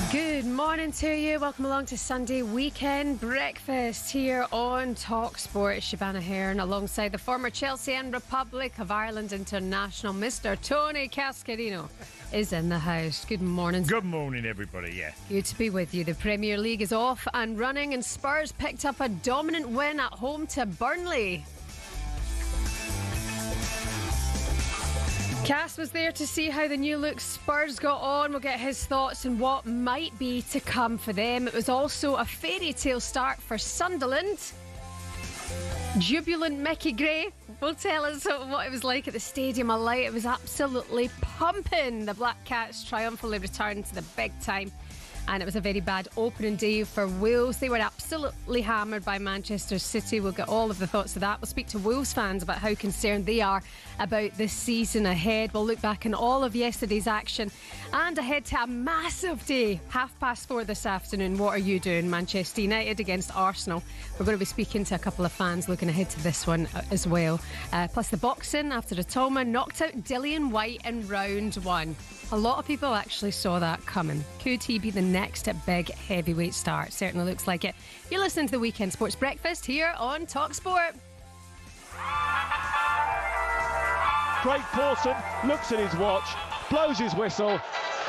Good morning to you. Welcome along to Sunday Weekend Breakfast here on talkSPORT. Shebahn Aherne alongside the former Chelsea and Republic of Ireland international, Mr. Tony Cascarino, is in the house. Good morning. Good morning, everybody. Yeah. Good to be with you. The Premier League is off and running, and Spurs picked up a dominant win at home to Burnley. Cass was there to see how the new look Spurs got on. We'll get his thoughts on what might be to come for them. It was also a fairy tale start for Sunderland. Jubilant Mickey Gray will tell us what it was like at the Stadium of Light. It was absolutely pumping. The Black Cats triumphantly returned to the big time. And it was a very bad opening day for Wolves. They were absolutely hammered by Manchester City. We'll get all of the thoughts of that. We'll speak to Wolves fans about how concerned they are about the season ahead. We'll look back on all of yesterday's action and ahead to a massive day, 4:30 this afternoon. What are you doing? Manchester United against Arsenal. We're going to be speaking to a couple of fans looking ahead to this one as well. Plus the boxing after Atoma knocked out Dillian White in round one. A lot of people actually saw that coming. Could he be the next big heavyweight star? Certainly looks like it. You're listening to the Weekend Sports Breakfast here on talkSPORT. Craig Pawson looks at his watch, blows his whistle,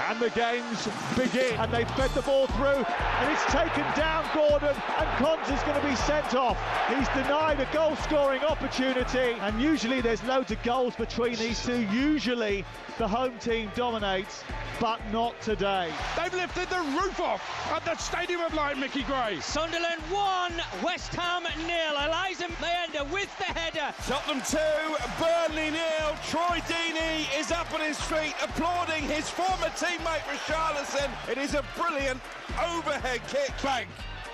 and the games begin. And they fed the ball through, and it's taken down Gordon, and Cons is going to be sent off. He's denied a goal-scoring opportunity, and usually there's loads of goals between these two. Usually the home team dominates, but not today. They've lifted the roof off at the Stadium of Light, Mickey Gray. Sunderland 1, West Ham 0. Eliza Mayenda with the header. Tottenham 2, Burnley 0. Troy Deeney is up on his feet, applauding his former teammate Richarlison. It is a brilliant overhead kick. Bang.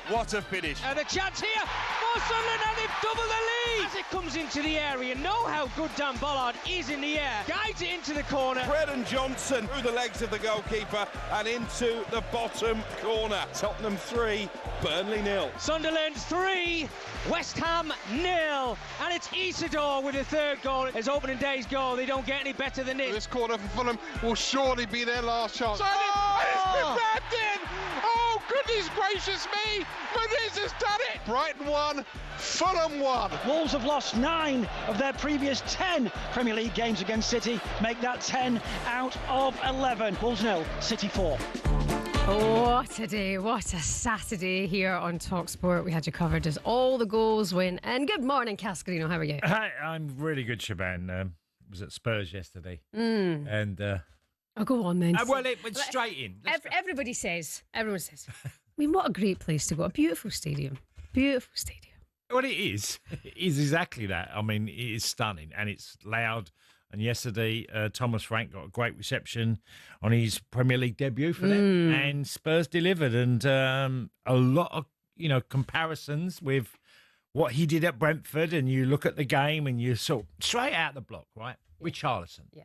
What a finish. And a chance here for Sunderland, and they've doubled the lead. As it comes into the area, know how good Dan Bollard is in the air. Guides it into the corner. Brennan Johnson through the legs of the goalkeeper and into the bottom corner. Tottenham 3, Burnley 0. Sunderland 3, West Ham 0. And it's Isidore with the third goal. His opening day's goal. They don't get any better than this. This corner for Fulham will surely be their last chance. Oh! It's been wrapped in! Oh, goodness gracious me! Muniz has done it! Brighton 1, Fulham 1. Wolves have lost 9 of their previous 10 Premier League games against City. Make that 10 out of 11. Wolves 0, City 4. What a day, what a Saturday here on talkSPORT. We had you covered as all the goals win. And good morning, Cascarino, how are you? Hi, I'm really good, Shebahn. Was at Spurs yesterday. And Oh, go on then. well, it went straight in. Everyone says. I mean, what a great place to go. A beautiful stadium. Beautiful stadium. Well, it is. It is exactly that. I mean, it is stunning and it's loud. And yesterday, Thomas Frank got a great reception on his Premier League debut for them. And Spurs delivered. And a lot of, comparisons with what he did at Brentford. And you look at the game and you sort straight out the block, right? Richarlison. Yeah.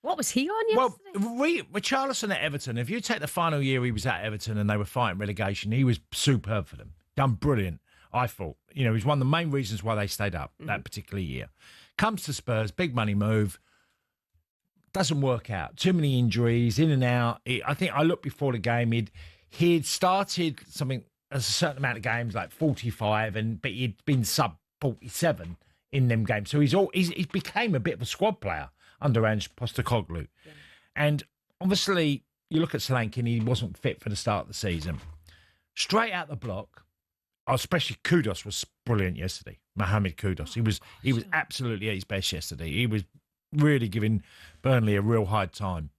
What was he on yesterday? Well, Richarlison at Everton, if you take the final year he was at Everton and they were fighting relegation, he was superb for them. Done brilliant, I thought. He was one of the main reasons why they stayed up that particular year. Comes to Spurs, big money move. Doesn't work out. Too many injuries, in and out. I think I looked before the game. He'd started something a certain amount of games, like 45, but he'd been sub 47 in them games. So he became a bit of a squad player under Ange Postecoglou. Yeah. And obviously, you look at Solanke and he wasn't fit for the start of the season. Straight out the block, especially Kudus was brilliant yesterday. Mohamed Kudus. He was absolutely at his best yesterday. He was really giving Burnley a real hard time.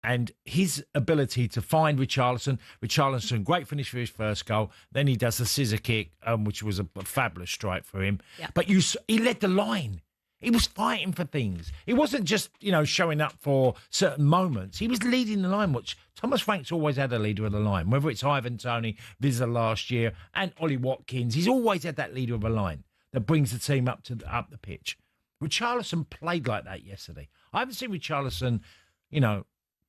And his ability to find Richarlison, great finish for his first goal. Then he does the scissor kick, which was a fabulous strike for him. Yeah. But he led the line. He was fighting for things. He wasn't just, showing up for certain moments. He was leading the line, which Thomas Frank's always had a leader of the line, whether it's Ivan Toney, Vizza last year, and Ollie Watkins. He's always had that leader of a line that brings the team up the pitch. Richarlison played like that yesterday. I haven't seen Richarlison,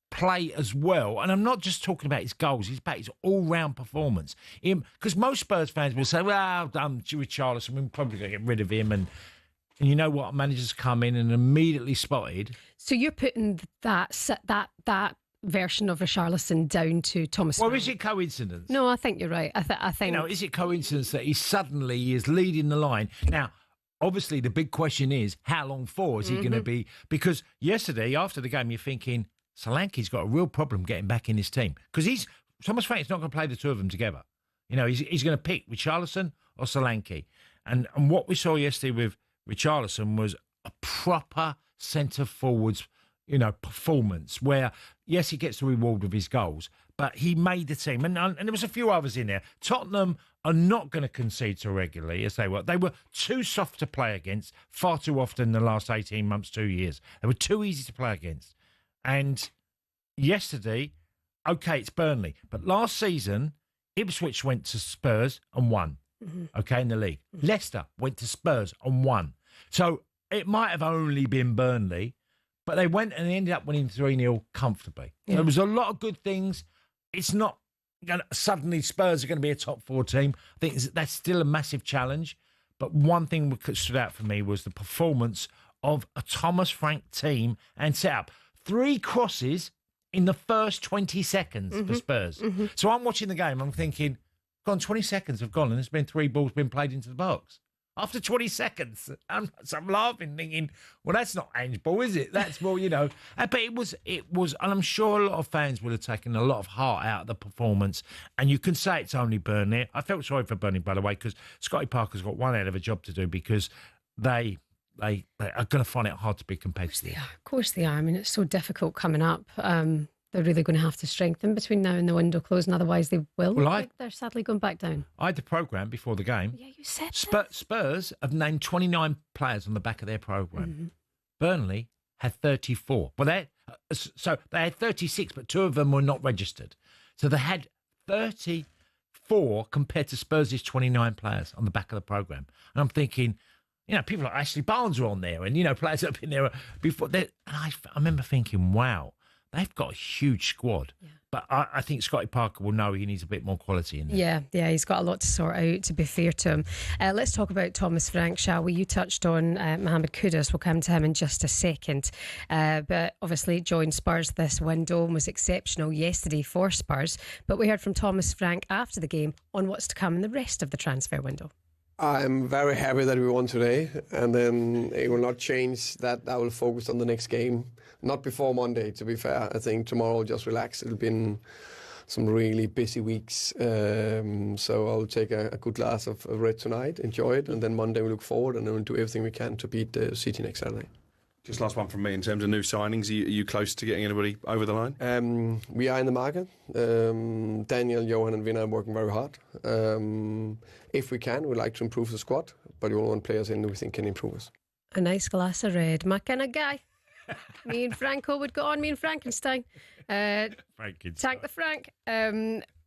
play as well. And I'm not just talking about his goals, it's about his all-round performance. Because most Spurs fans will say, well, Richarlison, we're probably going to get rid of him. And you know what? Managers come in and immediately spotted. So you're putting that version of Richarlison down to Thomas Frank. Well, is it coincidence? No, I think you're right. I think... is it coincidence that he suddenly is leading the line? Now, obviously, the big question is, how long for is he going to be? Because yesterday, after the game, you're thinking, Solanke's got a real problem getting back in his team. Because Thomas Frank's not going to play the two of them together. He's going to pick Richarlison or Solanke. And what we saw yesterday with Richarlison was a proper centre-forwards, performance where, yes, he gets the reward of his goals, but he made the team. And there was a few others in there. Tottenham are not going to concede so regularly as they were. They were too soft to play against far too often in the last 18 months, 2 years. They were too easy to play against. And yesterday, okay, it's Burnley. But last season, Ipswich went to Spurs and won, in the league. Leicester went to Spurs and won. So it might have only been Burnley, but they went and ended up winning 3-0 comfortably. Yeah. There was a lot of good things. It's not suddenly Spurs are going to be a top 4 team. I think that's still a massive challenge. But one thing that stood out for me was the performance of a Thomas Frank team and setup. 3 crosses in the first 20 seconds for Spurs. So I'm watching the game. I'm thinking, 20 seconds have gone and there's been 3 balls been played into the box. After 20 seconds, I'm laughing, thinking, well, that's not handball, is it? That's more, But it was, and I'm sure a lot of fans would have taken a lot of heart out of the performance. And you can say it's only Burnley. I felt sorry for Burnley, by the way, because Scotty Parker's got one hell of a job to do because they are going to find it hard to be competitive. Of course they are. I mean, it's so difficult coming up. They're really going to have to strengthen between now and the window closing, otherwise they will. Well, they're sadly going back down. I had the programme before the game. Yeah, you said Spurs have named 29 players on the back of their programme. Burnley had 34. Well, they had 36, but 2 of them were not registered. So they had 34 compared to Spurs' 29 players on the back of the programme. And I'm thinking, people like Ashley Barnes are on there and, players that have been there before. And I remember thinking, wow. They've got a huge squad, but I think Scotty Parker will know he needs a bit more quality in there. Yeah, he's got a lot to sort out, to be fair to him. Let's talk about Thomas Frank, shall we? You touched on Mohamed Kudus. We'll come to him in just a second. But obviously joined Spurs this window and was exceptional yesterday for Spurs. But we heard from Thomas Frank after the game on what's to come in the rest of the transfer window. I'm very happy that we won today, and then it will not change that. I will focus on the next game. Not before Monday, to be fair. I think tomorrow I'll just relax. It'll been some really busy weeks. So I'll take a good glass of red tonight, enjoy it, and then Monday we look forward and then we'll do everything we can to beat City next Saturday. Just last one from me. In terms of new signings, are you close to getting anybody over the line? We are in the market. Daniel, Johan and Vinna are working very hard. If we can, we'd like to improve the squad, but we all want players in that we think can improve us. A nice glass of red, my kind of guy. Me and Franco would go on, me and Frankenstein. Tank the Frank.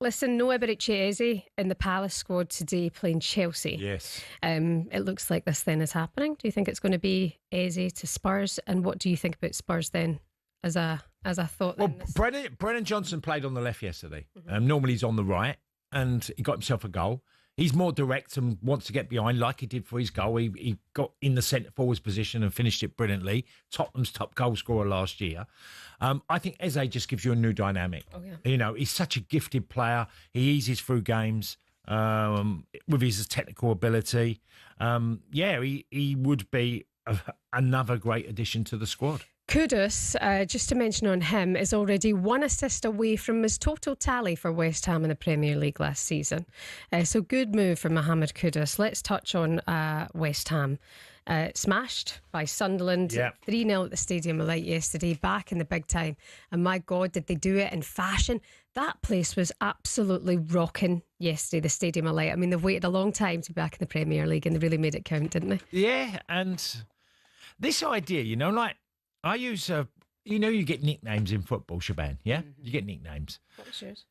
Listen, no Eberechi in the Palace squad today playing Chelsea. Yes. It looks like this then is happening. Do you think it's going to be Eze to Spurs? And what do you think about Spurs then as a thought? Well, Brennan Johnson played on the left yesterday. Normally he's on the right and he got himself a goal. He's more direct and wants to get behind like he did for his goal. He got in the centre forwards position and finished it brilliantly. Tottenham's top goal scorer last year. I think Eze just gives you a new dynamic. Oh, yeah. He's such a gifted player. He eases through games. with his technical ability. He would be another great addition to the squad. Kudus, just to mention on him, is already 1 assist away from his total tally for West Ham in the Premier League last season. So good move from Mohamed Kudus. Let's touch on West Ham. Smashed by Sunderland, 3-0 at the Stadium of Light yesterday, back in the big time. And my God, did they do it in fashion. That place was absolutely rocking yesterday, the Stadium of Light. I mean, they've waited a long time to be back in the Premier League and they really made it count, didn't they? Yeah, and this idea, like, I use, you get nicknames in football, Shebahn, yeah? Mm-hmm. You get nicknames. What's yours?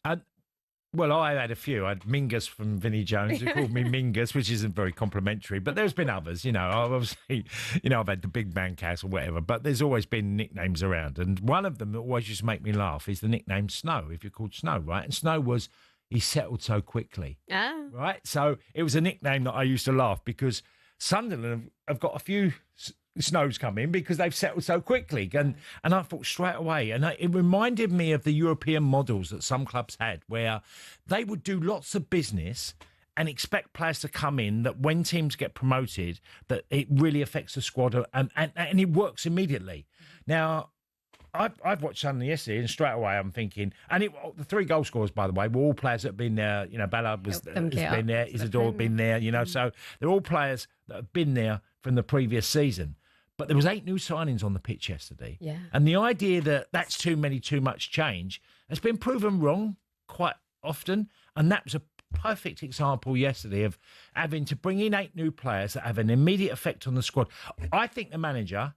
Well, I had a few. I had Mingus from Vinnie Jones, who called me Mingus, which isn't very complimentary, but there's been others, obviously, I've had the Big Man Cast or whatever, but there's always been nicknames around. And one of them that always used to make me laugh is the nickname Snow, if you're called Snow, right? And Snow was, he settled so quickly, right? So it was a nickname that I used to laugh because Sunderland have got a few Snows come in because they've settled so quickly. And I thought straight away, and it reminded me of the European models that some clubs had where they would do lots of business and expect players to come in that when teams get promoted, that it really affects the squad and it works immediately. Now, I've watched Sunderland yesterday and straight away I'm thinking, and the 3 goal scorers, by the way, were all players that have been there. Ballard has been there, Isidore been there, so they're all players that have been there from the previous season. But there was 8 new signings on the pitch yesterday. Yeah. And the idea that that's too much change has been proven wrong quite often. And that was a perfect example yesterday of having to bring in 8 new players that have an immediate effect on the squad. I think the manager,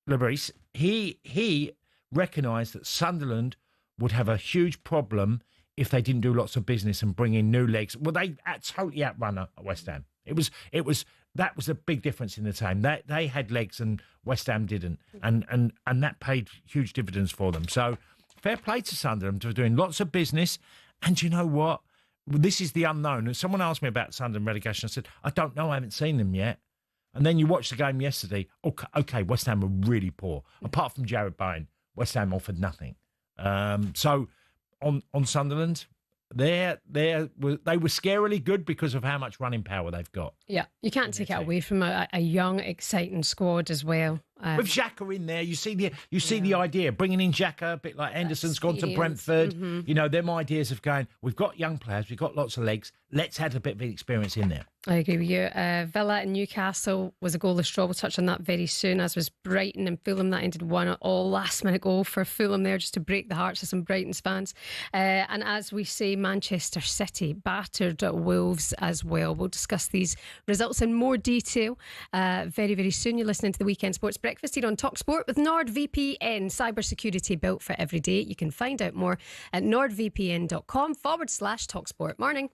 Lebris, he recognised that Sunderland would have a huge problem if they didn't do lots of business and bring in new legs. Well, they totally outrun West Ham. That was a big difference in the team. They had legs and West Ham didn't, and that paid huge dividends for them. So fair play to Sunderland for doing lots of business. And you know what? This is the unknown. And someone asked me about Sunderland relegation. I said, I don't know. I haven't seen them yet. And then you watch the game yesterday. Okay, West Ham were really poor. Apart from Jared Bowen, West Ham offered nothing. So on Sunderland, they were scarily good because of how much running power they've got. Yeah, you can't take it away from a young, exciting squad as well. With Xhaka in there, you see the idea bringing in Xhaka, a bit like Henderson's gone to Brentford. Mm-hmm. Them ideas of going, we've got young players, we've got lots of legs. Let's add a bit of experience in there. I agree with you. Villa and Newcastle was a goalless draw. We'll touch on that very soon, as was Brighton and Fulham. That ended 1-1, last-minute goal for Fulham there, just to break the hearts of some Brighton fans. And as we say, Manchester City battered Wolves as well. We'll discuss these results in more detail very, very soon. You're listening to the Weekend Sports Breakfast here on talkSPORT with NordVPN. Cybersecurity built for every day. You can find out more at nordvpn.com/talkSPORT. Morning.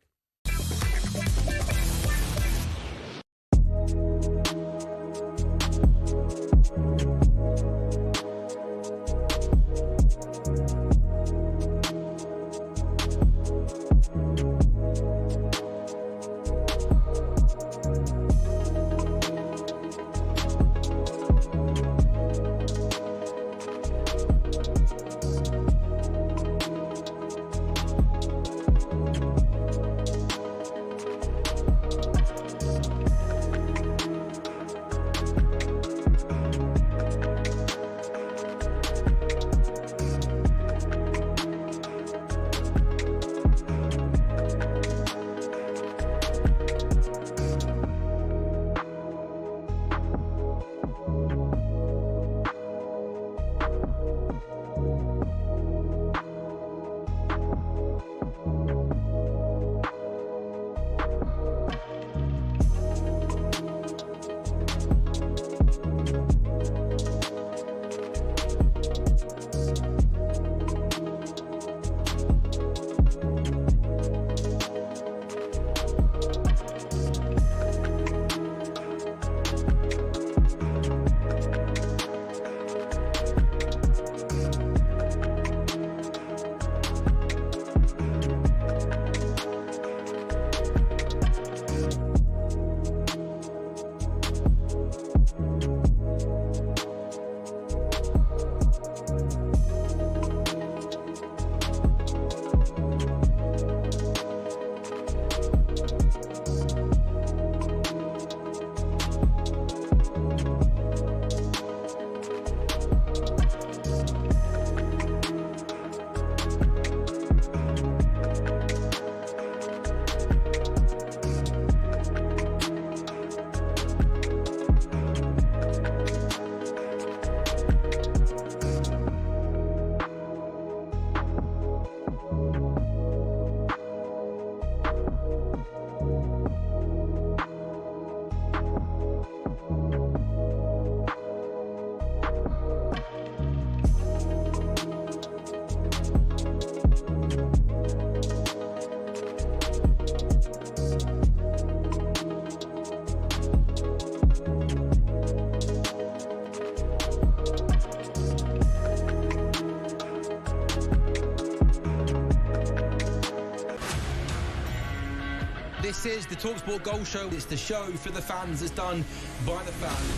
This is the talkSPORT Goal Show. It's the show for the fans. It's done by the fans.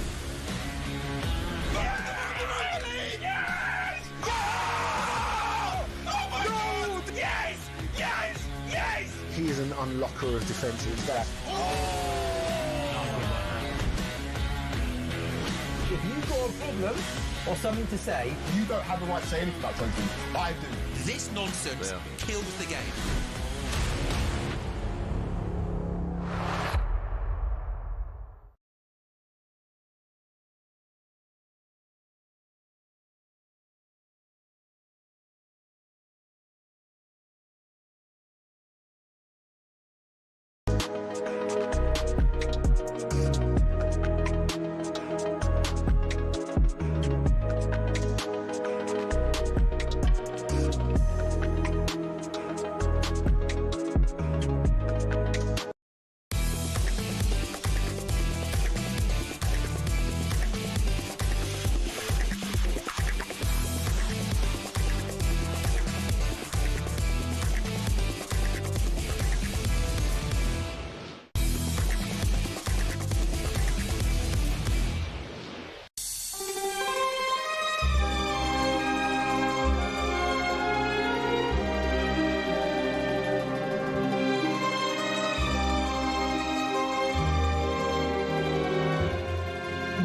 Yes! Oh my God! Yes! Yes! Yes! He is an unlocker of defences. If you've got a problem or something to say, You don't have the right to say anything about Tony. I do. this nonsense kills the game.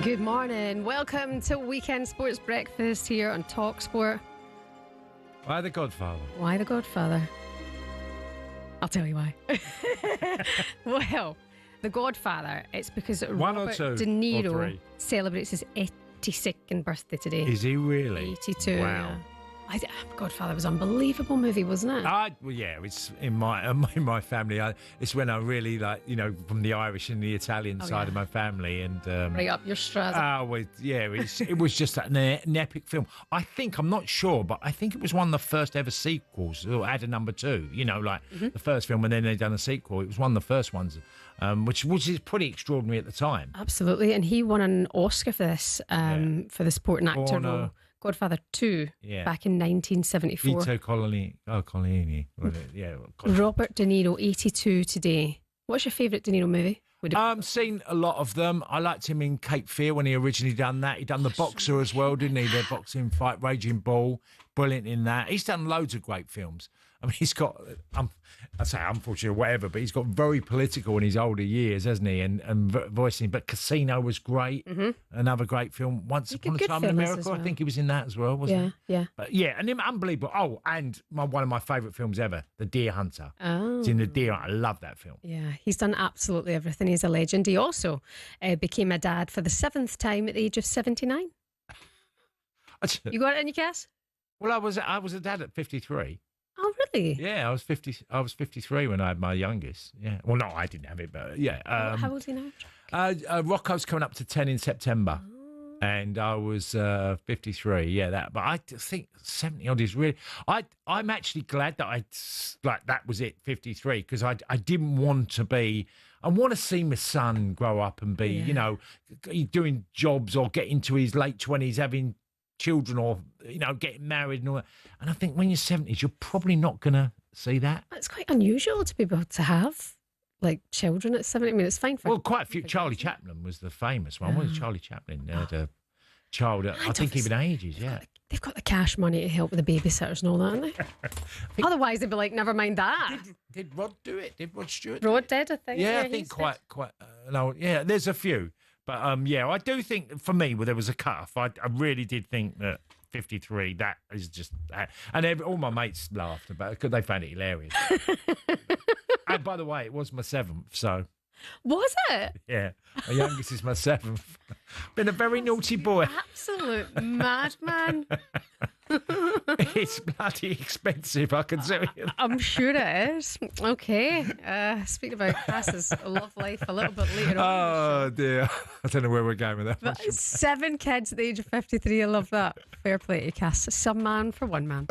Good morning. Welcome to Weekend Sports Breakfast here on talkSPORT. Why The Godfather? Why The Godfather? I'll tell you why. Well, The Godfather, it's because One or Robert two De or Niro three? celebrates his 82nd birthday today. Is he really? 82. Wow. Yeah. Godfather was an unbelievable movie, wasn't it? Well, yeah, it's in my family. It's when I really from the Irish and the Italian side of my family, and Right up your Strata. It was just an epic film. I'm not sure, but I think it was one of the first ever sequels. Or add a number 2. The first film, and then they done a sequel. It was one of the first ones, which is pretty extraordinary at the time. Absolutely, and he won an Oscar for this, for the supporting actor role. Godfather 2, back in 1974. Vito Colini. Robert De Niro, 82 today. What's your favourite De Niro movie? Seen a lot of them. I liked him in Cape Fear when he originally done that. He done The Boxer as well, didn't he? The boxing fight, Raging Bull. Brilliant in that. He's done loads of great films. I mean, he's got, I say unfortunately or whatever, but he's got very political in his older years, hasn't he? And voicing. But Casino was great. Mm-hmm. Another great film. Once Upon a Time in America, well. I think he was in that as well, wasn't he? Yeah. But and him, unbelievable. Oh, and one of my favourite films ever, The Deer Hunter. Oh. It's in The Deer Hunter. I love that film. Yeah, he's done absolutely everything. He's a legend. He also became a dad for the 7th time at the age of 79. You got it in your cast? Well, I was a dad at 53. Oh, really? Yeah, I was 53 when I had my youngest. Yeah. Well, no, I didn't have it, but yeah. How old are you now? Rocco's coming up to 10 in September. Oh. And I was 53. Yeah, but I think 70 odd is really. I'm actually glad that that was it, 53, because I didn't want to be. I want to see my son grow up and be, doing jobs or get into his late 20s, having children or getting married and all that. And I think when you're 70s, you're probably not going to see that. It's quite unusual to be able to have children at 70. I mean, it's fine for quite a few. Charlie Chaplin was the famous one. Wasn't Charlie Chaplin had a child at, I think even ages. They've got the cash money to help with the babysitters and all that, haven't they? Otherwise they'd be like, never mind that. Did Rod do it? Did Rod Stewart? Rod did, I think. Yeah, I think quite. There's a few. But, I do think, for me, there was a cut-off. I really did think that 53, that is just... And all my mates laughed about it because they found it hilarious. And, by the way, it was my 7th, so... Was it? Yeah. My youngest is my 7th. Been a very naughty boy. Absolute madman. It's bloody expensive, I can tell you. I'm sure it is. Okay. Speaking about Cass's love life a little bit later on. Oh, dear. I don't know where we're going with that. But 7 kids at the age of 53. I love that. Fair play to Cass. Some man for one man.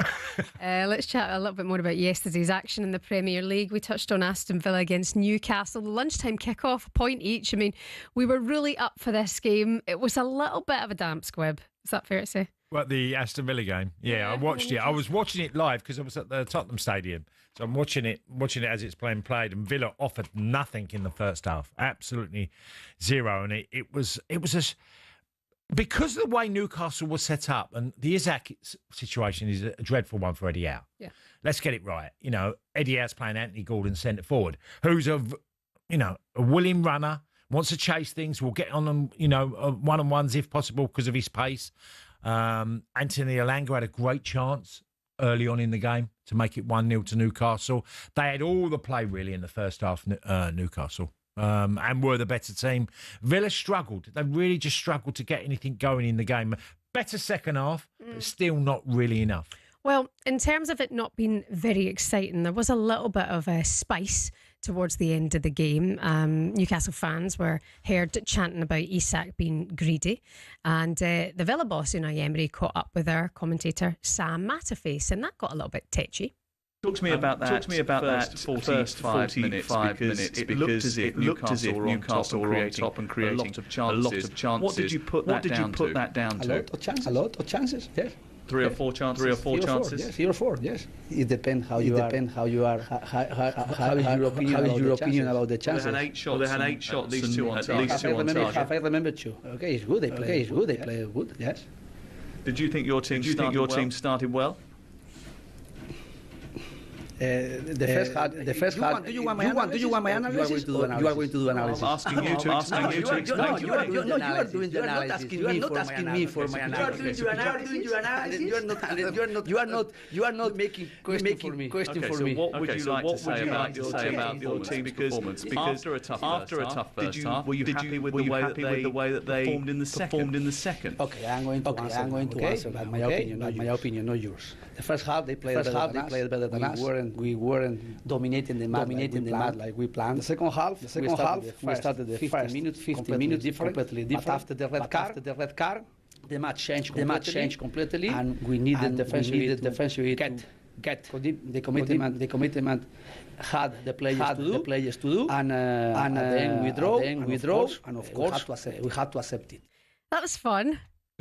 Let's chat a little bit more about yesterday's action in the Premier League. We touched on Aston Villa against Newcastle. The lunchtime kickoff, a point each. I mean, we were really up for this game. It was a little bit of a damp squib. Is that fair to say? What, the Aston Villa game? Yeah, I watched it. I was watching it live because I was at the Tottenham Stadium. So I'm watching it as it's played. And Villa offered nothing in the first half. Absolutely zero. And it was because of the way Newcastle was set up, and the Isaac situation is a dreadful one for Eddie Howe. Yeah. Let's get it right. You know, Eddie Howe's playing Anthony Gordon centre forward, who's a willing runner, wants to chase things, will get on them, one-on-ones if possible because of his pace. Anthony Elanga had a great chance early on in the game to make it 1-0 to Newcastle. They had all the play really in the first half, Newcastle, and were the better team. Villa struggled. They really just struggled to get anything going in the game. Better second half, but still not really enough. Well, in terms of it not being very exciting, there was a little bit of a spice towards the end of the game. Newcastle fans were heard chanting about Isak being greedy, and the Villa boss, Unai Emery, caught up with our commentator Sam Matterface, and that got a little bit tetchy. Talk to me about that. First 45 minutes because it looked as if Newcastle were on top and creating a lot of chances. What did you put that down to? A lot of chances. Yes. 3 or 4 chances. 3 or 4 chances. Yes, 3 or 4. Yes. It depends how you are. How is your opinion about the chances? They had 8 shots. These two on target. I remember 2. Okay, it's good. They play good. Yes. Did you think your team started well? The first half. Do you want my analysis? You are going to do analysis. I'm asking you to explain. You are doing the analysis. You are not asking me for my analysis. You are not making question for me. So what would you like to say about your team's performance? Because after a tough first half, were you happy with the way that they performed in the second? Okay, I'm going to answer that. My opinion, not yours. The first half they played better than us. We weren't dominating the match like we planned. The second half, we started the 50 minutes completely different. But after the red card, the match changed completely, and we needed defensively get the commitment had the players to do, and then we draw, and of course we had to accept it. That was fun.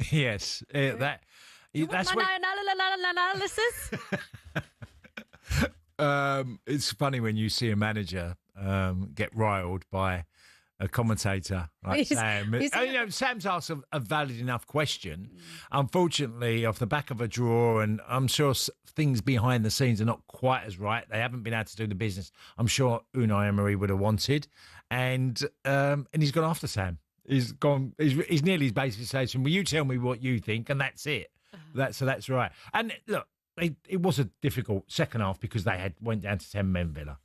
Yes, that's my analysis. It's funny when you see a manager get riled by a commentator like Sam. Sam's asked a valid enough question. Unfortunately, off the back of a draw, and I'm sure things behind the scenes are not quite as right. They haven't been able to do the business I'm sure Unai Emery would have wanted, and he's gone after Sam. He's gone. He's nearly basically saying, "Well, you tell me what you think, and that's it." That's right. And look. It was a difficult second half because they went down to 10 men, Villa.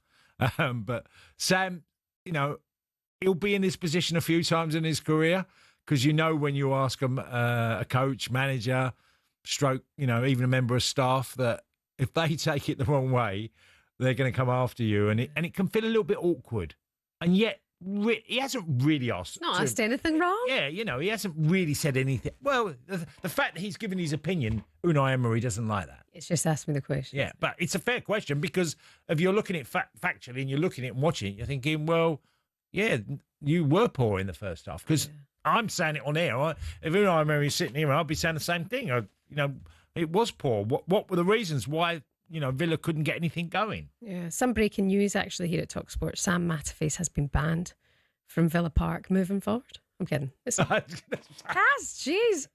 But Sam, he'll be in this position a few times in his career because when you ask a coach, manager, stroke, even a member of staff, that if they take it the wrong way, they're going to come after you, and it can feel a little bit awkward. And yet, he hasn't really asked anything wrong. Yeah, he hasn't really said anything. Well, the fact that he's given his opinion, Unai Emery doesn't like that. It's just asked me the question. Yeah, but it's a fair question because if you're looking at factually and you're looking at it and watching it, you're thinking, well, yeah, you were poor in the first half because I'm saying it on air. If Unai Emery's sitting here, I'd be saying the same thing. It was poor. What were the reasons why? Villa couldn't get anything going. Yeah, some breaking news actually here at talkSPORT. Sam Matterface has been banned from Villa Park moving forward. I'm kidding. Jeez.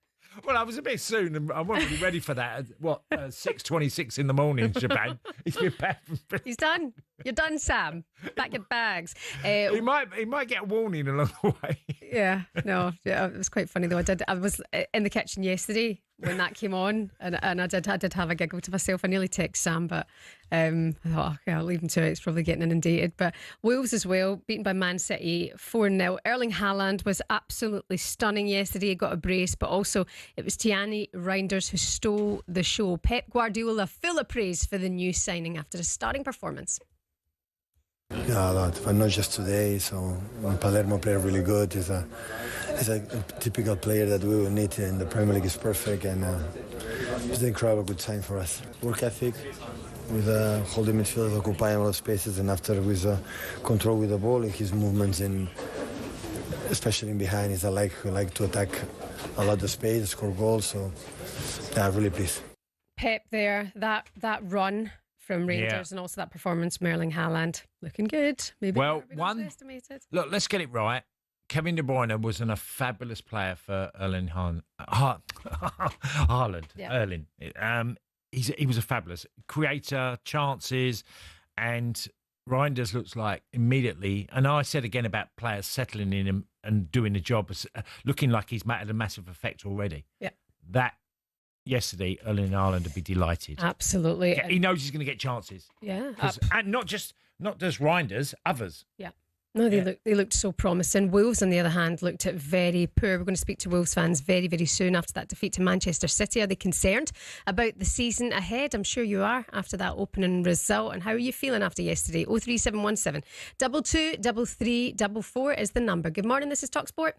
Well, I was a bit soon, and I wasn't really ready for that. 6:26 in the morning, Shebahn. He's been banned. He's done. You're done, Sam. Pack your bags. He might get a warning along the way. Yeah, no, it was quite funny though. I was in the kitchen yesterday when that came on, and I did have a giggle to myself. I nearly texted Sam, but I thought, okay, I'll leave him to it. It's probably getting inundated. But Wolves as well, beaten by Man City 4-0. Erling Haaland was absolutely stunning yesterday. He got a brace, but also it was Thierry Reinders who stole the show. Pep Guardiola full of praise for the new signing after a starting performance. Yeah, a lot, but not just today. So Palermo played really good. He's a typical player that we will need in the Premier League. Is perfect, and it's an incredible good sign for us. Work ethic with holding midfielders, occupying a lot of spaces, and after with control with the ball, his movements in, especially in behind, is who like to attack a lot of space, score goals. So, yeah, really pleased. Pep there, that run from Rangers and also that performance from Erling Haaland. Looking good. Maybe estimated. Look, let's get it right. Kevin De Bruyne was a fabulous player for Erling Haaland. Yeah. Erling. He was a fabulous creator, chances, and Reinders looks like immediately, and I said again about players settling in him and doing the job, looking like he's had a massive effect already. Yeah. That yesterday, Erling Haaland would be delighted. Absolutely. He knows he's going to get chances. Yeah. And not just Reinders, others. Yeah. No, they looked so promising. Wolves, on the other hand, looked at very poor. We're going to speak to Wolves fans very, very soon after that defeat to Manchester City. Are they concerned about the season ahead? I'm sure you are after that opening result. And how are you feeling after yesterday? 03717 22 33 44 is the number. Good morning, this is talkSPORT.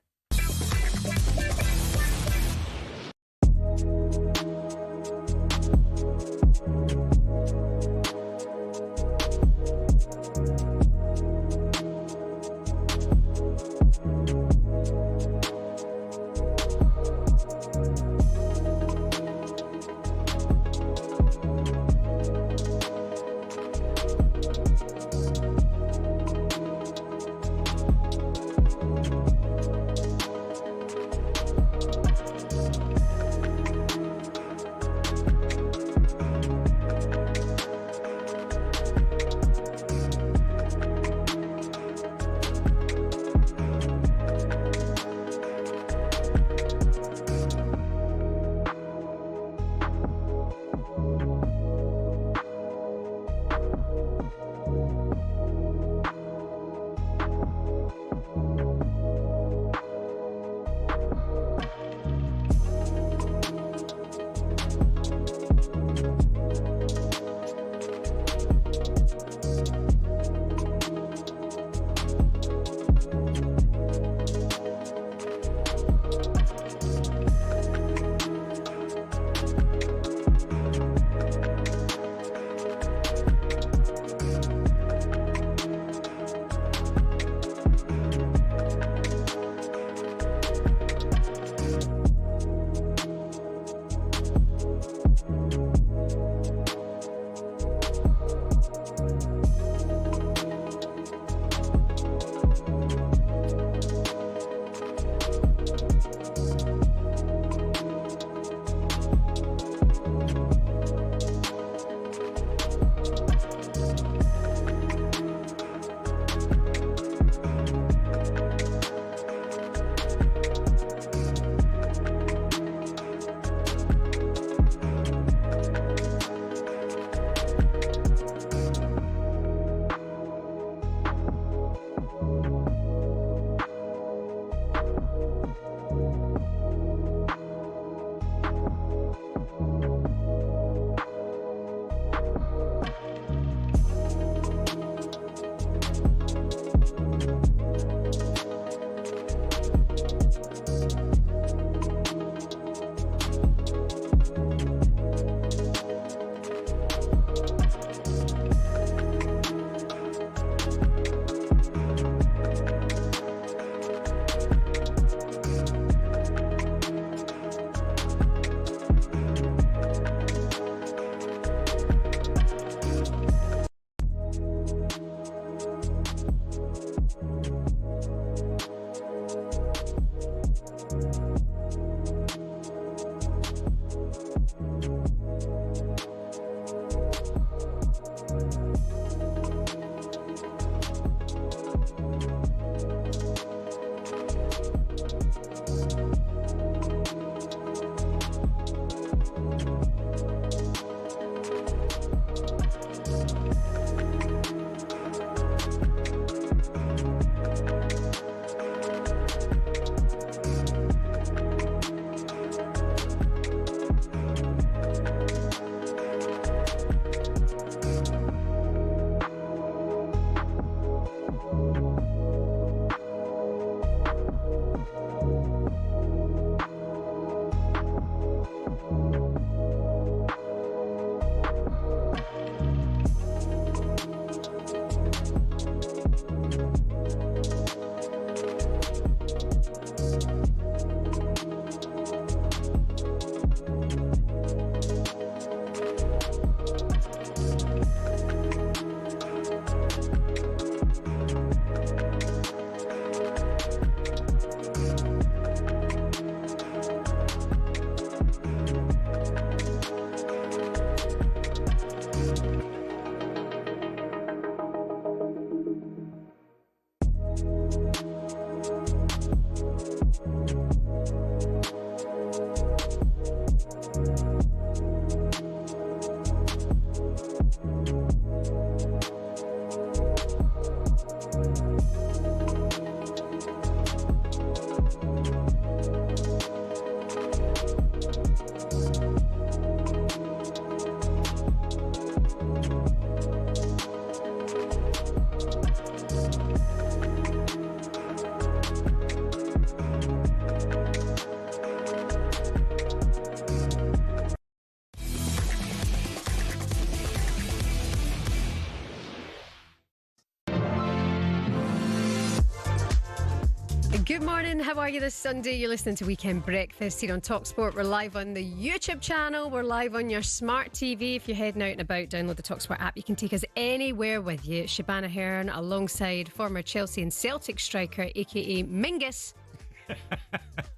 Good morning, how are you this Sunday? You're listening to Weekend Breakfast here on talkSPORT. We're live on the YouTube channel. We're live on your smart TV. If you're heading out and about, download the talkSPORT app. You can take us anywhere with you. Shebahn Aherne alongside former Chelsea and Celtic striker, a.k.a. Mingus,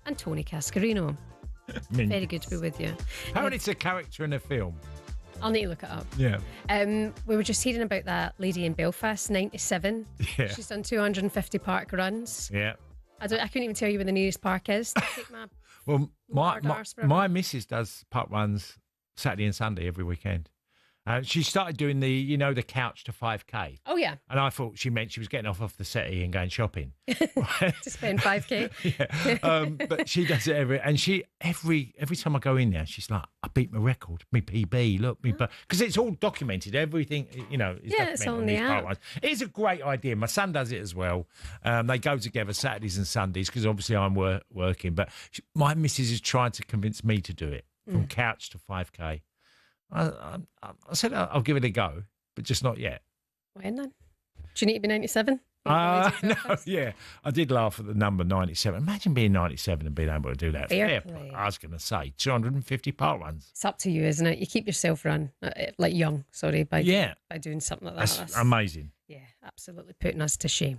and Tony Cascarino. Very good to be with you. Apparently it's a character in a film. I'll need to look it up. Yeah. We were just hearing about that lady in Belfast, 97. Yeah. She's done 250 park runs. Yeah. I couldn't even tell you where the nearest park is. Take my missus does park runs Saturday and Sunday every weekend. She started doing the couch to 5K. Oh, yeah. And I thought she meant she was getting off the settee and going shopping. To spend 5K. Yeah. But she does it every time I go in there, she's like, I beat my record, my PB, look, me, because it's all documented. Everything, is documented it's on on the these park app. runs. It's a great idea. My son does it as well. They go together Saturdays and Sundays because obviously I'm working. But my missus is trying to convince me to do it from couch to 5K. I said I'll give it a go, but just not yet. When then? Do you need to be 97? No, yeah. I did laugh at the number 97. Imagine being 97 and being able to do that. Fair play. I was going to say 250 park runs. It's up to you, isn't it? You keep yourself young, by doing something like that. That's amazing. Yeah, absolutely putting us to shame.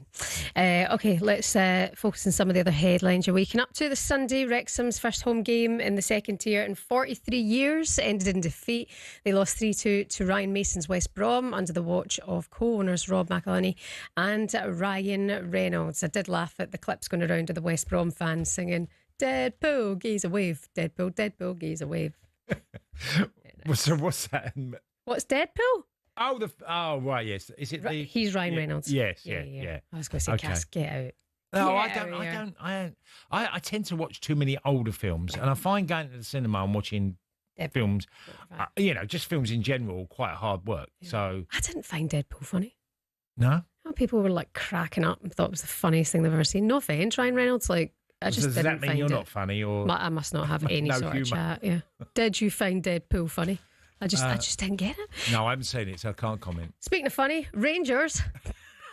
Okay, let's focus on some of the other headlines you're waking up to. The Sunday, Wrexham's first home game in the second tier in 43 years ended in defeat. They lost 3-2 to Ryan Mason's West Brom under the watch of co-owners Rob McElhenney and Ryan Reynolds. I did laugh at the clips going around of the West Brom fans singing, Deadpool, gaze a wave, Deadpool, Deadpool, gaze a wave. So what's that? What's Deadpool? Oh, right, yes. Is it He's Ryan Reynolds. Yes, yeah. I was going to say, Okay. get out. No, I tend to watch too many older films, and I find going to the cinema and watching films, just films in general, quite hard work. Yeah. So I didn't find Deadpool funny. No? People were like cracking up and thought it was the funniest thing they've ever seen. No offence, Ryan Reynolds, I just does didn't that mean find you're it. not funny, or I must not have any no sort humour. of chat. Yeah. Did you find Deadpool funny? I just didn't get it. No, I haven't seen it, so I can't comment. Speaking of funny, Rangers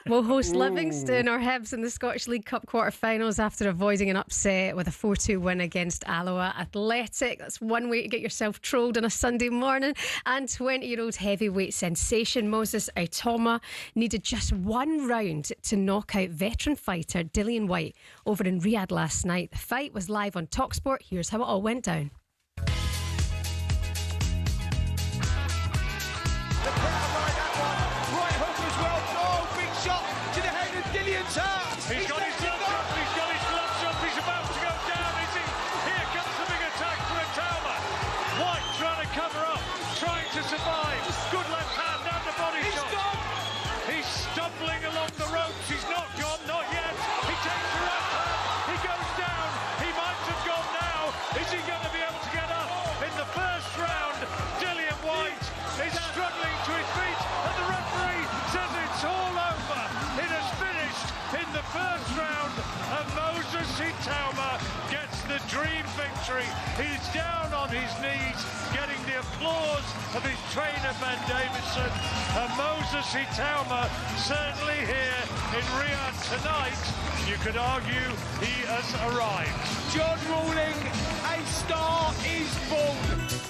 will host Livingston or Hibs in the Scottish League Cup quarter-finals after avoiding an upset with a 4-2 win against Alloa Athletic. That's one way to get yourself trolled on a Sunday morning. And 20-year-old heavyweight sensation Moses Aitoma needed just one round to knock out veteran fighter Dillian Whyte over in Riyadh last night. The fight was live on talkSPORT. Here's how it all went down. He's got his gloves up, he's about to go down, is he? Here comes the big attack for Aitoma. White trying to cover up, trying to survive. Good left hand and the body shot. He's stumbling along the ropes, he's not gone, not yet. He takes the right hand, he goes down. He might have gone now. Is he going to be able to get up? In the first round, Dillian Whyte is struggling to his feet and the referee says it's all over. It has finished in the first round, and Moses Aitoma gets the dream victory. He's down on his knees, getting the applause of his trainer Ben Davison. And Moses Aitoma, certainly here in Riyadh tonight, you could argue he has arrived. John Rawling, a star is born.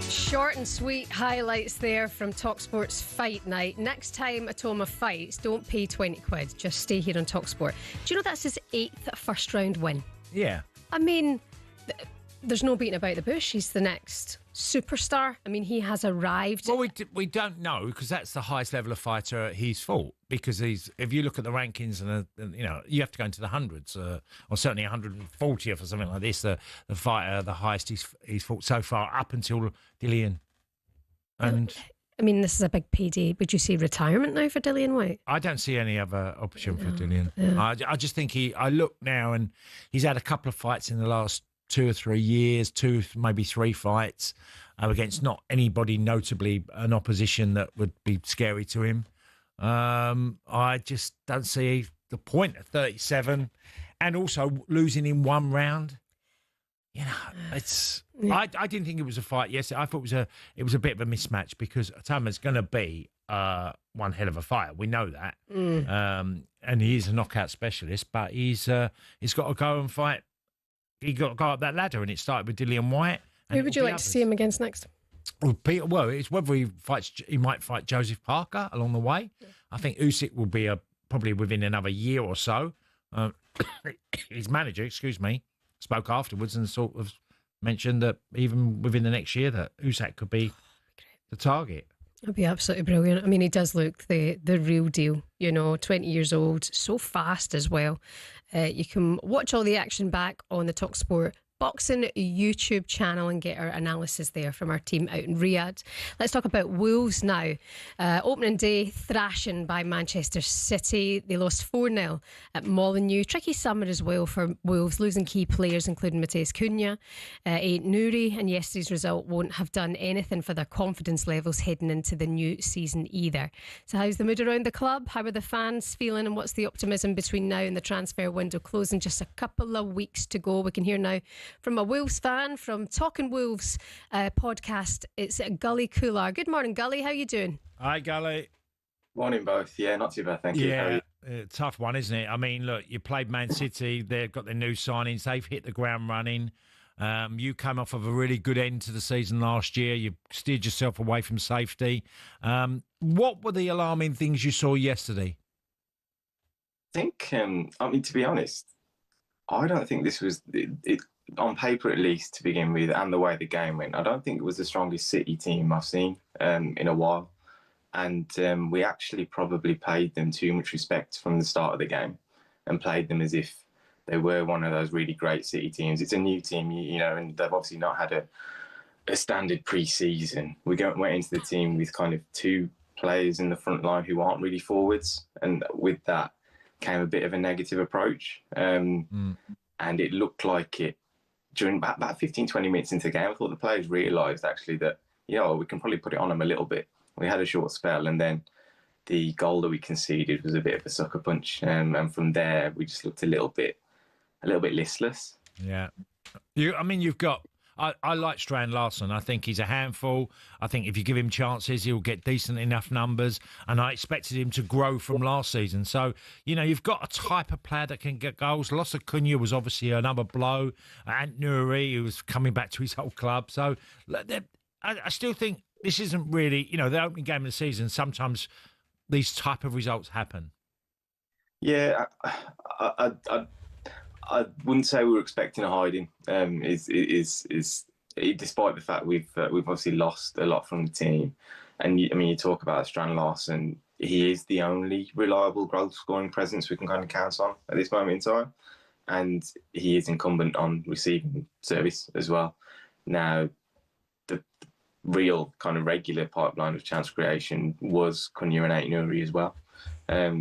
Short and sweet highlights there from talkSPORT's fight night. Next time Aitoma fights, don't pay 20 quid. Just stay here on talkSPORT. Do you know that's his 8th first round win? Yeah. I mean, there's no beating about the bush. He's the next superstar. I mean, he has arrived. Well, we don't know, because that's the highest level of fighter he's fought. Because if you look at the rankings, and you have to go into the hundreds, or certainly 140th or something like this. The fighter, the highest he's fought so far, up until Dillian. And I mean, this is a big payday. Would you see retirement now for Dillian White? I don't see any other option for Dillian. Yeah. I just think I look now, and he's had a couple of fights in the last 2 or 3 years, 2, maybe 3 fights against not anybody notably an opposition that would be scary to him. I just don't see the point at 37, and also losing in 1 round. You know, it's. Yeah. I didn't think it was a fight yesterday. I thought it was a bit of a mismatch, because Toma's going to be one hell of a fighter. We know that, and he is a knockout specialist. But he's got to go and fight. He got to go up that ladder, and it started with Dillian White. Who would you like to see him against next? Well, it's whether he might fight Joseph Parker along the way. Yeah. I think Usyk will be probably within another year or so. His manager, spoke afterwards and sort of mentioned that even within the next year that Usyk could be the target. That'd be absolutely brilliant. I mean, he does look the real deal, 20 years old, so fast as well. You can watch all the action back on the talkSPORT Boxing YouTube channel and get our analysis there from our team out in Riyadh. Let's talk about Wolves now. Opening day thrashing by Manchester City. They lost 4-0 at Molineux. Tricky summer as well for Wolves, losing key players including Mateus Cunha, Nouri, and yesterday's result won't have done anything for their confidence levels heading into the new season either. So how's the mood around the club? How are the fans feeling, and what's the optimism between now and the transfer window closing? Just a couple of weeks to go. We can hear now from a Wolves fan from Talking Wolves podcast. It's Gully Coular. Good morning, Gully. How you doing? Hi, Gully. Morning, both. Yeah, not too bad, thank you. Yeah, tough one, isn't it? I mean, look, you played Man City. They've got their new signings. They've hit the ground running. You came off of a really good end to the season last year. You steered yourself away from safety. What were the alarming things you saw yesterday? I think, to be honest, I don't think this was it on paper, at least to begin with, and the way the game went. I don't think it was the strongest City team I've seen in a while, and we actually probably paid them too much respect from the start of the game, and played them as if they were one of those really great City teams. It's a new team, and they've obviously not had a standard pre-season. We went into the team with kind of 2 players in the front line who aren't really forwards, and with that came a bit of a negative approach. And it looked like it during about 15, 20 minutes into the game. I thought the players realised actually that, we can probably put it on them a little bit. We had a short spell, and then the goal that we conceded was a bit of a sucker punch. And from there, we just looked a little bit listless. Yeah. You've got... I like Strand Larsen. I think he's a handful. I think if you give him chances, he'll get decent enough numbers. And I expected him to grow from last season. So, you've got a type of player that can get goals. Loss of Cunha was obviously another blow. And Nouri, who was coming back to his old club. So, I still think this isn't really, the opening game of the season. Sometimes these type of results happen. Yeah, I wouldn't say we were expecting a hiding. Despite the fact we've obviously lost a lot from the team, and you talk about Strand Larsen, he is the only reliable goal scoring presence we can kind of count on at this moment in time, and he is incumbent on receiving service as well. Now, the real kind of regular pipeline of chance creation was Cunha and Nouri as well.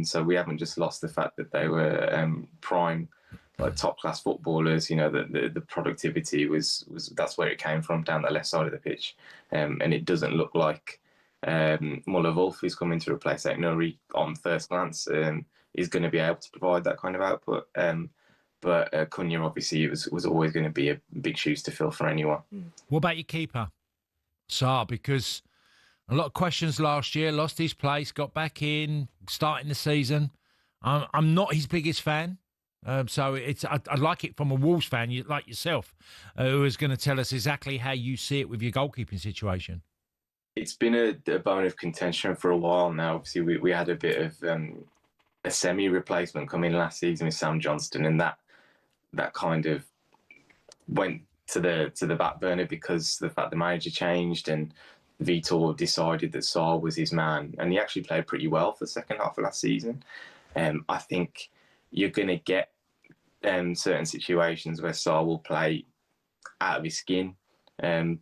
So we haven't just lost the fact that they were prime, like top class footballers. The productivity was that's where it came from, down the left side of the pitch, and it doesn't look like Muller-Wolf, who's coming to replace Nouri on first glance, is going to be able to provide that kind of output. But Cunha obviously was always going to be a big shoes to fill for anyone. What about your keeper, Sarr? Because a lot of questions last year, lost his place, got back in, starting the season. I'm not his biggest fan. So I like it from a Wolves fan like yourself, who is going to tell us exactly how you see it with your goalkeeping situation. It's been a bone of contention for a while now. Obviously, we had a bit of a semi-replacement come in last season with Sam Johnston, and that kind of went to the back burner because the fact the manager changed and Vitor decided that Sarr was his man, and he actually played pretty well for the second half of last season. I think you're going to get certain situations where Sarr will play out of his skin,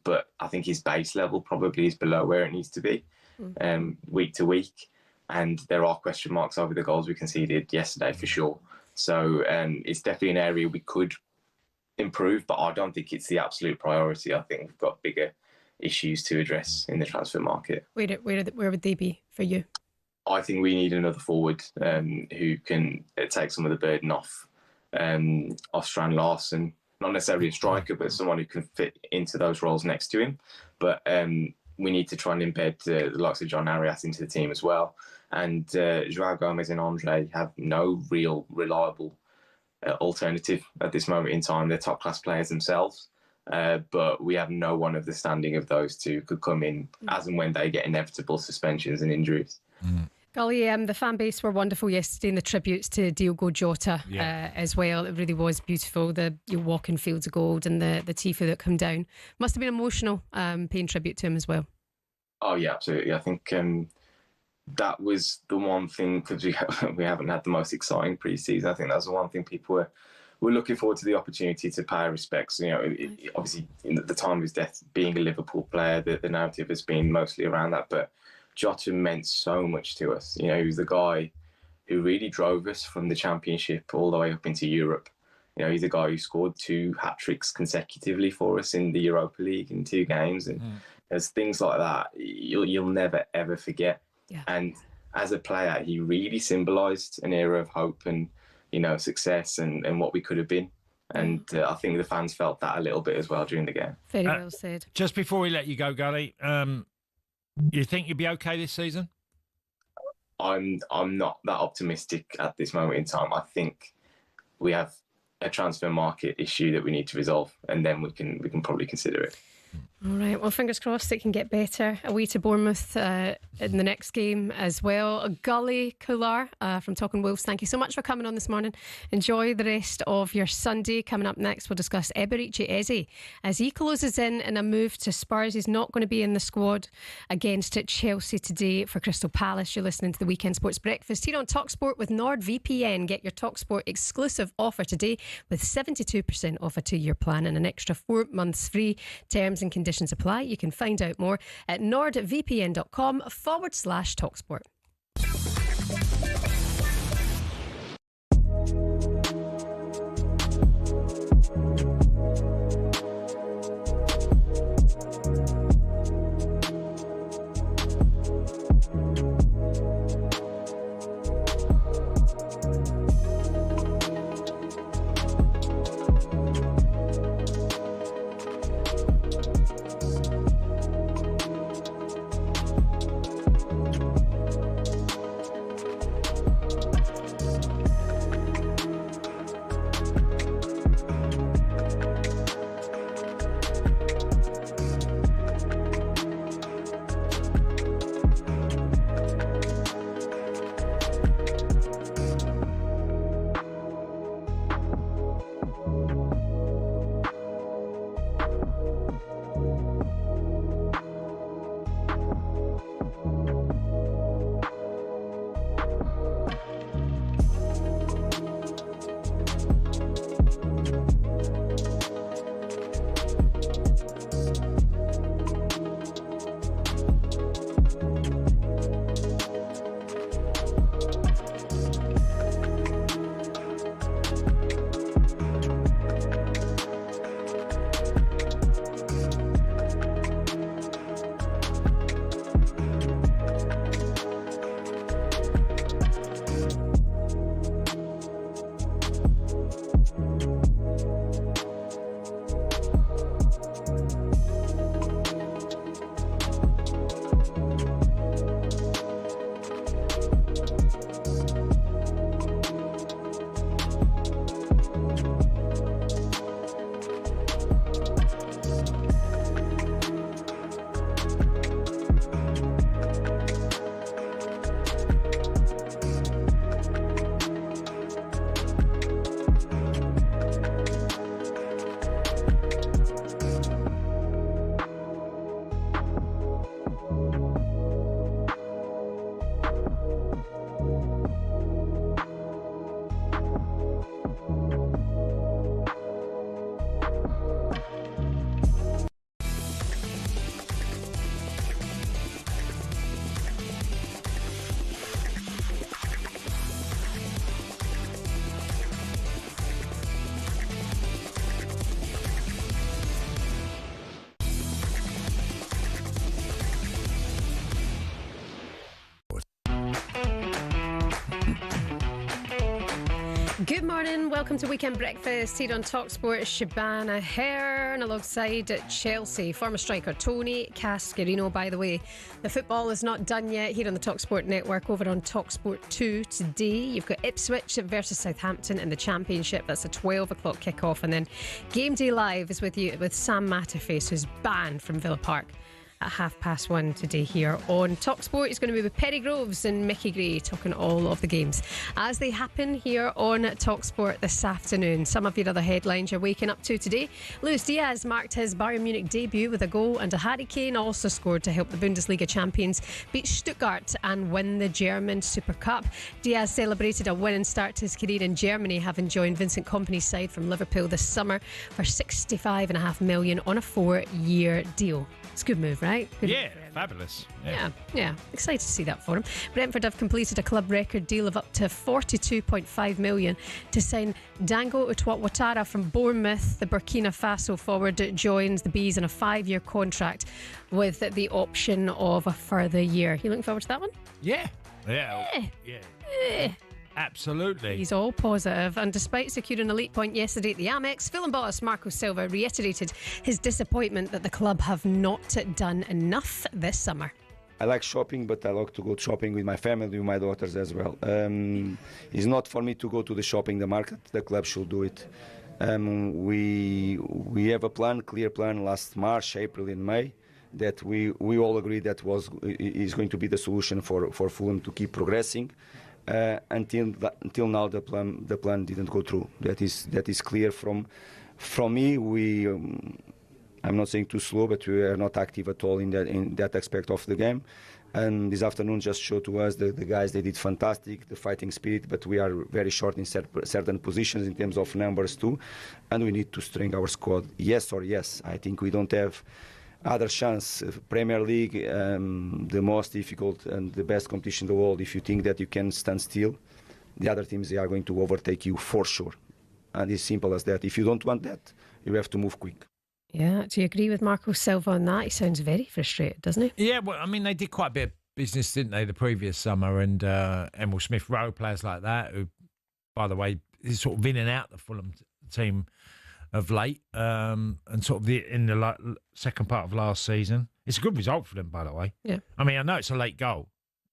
but I think his base level probably is below where it needs to be. week to week. And there are question marks over the goals we conceded yesterday for sure. So it's definitely an area we could improve, but I don't think it's the absolute priority. I think we've got bigger issues to address in the transfer market. Where would they be for you? I think we need another forward who can take some of the burden off Strand Larsen. Not necessarily a striker, but someone who can fit into those roles next to him. But we need to try and embed the likes of John Arias into the team as well. And Joao Gomez and Andre have no real reliable alternative at this moment in time. They're top-class players themselves, but we have no one of the standing of those two could come in as and when they get inevitable suspensions and injuries. Golly, the fan base were wonderful yesterday, and the tributes to Diogo Jota as well. It really was beautiful. You walking fields of gold and the Tifo that come down. Must have been emotional paying tribute to him as well. Oh yeah, absolutely. I think that was the one thing, because we haven't had the most exciting pre-season. I think that's the one thing people were looking forward to, the opportunity to pay respects. Obviously, at the time of his death, being a Liverpool player, the narrative has been mostly around that, but Jota meant so much to us. He was the guy who really drove us from the Championship all the way up into Europe. He's a guy who scored 2 hat-tricks consecutively for us in the Europa League in 2 games. And there's things like that you'll never, ever forget. Yeah. And as a player, he really symbolised an era of hope and, success and what we could have been. And I think the fans felt that a little bit as well during the game. Very well said. Just before we let you go, Gully, you think you'll be okay this season? I'm not that optimistic at this moment in time. I think we have a transfer market issue that we need to resolve, and then we can probably consider it. All right, well, fingers crossed it can get better. Away to Bournemouth in the next game as well. Gully Coular from Talking Wolves, thank you so much for coming on this morning. Enjoy the rest of your Sunday. Coming up next, we'll discuss Eberechi Eze as he closes in a move to Spurs. He's not going to be in the squad against Chelsea today for Crystal Palace. You're listening to the Weekend Sports Breakfast here on talkSPORT with NordVPN. Get your talkSPORT exclusive offer today with 72% off a 2-year plan and an extra 4 months free. Terms and conditions apply. You can find out more at nordvpn.com/talksport. Good morning, welcome to Weekend Breakfast here on talkSPORT. Shebahn, Aherne alongside Chelsea. Former striker Tony Cascarino, by the way. The football is not done yet here on the talkSPORT network. Over on talkSPORT 2 today, you've got Ipswich versus Southampton in the Championship. That's a 12 o'clock kickoff. And then Game Day Live is with you with Sam Matterface, who's banned from Villa Park at 1:30 today here on talkSPORT. He's going to be with Perry Groves and Mickey Gray talking all of the games as they happen here on talkSPORT this afternoon. Some of your other headlines you're waking up to today. Luis Diaz marked his Bayern Munich debut with a goal, and Harry Kane also scored to help the Bundesliga champions beat Stuttgart and win the German Super Cup. Diaz celebrated a winning start to his career in Germany, having joined Vincent Kompany's side from Liverpool this summer for $65.5 million on a 4-year deal. It's a good move, right? Good yeah, fabulous. Yeah. Excited to see that for him. Brentford have completed a club record deal of up to $42.5 million to sign Dango Ouattara from Bournemouth. The Burkina Faso forward joins the Bees on a 5-year contract with the option of a further year. You looking forward to that one? Yeah. Absolutely. He's all positive, and despite securing a late point yesterday at the Amex, Fulham boss Marco Silva reiterated his disappointment that the club have not done enough this summer. I like shopping, but I like to go shopping with my family, with my daughters as well. It's not for me to go to the shopping the market. The club should do it. We have a plan, clear plan, last March, April and May, that we all agreed that is going to be the solution for Fulham to keep progressing. Until now, the plan didn't go through. That is clear from me. I'm not saying too slow, but we are not active at all in that aspect of the game. And this afternoon just showed to us that the guys, they did fantastic, the fighting spirit, but we are very short in certain positions in terms of numbers too, and we need to strengthen our squad. Yes. I think we don't have other chance. Premier League, the most difficult and the best competition in the world. If you think that you can stand still, the other teams, they are going to overtake you for sure. And it's simple as that. If you don't want that, you have to move quick. Yeah, do you agree with Marco Silva on that? He sounds very frustrated, doesn't he? Yeah, well, I mean, they did quite a bit of business, didn't they, the previous summer, and Emil Smith-Rowe, players like that, who, by the way, is sort of in and out the Fulham team of late, and sort of in the second part of last season. It's a good result for them, by the way. Yeah. I mean, I know it's a late goal.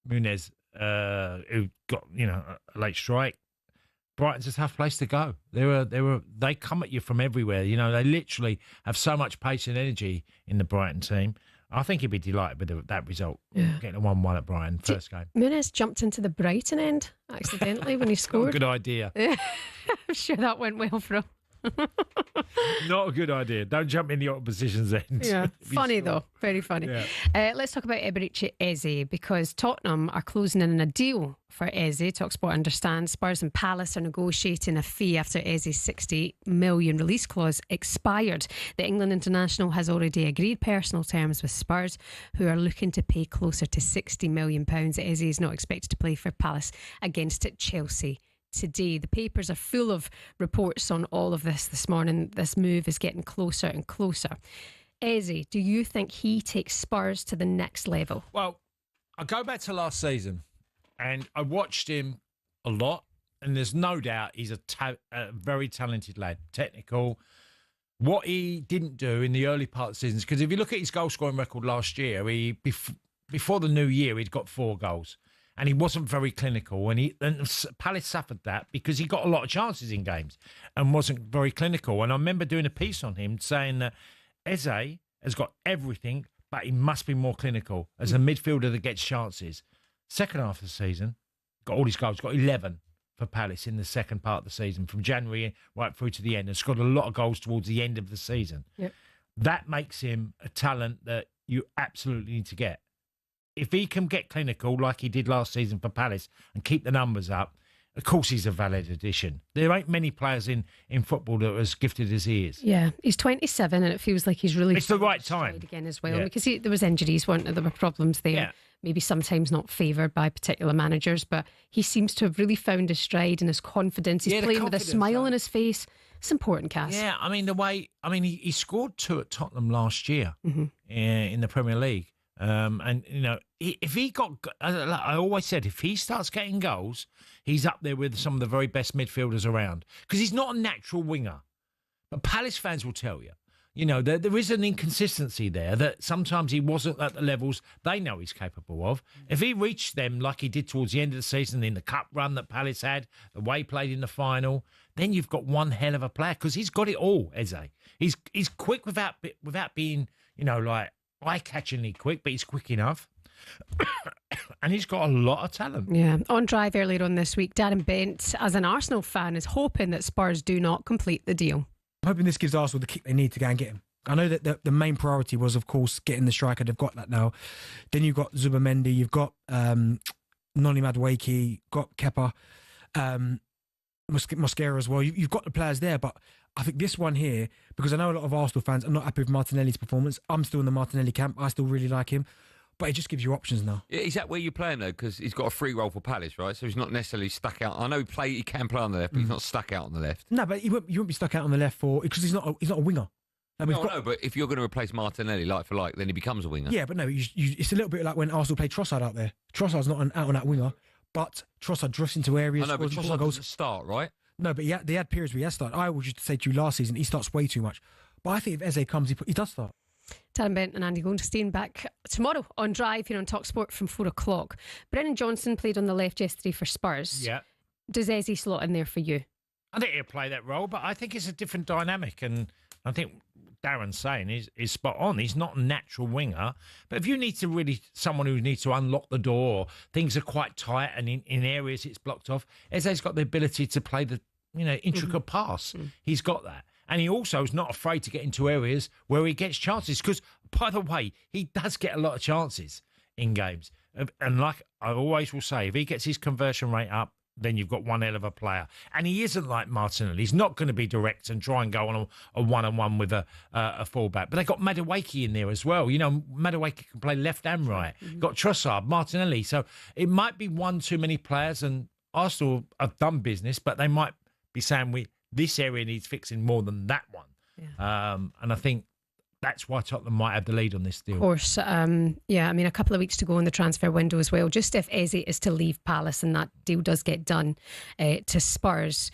Muniz, who got a late strike. Brighton's a tough place to go. They come at you from everywhere. They literally have so much pace and energy in the Brighton team. I think he'd be delighted with that result. Yeah. Getting a 1-1 at Brighton, first game. Muniz jumped into the Brighton end accidentally when he scored. Good idea. Yeah. I'm sure that went well for him. Not a good idea. Don't jump in the opposition's end. Yeah, funny though, very funny. Yeah. Let's talk about Eberechi Eze, because Tottenham are closing in on a deal for Eze. talkSPORT understands Spurs and Palace are negotiating a fee after Eze's $60 million release clause expired. The England international has already agreed personal terms with Spurs, who are looking to pay closer to £60 million. Eze is not expected to play for Palace against Chelsea today. The papers are full of reports on all of this morning. This move is getting closer and closer. Eze, do you think he takes Spurs to the next level? Well, I go back to last season and I watched him a lot, and there's no doubt he's a very talented lad, technical. What he didn't do in the early part of the season, because if you look at his goal scoring record last year, before the new year, he'd got 4 goals. And he wasn't very clinical. And Palace suffered that because he got a lot of chances in games and wasn't very clinical. And I remember doing a piece on him saying that Eze has got everything, but he must be more clinical as a midfielder that gets chances. Second half of the season, got all his goals, got 11 for Palace in the second part of the season, from January right through to the end, and scored a lot of goals towards the end of the season. Yep. That makes him a talent that you absolutely need to get. If he can get clinical like he did last season for Palace and keep the numbers up, of course he's a valid addition. There ain't many players in football that are as gifted as he is. Yeah, he's 27 and it feels like he's really... It's the right time. Again as well, because there was injuries, there were problems there. Yeah. Maybe sometimes not favoured by particular managers, but he seems to have really found his stride and his confidence. He's playing with a smile on his face. It's important, Cass. Yeah, I mean, he scored 2 at Tottenham last year in the Premier League. And, you know, if he got, I always said, if he starts getting goals, he's up there with some of the very best midfielders around. Because he's not a natural winger. But Palace fans will tell you, you know, there is an inconsistency there that sometimes he wasn't at the levels they know he's capable of. If he reached them like he did towards the end of the season in the cup run that Palace had, the way he played in the final, then you've got one hell of a player because he's got it all, Eze. He's quick without being, you know, like eye-catchingly quick, but he's quick enough. And he's got a lot of talent. Yeah. On Drive earlier on this week, Darren Bent, as an Arsenal fan, is hoping that Spurs do not complete the deal. I'm hoping this gives Arsenal the kick they need to go and get him. I know that the main priority was, of course, getting the striker. They've got that now. Then you've got Zubamendi, you've got Noni Madueke, got Kepa, Mosquera as well. You've got the players there, but I think this one here, because I know a lot of Arsenal fans are not happy with Martinelli's performance. I'm still in the Martinelli camp. I still really like him. But it just gives you options now. Is that where you play him, though? Because he's got a free role for Palace, right? So he's not necessarily stuck out. I know he can play on the left, but he's not stuck out on the left. No, but you won't be stuck out on the left because he's not a winger. No, but if you're going to replace Martinelli like for like, then he becomes a winger. Yeah, but no, it's a little bit like when Arsenal played Trossard out there. Trossard's not an out-and-out winger, but Trossard drifts into areas. I know, but Trossard doesn't start, right? No, but they had periods where he has started. I was just to say to you last season, he starts way too much. But I think if Eze comes, he does start. Darren Bent and Andy Goldstein back tomorrow on Drive here on talkSPORT from 4 o'clock. Brennan Johnson played on the left yesterday for Spurs. Yeah. Does Eze slot in there for you? I think he'll play that role, but I think it's a different dynamic. And I think Darren's saying is spot on. He's not a natural winger. But if you need to really, someone who needs to unlock the door, or things are quite tight and in areas it's blocked off, Eze's got the ability to play the intricate pass. He's got that. And he also is not afraid to get into areas where he gets chances. Because, by the way, he does get a lot of chances in games. And like I always will say, if he gets his conversion rate up, then you've got one hell of a player. And he isn't like Martinelli. He's not going to be direct and try and go on a one-on-one with a fullback. But they got Madueke in there as well. You know, Madueke can play left and right. Got Trossard, Martinelli. So it might be one too many players. And Arsenal have done business, but they might be saying this area needs fixing more than that one. Yeah. And I think that's why Tottenham might have the lead on this deal. Of course. I mean, a couple of weeks to go in the transfer window as well. Just if Eze is to leave Palace and that deal does get done to Spurs,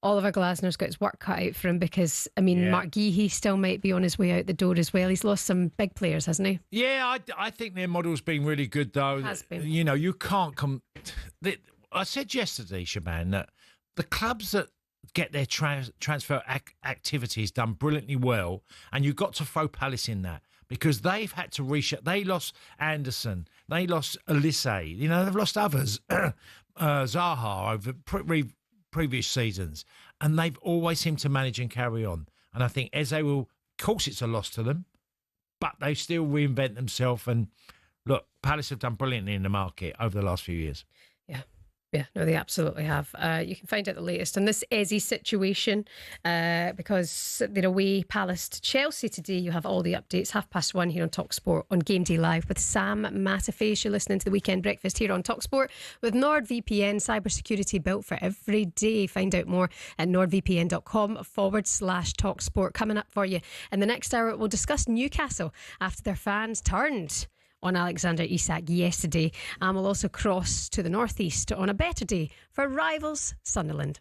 Oliver Glasner's got his work cut out for him because, I mean, Mark Guéhi still might be on his way out the door as well. He's lost some big players, hasn't he? Yeah, I think their model's been really good, though. Has been. You know, you can't come... I said yesterday, Shebahn, that the clubs that get their transfer activities done brilliantly well, and you've got to throw Palace in that because they've had to reshape. They lost Anderson, they lost Olise, you know, they've lost others, Zaha over previous seasons, and they've always seemed to manage and carry on. And I think Eze will, of course, it's a loss to them, but they still reinvent themselves. And look, Palace have done brilliantly in the market over the last few years. Yeah, no, they absolutely have. You can find out the latest on this Eze situation because they're away Palace to Chelsea today. You have all the updates, 1:30 here on talkSPORT on Game Day Live with Sam Matterface. You're listening to the Weekend Breakfast here on talkSPORT with NordVPN, cybersecurity built for every day. Find out more at nordvpn.com/talkSPORT. Coming up for you in the next hour, we'll discuss Newcastle after their fans turned on Alexander Isak yesterday, and we'll also cross to the northeast on a better day for rivals Sunderland.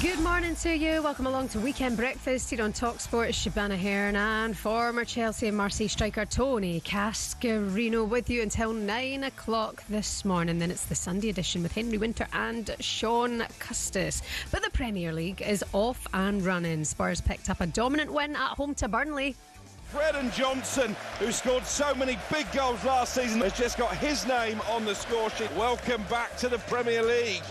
Good morning to you. Welcome along to Weekend Breakfast here on talkSPORT. Shebahn, Aherne and former Chelsea and Marseille striker Tony Cascarino with you until 9 o'clock this morning. Then it's the Sunday edition with Henry Winter and Sean Custis. But the Premier League is off and running. Spurs picked up a dominant win at home to Burnley. Fred Johnson, who scored so many big goals last season, has just got his name on the score sheet. Welcome back to the Premier League,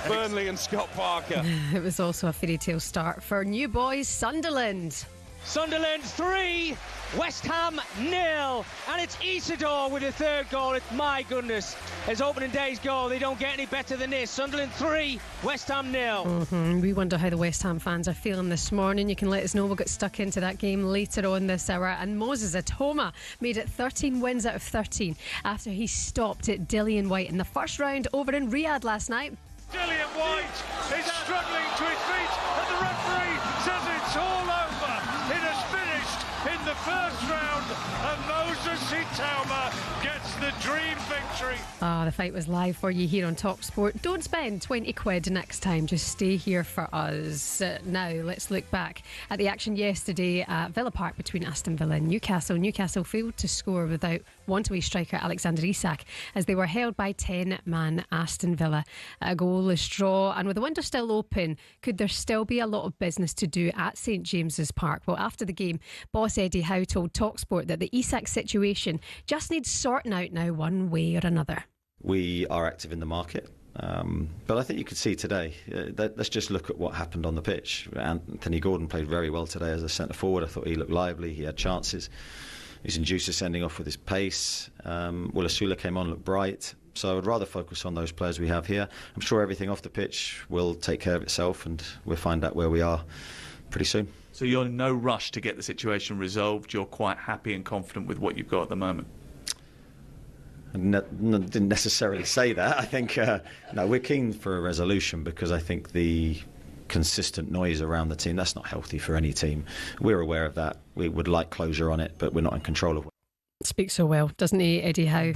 Burnley and Scott Parker. It was also a fairy tale start for new boys Sunderland. Sunderland 3, West Ham 0, and it's Isidore with the third goal. My goodness, his opening day's goal, they don't get any better than this. Sunderland 3, West Ham 0. We wonder how the West Ham fans are feeling this morning. You can let us know. We'll get stuck into that game later on this hour. And Moses Atoma made it 13 wins out of 13 after he stopped at Dillian White in the first round over in Riyadh last night. Dillian White is struggling to his feet, and the referee says it's all over. It has finished in the first round, and Moses Atoma gets the dream victory. The fight was live for you here on talkSPORT. Don't spend 20 quid next time. Just stay here for us. Now, let's look back at the action yesterday at Villa Park between Aston Villa and Newcastle. Newcastle failed to score without one-away striker Alexander Isak as they were held by 10-man Aston Villa. A goalless draw, and with the window still open, could there still be a lot of business to do at St James's Park? Well, after the game, boss Eddie Howe told talkSPORT that the Isak situation just needs sorting out now one way or another. We are active in the market, but I think you could see today, let's just look at what happened on the pitch. Anthony Gordon played very well today as a centre forward. I thought he looked lively, he had chances. He's induced to sending off with his pace. Will Asula came on, looked bright. So I would rather focus on those players we have here. I'm sure everything off the pitch will take care of itself, and we'll find out where we are pretty soon. So you're in no rush to get the situation resolved. You're quite happy and confident with what you've got at the moment. I didn't necessarily say that. I think no, we're keen for a resolution, because I think the consistent noise around the team, that's not healthy for any team. We're aware of that. We would like closure on it, but we're not in control of it. Speaks so well, doesn't he, Eddie Howe,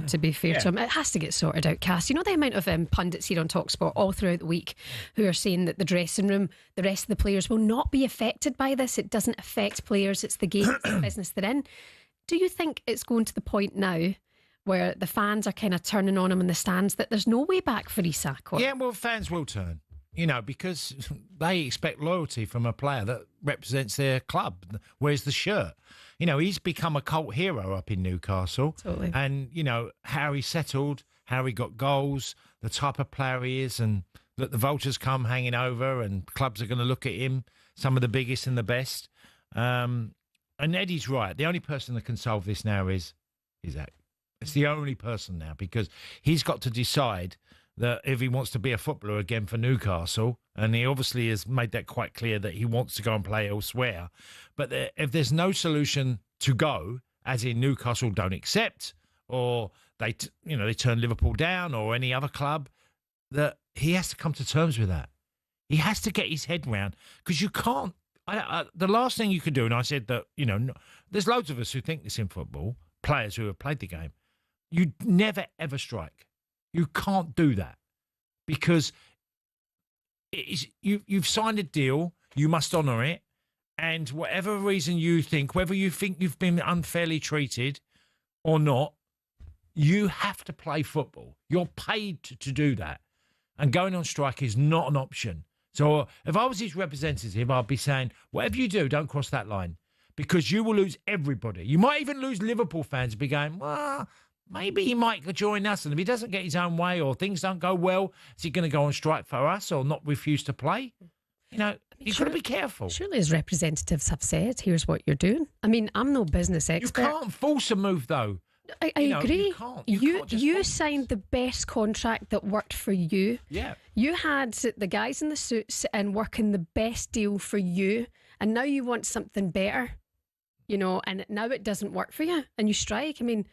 to be fair to him. It has to get sorted out, Cass. You know the amount of pundits here on talkSPORT all throughout the week who are saying that the dressing room, the rest of the players will not be affected by this. It doesn't affect players, it's the game, it's the business they're in. Do you think it's going to the point now where the fans are kind of turning on him in the stands that there's no way back for Isak? Yeah, well, fans will turn, because they expect loyalty from a player that represents their club, wears the shirt. He's become a cult hero up in Newcastle. Totally. And, how he settled, how he got goals, the type of player he is, and that the vultures come hanging over and clubs are going to look at him, some of the biggest and the best. And Eddie's right. The only person that can solve this now is Isak. It's the only person now, because he's got to decide that if he wants to be a footballer again for Newcastle, and he obviously has made that quite clear that he wants to go and play elsewhere. But if there's no solution to go, as in Newcastle don't accept, or they turn Liverpool down, or any other club, that he has to come to terms with that. He has to get his head round, because you can't. The last thing you can do, and I said that, there's loads of us who think this in football, players who have played the game, you never ever strike. You can't do that, because you've signed a deal, you must honour it, and whatever reason you think, whether you think you've been unfairly treated or not, you have to play football. You're paid to do that, and going on strike is not an option. So if I was his representative, I'd be saying, whatever you do, don't cross that line, because you will lose everybody. You might even lose Liverpool fans be going, well, maybe he might join us, and if he doesn't get his own way or things don't go well, is he going to go on strike for us or not refuse to play? You've got to be careful. Surely his representatives have said, here's what you're doing. I mean, I'm no business expert. You can't force a move, though. I agree. You you signed the best contract that worked for you. Yeah. You had the guys in the suits and working the best deal for you, and now you want something better, and now it doesn't work for you, and you strike. I mean,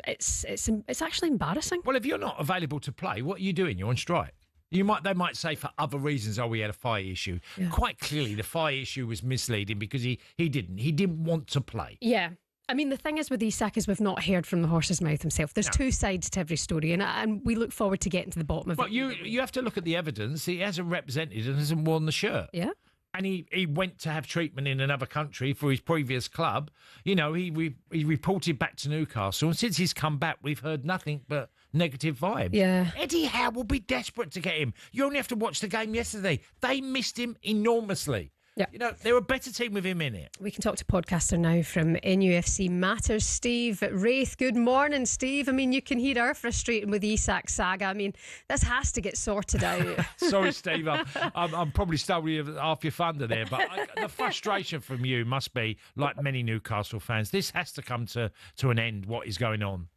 it's actually embarrassing. Well, if you're not available to play, what are you doing? You're on strike. They might say for other reasons, we had a fire issue. Yeah. Quite clearly, the fire issue was misleading, because he didn't want to play. Yeah. I mean, the thing is with Isak is we've not heard from the horse's mouth himself. There's two sides to every story, and we look forward to getting to the bottom of it. But you have to look at the evidence. He hasn't represented and hasn't worn the shirt. Yeah. And he went to have treatment in another country for his previous club. You know, he reported back to Newcastle. And since he's come back, we've heard nothing but negative vibes. Yeah. Eddie Howe will be desperate to get him. You only have to watch the game yesterday. They missed him enormously. Yeah. You know, they're a better team with him in it. We can talk to podcaster now from NUFC Matters, Steve Wraith. Good morning, Steve. I mean, you can hear our frustration with the Isak saga. I mean, this has to get sorted out. Sorry, Steve. I'm probably stealing half your thunder there, but the frustration from you must be, like many Newcastle fans, this has to come to an end, what is going on.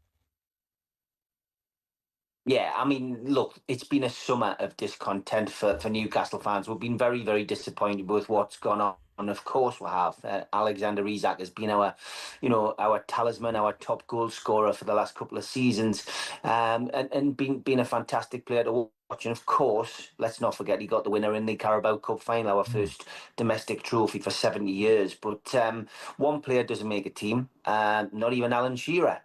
Yeah, I mean, look, it's been a summer of discontent for Newcastle fans. We've been very, very disappointed with what's gone on. And of course we have. Alexander Isak has been our talisman, our top goal scorer for the last couple of seasons, and been a fantastic player to watch. And of course, let's not forget he got the winner in the Carabao Cup final, our first domestic trophy for 70 years. But one player doesn't make a team, not even Alan Shearer.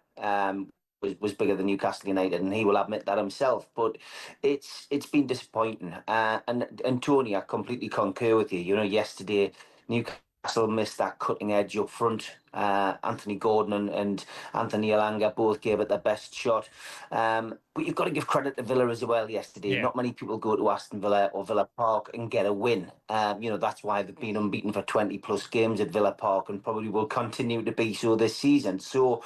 Was bigger than Newcastle United, and he will admit that himself. But it's been disappointing. And Tony, I completely concur with you. You know, yesterday Newcastle missed that cutting edge up front. Anthony Gordon and Anthony Elanga both gave it their best shot. But you've got to give credit to Villa as well yesterday. Yeah. Not many people go to Aston Villa or Villa Park and get a win. You know, that's why they've been unbeaten for 20 plus games at Villa Park and probably will continue to be so this season. So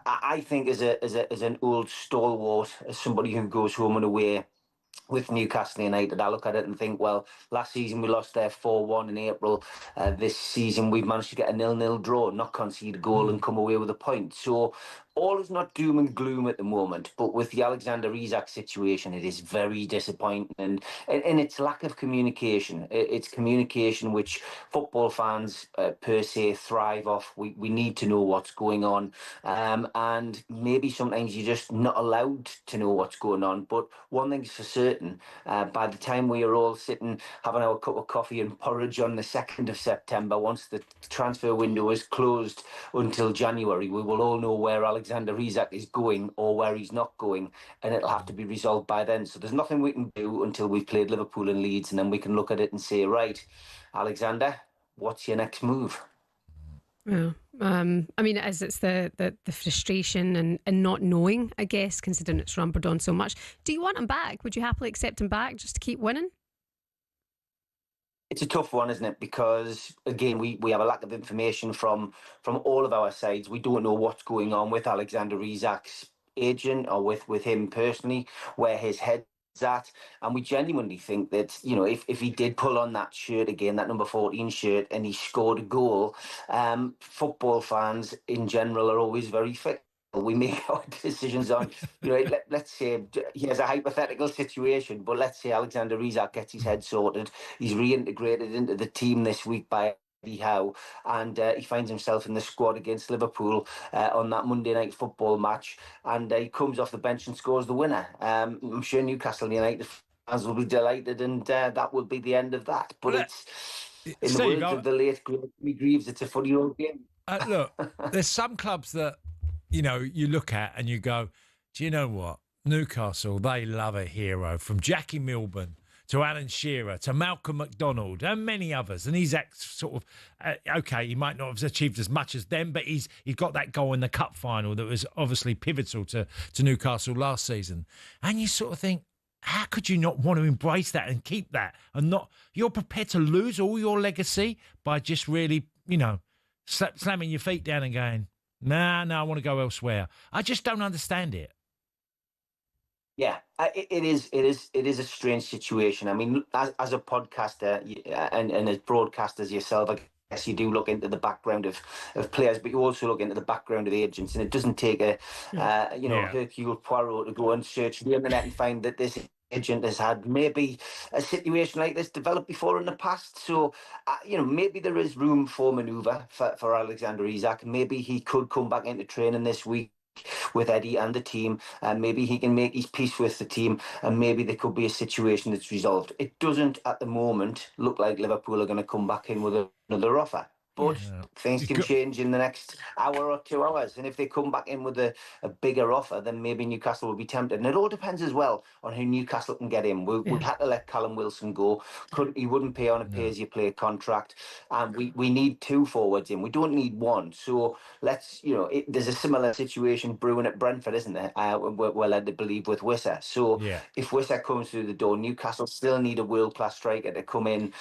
I think as an old stalwart, as somebody who goes home and away with Newcastle United, I look at it and think, well, last season we lost there 4-1 in April. This season we've managed to get a 0-0 draw, not concede a goal and come away with a point. So all is not doom and gloom at the moment, but with the Alexander Isak situation, it is very disappointing, and it's lack of communication. It's communication which football fans per se thrive off. We need to know what's going on, and maybe sometimes you're just not allowed to know what's going on. But one thing's for certain, by the time we are all sitting having our cup of coffee and porridge on the 2nd of September, once the transfer window is closed until January, we will all know where Alexander Isak is going or where he's not going, and it'll have to be resolved by then. So there's nothing we can do until we've played Liverpool and Leeds, and then we can look at it and say, right, Alexander, what's your next move? Yeah. I mean, it's the frustration and not knowing, I guess, considering it's rumbled on so much. Do you want him back? Would you happily accept him back just to keep winning? It's a tough one, isn't it? Because, again, we have a lack of information from all of our sides. We don't know what's going on with Alexander Isak's agent or with him personally, where his head's at. And we genuinely think that, you know, if he did pull on that shirt again, that number 14 shirt, and he scored a goal, football fans in general are always very fickle. We make our decisions on, you know, let's say he has a hypothetical situation, but let's say Alexander Isak gets his head sorted. He's reintegrated into the team this week by Eddie Howe, and he finds himself in the squad against Liverpool on that Monday night football match, and he comes off the bench and scores the winner. I'm sure Newcastle United fans will be delighted, and that will be the end of that. But it's, in Steve, the words of the late great Greaves, it's a funny old game. Look, there's some clubs that, you know, you look at and you go, do you know what? Newcastle, they love a hero, from Jackie Milburn to Alan Shearer to Malcolm McDonald and many others. And he's sort of, okay, he might not have achieved as much as them, but he's got that goal in the cup final that was obviously pivotal to Newcastle last season. And you sort of think, how could you not want to embrace that and keep that? And not, you're prepared to lose all your legacy by just really, you know, slamming your feet down and going, Nah, I want to go elsewhere. I just don't understand it. Yeah, it is a strange situation. I mean, as a podcaster and as broadcasters yourself, I guess you do look into the background of players, but you also look into the background of agents, and it doesn't take a Hercule Poirot to go and search the internet and find that this agent has had maybe a situation like this developed before in the past. So, you know, maybe there is room for manoeuvre for Alexander Isak. Maybe he could come back into training this week with Eddie and the team, and maybe he can make his peace with the team, and maybe there could be a situation that's resolved. It doesn't at the moment look like Liverpool are going to come back in with another offer. but things can change in the next hour or 2 hours. And if they come back in with a bigger offer, then maybe Newcastle will be tempted. And it all depends as well on who Newcastle can get in. We had to let Callum Wilson go. He wouldn't pay on a pay-as-you-play contract. And we need 2 forwards in. We don't need 1. So let's, there's a similar situation brewing at Brentford, isn't there? We're led to believe with Wissa. So if Wissa comes through the door, Newcastle still need a world-class striker to come in.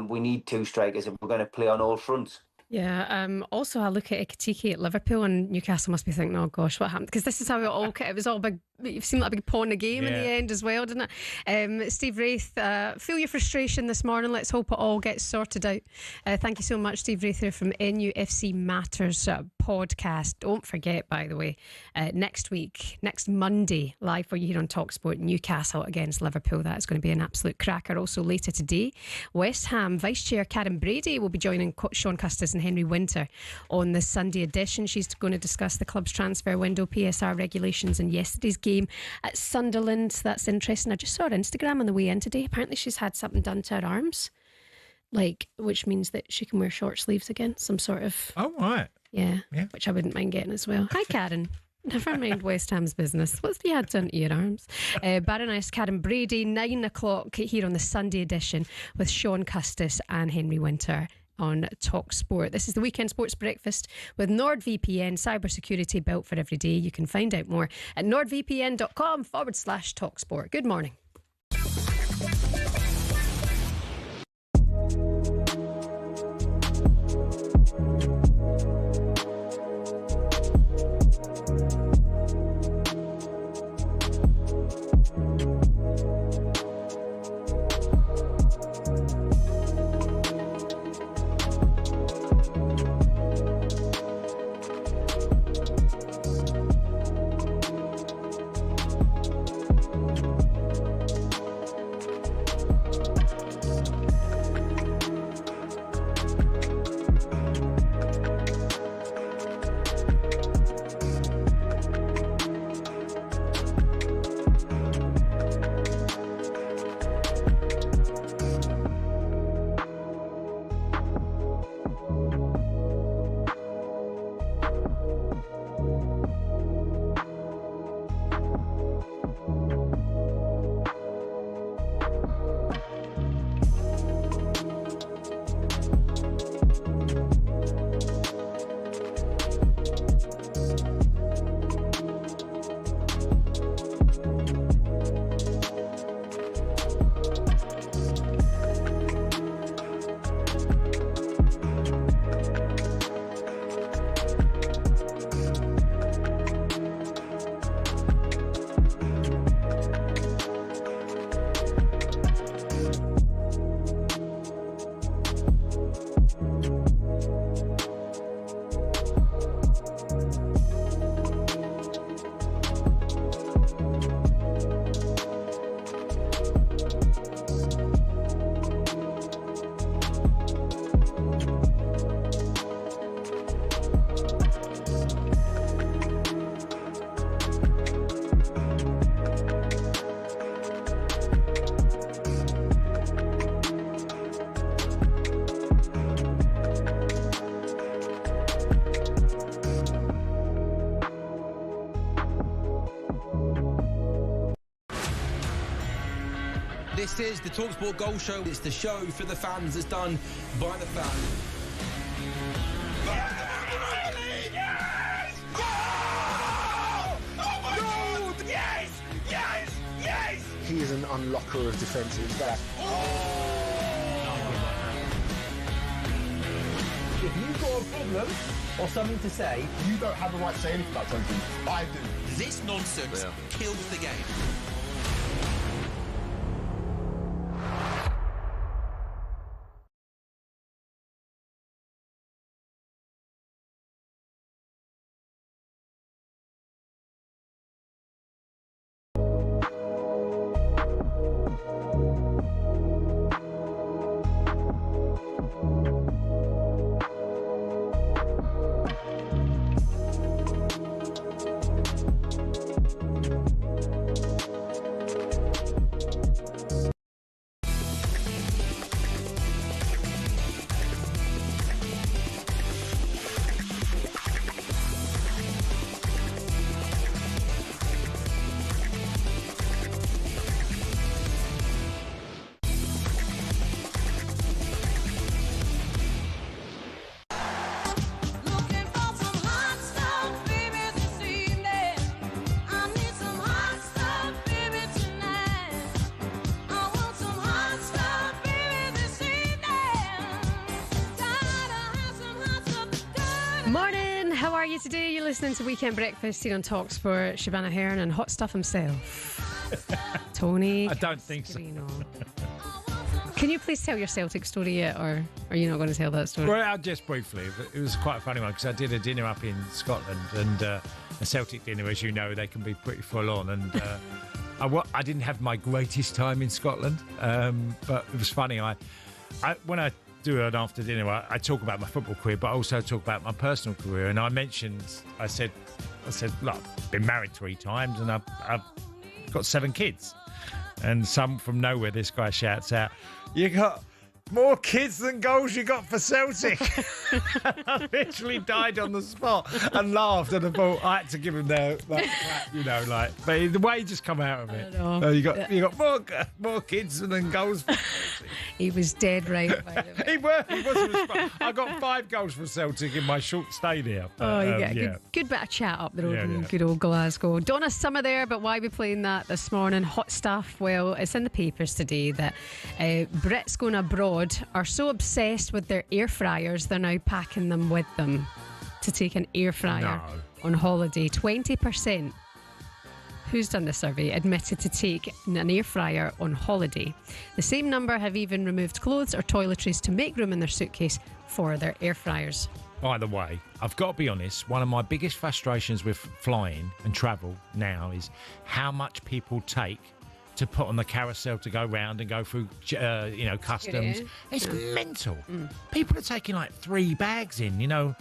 We need 2 strikers if we're going to play on all fronts. Yeah. Also, I look at Ekitike at Liverpool, and Newcastle must be thinking, "Oh gosh, what happened?" Because this is how it was all big. It seemed like a big pawn in the game in the end as well, didn't it? Steve Wraith, feel your frustration this morning. Let's hope it all gets sorted out. Thank you so much, Steve Wraith, here from NUFC Matters podcast. Don't forget, by the way, next Monday, live for you here on talkSPORT, Newcastle against Liverpool. That is going to be an absolute cracker. Also later today, West Ham Vice Chair Karen Brady will be joining Sean Custis and Henry Winter on the Sunday edition. She's going to discuss the club's transfer window, PSR regulations, and yesterday's game at Sunderland. That's interesting. I just saw her Instagram on the way in today. Apparently she's had something done to her arms, which means that she can wear short sleeves again. Some sort of... Oh, right. Yeah, which I wouldn't mind getting as well. Hi, Karen. Never mind West Ham's business. What's you had done to your arms? Baroness Karen Brady, 9 o'clock here on the Sunday edition with Sean Custis and Henry Winter on talkSPORT. This is the Weekend Sports Breakfast with NordVPN, cybersecurity built for every day. You can find out more at nordvpn.com/talkSPORT. Good morning. This is the talkSPORT Goal Show. It's the show for the fans that's done by the fans. Yes! Oh! Oh my God! Yes! Yes! Yes! He is an unlocker of defences. If you've got a problem or something to say, You don't have the right to say anything about something. I do. this nonsense kills the game. you today? You're listening to Weekend Breakfast here on talkSPORT. Shebahn, Aherne and hot stuff himself, Tony. I don't think so. Can you please tell your Celtic story yet, or are you not going to tell that story? Well, just briefly. It was quite a funny one because I did a dinner up in Scotland, and a Celtic dinner, as you know, they can be pretty full on. And I didn't have my greatest time in Scotland, but it was funny. When I do an after dinner, I talk about my football career, but I also talk about my personal career. And I said, look, I've been married 3 times, and I've got 7 kids. And some from nowhere, this guy shouts out, "You got more kids than goals you got for Celtic." I literally died on the spot and laughed, and I thought I had to give him that clap, but the way he just come out of it. You got more kids than goals for Celtic. He was dead right. By the way. He wasn't. I got 5 goals for Celtic in my short stay there. You get a good bit of chat up the road in good old Glasgow. Donna Summer there, but why are we playing that this morning? Hot stuff. Well, it's in the papers today that Brits going abroad are so obsessed with their air fryers, they're now packing them with them to take an air fryer on holiday. 20%. Who's done the survey admitted to take an air fryer on holiday. The same number have even removed clothes or toiletries to make room in their suitcase for their air fryers. By the way, I've got to be honest, one of my biggest frustrations with flying and travel now is how much people take to put on the carousel to go round and go through, customs. It's mental. People are taking like 3 bags in,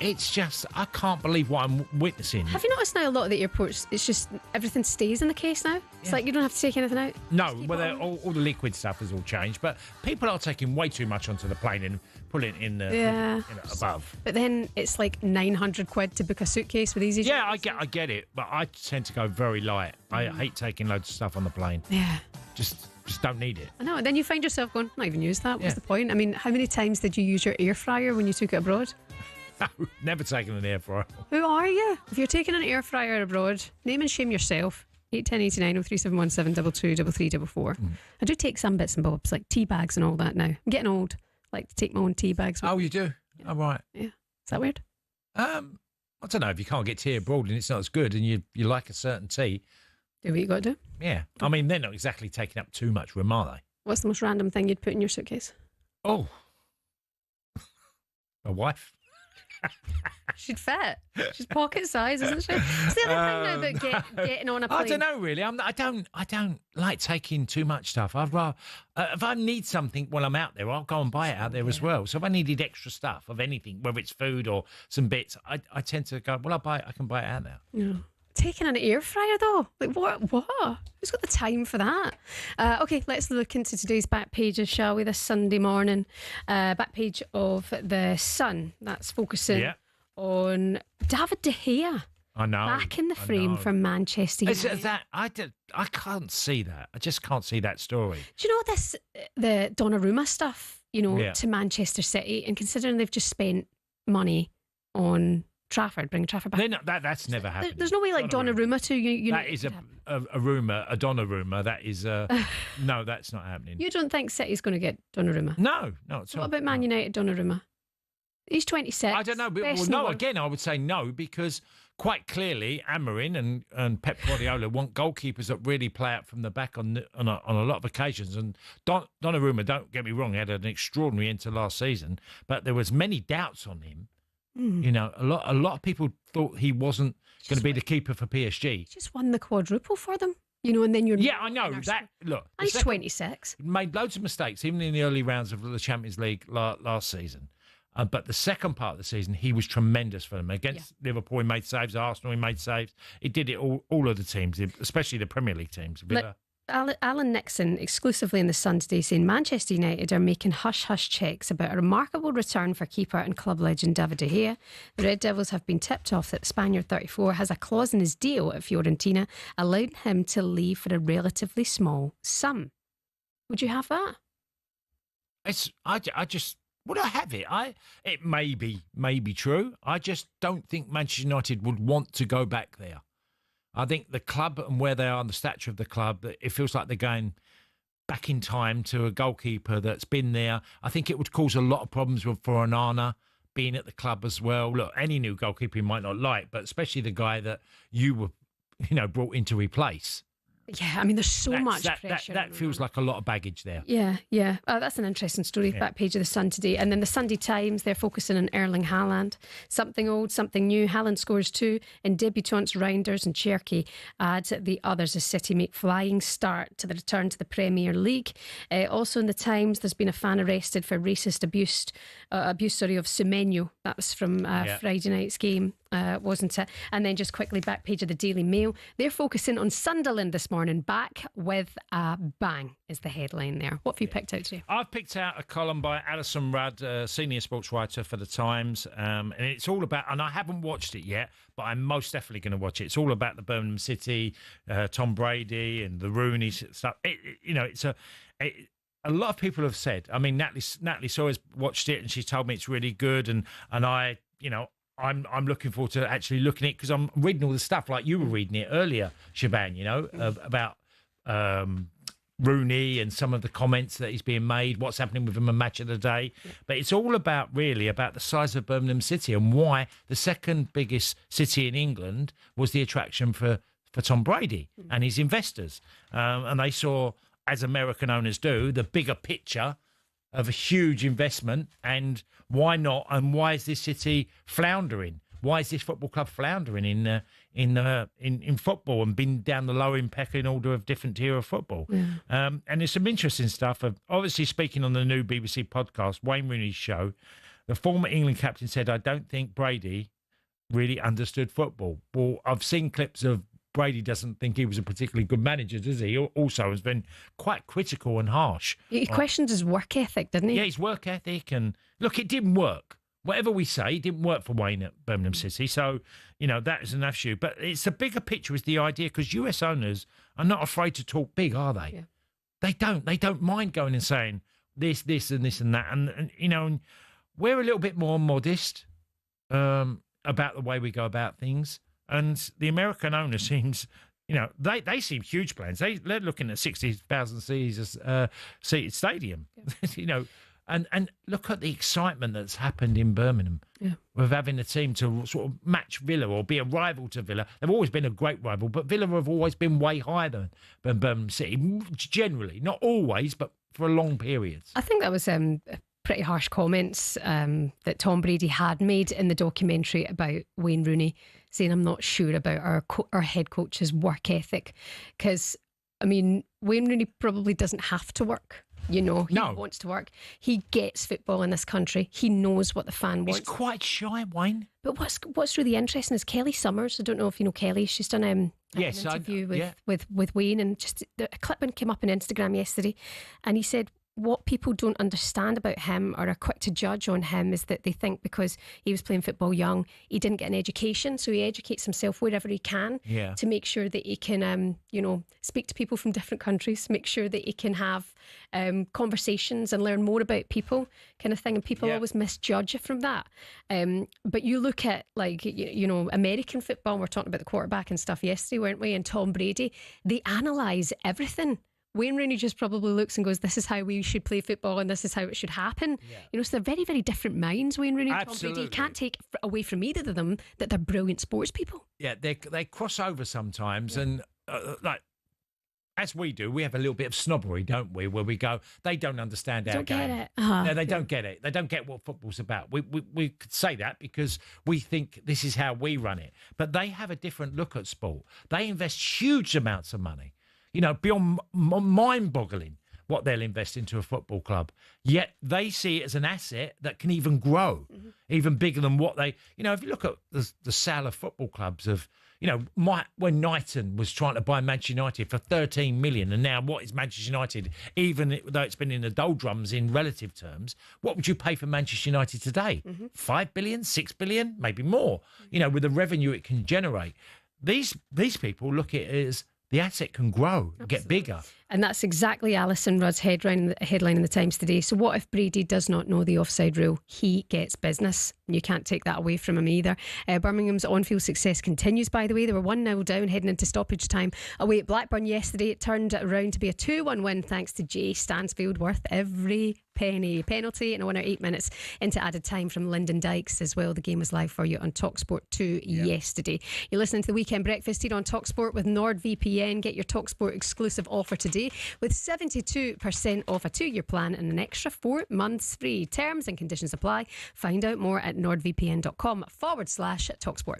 It's just, I can't believe what I'm witnessing. Have you noticed now a lot of the airports, it's just everything stays in the case now? It's like you don't have to take anything out. No, well, all the liquid stuff has all changed, but people are taking way too much onto the plane and putting it in above. But then it's like £900 to book a suitcase with easy. Yeah, I get it, but I tend to go very light. I hate taking loads of stuff on the plane. Yeah. Just don't need it. I know, and then you find yourself going, not even use that. What's the point? I mean, how many times did you use your air fryer when you took it abroad? No, never taken an air fryer. Who are you? If you're taking an air fryer abroad, name and shame yourself. 81089 03717 223344. I do take some bits and bobs, like tea bags and all that now. I'm getting old. I like to take my own tea bags. Oh, you do? Yeah. Oh, right. Yeah. Is that weird? I don't know. If you can't get tea abroad and it's not as good and you like a certain tea. Do what you got to do? Yeah. I mean, they're not exactly taking up too much room, are they? What's the most random thing you'd put in your suitcase? Oh. A wife. She'd fit. She's pocket size, isn't she? It's the other thing now about getting on a plane. I don't know, really. I don't like taking too much stuff. I'd rather, if I need something while I'm out there, I'll go and buy it out there as well. So if I needed extra stuff of anything, whether it's food or some bits, I tend to go, well, I can buy it out now. Yeah. Taking an air fryer though, like what? Who's got the time for that? Okay, let's look into today's back pages, shall we? This Sunday morning, back page of the Sun. That's focusing on David De Gea. I know, back in the frame for Manchester United. I can't see that. I just can't see that story. Do you know the Donnarumma stuff? To Manchester City, and considering they've just spent money on Trafford, bring Trafford back. That's never happened. There's no way like Donnarumma to that is a rumour, a Donnarumma. That is no, that's not happening. You don't think City's going to get Donnarumma? No, not at all. What about Man United Donnarumma? He's 26. I don't know, but again, I would say no because quite clearly Amorim and Pep Guardiola want goalkeepers that really play out from the back on a lot of occasions. And Donnarumma, don't get me wrong, he had an extraordinary end to last season, but there was many doubts on him. A lot of people thought he wasn't going to be the keeper for PSG. He just won the quadruple for them, and then you're... Yeah, I know. That look, he's 26. Made loads of mistakes, even in the early rounds of the Champions League last season. But the second part of the season, he was tremendous for them. Against Liverpool, he made saves. Arsenal, he made saves. He did it all of the teams, especially the Premier League teams. Alan Nixon, exclusively in the Sun today, saying Manchester United are making hush-hush checks about a remarkable return for keeper and club legend David De Gea. The Red Devils have been tipped off that the Spaniard 34 has a clause in his deal at Fiorentina allowing him to leave for a relatively small sum. Would you have that? Would I have it? It may be true. I just don't think Manchester United would want to go back there. I think the club and where they are and the stature of the club, it feels like they're going back in time to a goalkeeper that's been there. I think it would cause a lot of problems for Aherne being at the club as well. Look, any new goalkeeper you might not like, but especially the guy that you were, brought in to replace. Yeah, I mean, there's so much pressure. That feels like a lot of baggage there. Yeah. That's an interesting story, back page of the Sun today. And then the Sunday Times, they're focusing on Erling Haaland. Something old, something new. Haaland scores 2 in debutants, Reinders and Cherky add the others as City make flying start to the return to the Premier League. Also in the Times, there's been a fan arrested for racist abuse of Semenyo. That was from Friday night's game. Wasn't it? And then just quickly, back page of the Daily Mail. They're focusing on Sunderland this morning. Back with a bang is the headline there. What have you picked out today? I've picked out a column by Alison Rudd, senior sports writer for The Times. And it's all about, and I haven't watched it yet, but I'm most definitely going to watch it. It's all about the Birmingham City, Tom Brady and the Rooney stuff. A lot of people have said, I mean, Natalie Sawyer's watched it and she told me it's really good. And I, I'm looking forward to actually looking at it because I'm reading all the stuff like you were reading it earlier, Shebahn, about Rooney and some of the comments that he's being made, what's happening with him in Match of the Day. Yeah. But it's all about the size of Birmingham City and why the second biggest city in England was the attraction for Tom Brady and his investors. And they saw, as American owners do, the bigger picture of a huge investment and why not? And why is this city floundering? Why is this football club floundering in football and been down the lower pecking order of different tier of football? Yeah. And there's some interesting stuff. Obviously, speaking on the new BBC podcast, Wayne Rooney's show, the former England captain said, "I don't think Brady really understood football." Well, I've seen clips of Brady doesn't think he was a particularly good manager, does he? He also has been quite critical and harsh. He questioned his work ethic, didn't he? Yeah, his work ethic. And look, it didn't work. Whatever we say, it didn't work for Wayne at Birmingham City. So, that is an issue. But it's a bigger picture is the idea because US owners are not afraid to talk big, are they? Yeah. They don't. They don't mind going and saying this, and this and that. And we're a little bit more modest about the way we go about things. And the American owner seems, they seem huge plans. They're looking at 60,000 seated stadium, and look at the excitement that's happened in Birmingham with having a team to sort of match Villa or be a rival to Villa. They've always been a great rival, but Villa have always been way higher than Birmingham City, generally, not always, but for long periods. I think that was pretty harsh comments that Tom Brady had made in the documentary about Wayne Rooney, saying, "I'm not sure about our head coach's work ethic." Because, I mean, Wayne Rooney probably doesn't have to work. He wants to work. He gets football in this country. He knows what the fan wants. He's quite shy, Wayne. But what's really interesting is Kelly Summers. I don't know if you know Kelly. She's done an interview with Wayne, and just a clip came up on Instagram yesterday, and he said, what people don't understand about him or are quick to judge on him is that they think because he was playing football young, he didn't get an education. So he educates himself wherever he can to make sure that he can, speak to people from different countries, make sure that he can have conversations and learn more about people kind of thing. And people always misjudge it from that. But you look at American football, we're talking about the quarterback and stuff yesterday, weren't we? And Tom Brady, they analyse everything. Wayne Rooney just probably looks and goes, this is how we should play football and this is how it should happen. Yeah. So they're very, very different minds, Wayne Rooney and Tom Brady. You can't take away from either of them that they're brilliant sports people. Yeah, they cross over sometimes and as we do, we have a little bit of snobbery, don't we? Where we go, they don't understand our game. Get it. No, they don't get it. They don't get what football's about. We could say that because we think this is how we run it. But they have a different look at sport. They invest huge amounts of money. Beyond mind-boggling what they'll invest into a football club. Yet they see it as an asset that can even grow, even bigger than what they... if you look at the sale of football clubs of... when Knighton was trying to buy Manchester United for 13 million, and now what is Manchester United, even though it's been in the doldrums in relative terms, what would you pay for Manchester United today? 5 billion, 6 billion, maybe more, with the revenue it can generate. These people look at it as... the asset can grow, get bigger. And that's exactly Alison Rudd's headline in the Times today. So what if Brady does not know the offside rule? He gets business. You can't take that away from him either. Birmingham's on-field success continues, by the way. They were 1-0 down heading into stoppage time away at Blackburn yesterday. It turned around to be a 2-1 win thanks to Jay Stansfield, worth every penny. Penalty in a winner 8 minutes into added time from Lyndon Dykes as well. The game was live for you on talkSPORT 2 yesterday. You're listening to the Weekend Breakfast here on talkSPORT with NordVPN. Get your talkSPORT exclusive offer today with 72% off a 2-year plan and an extra 4 months free. Terms and conditions apply. Find out more at nordvpn.com/talkSPORT.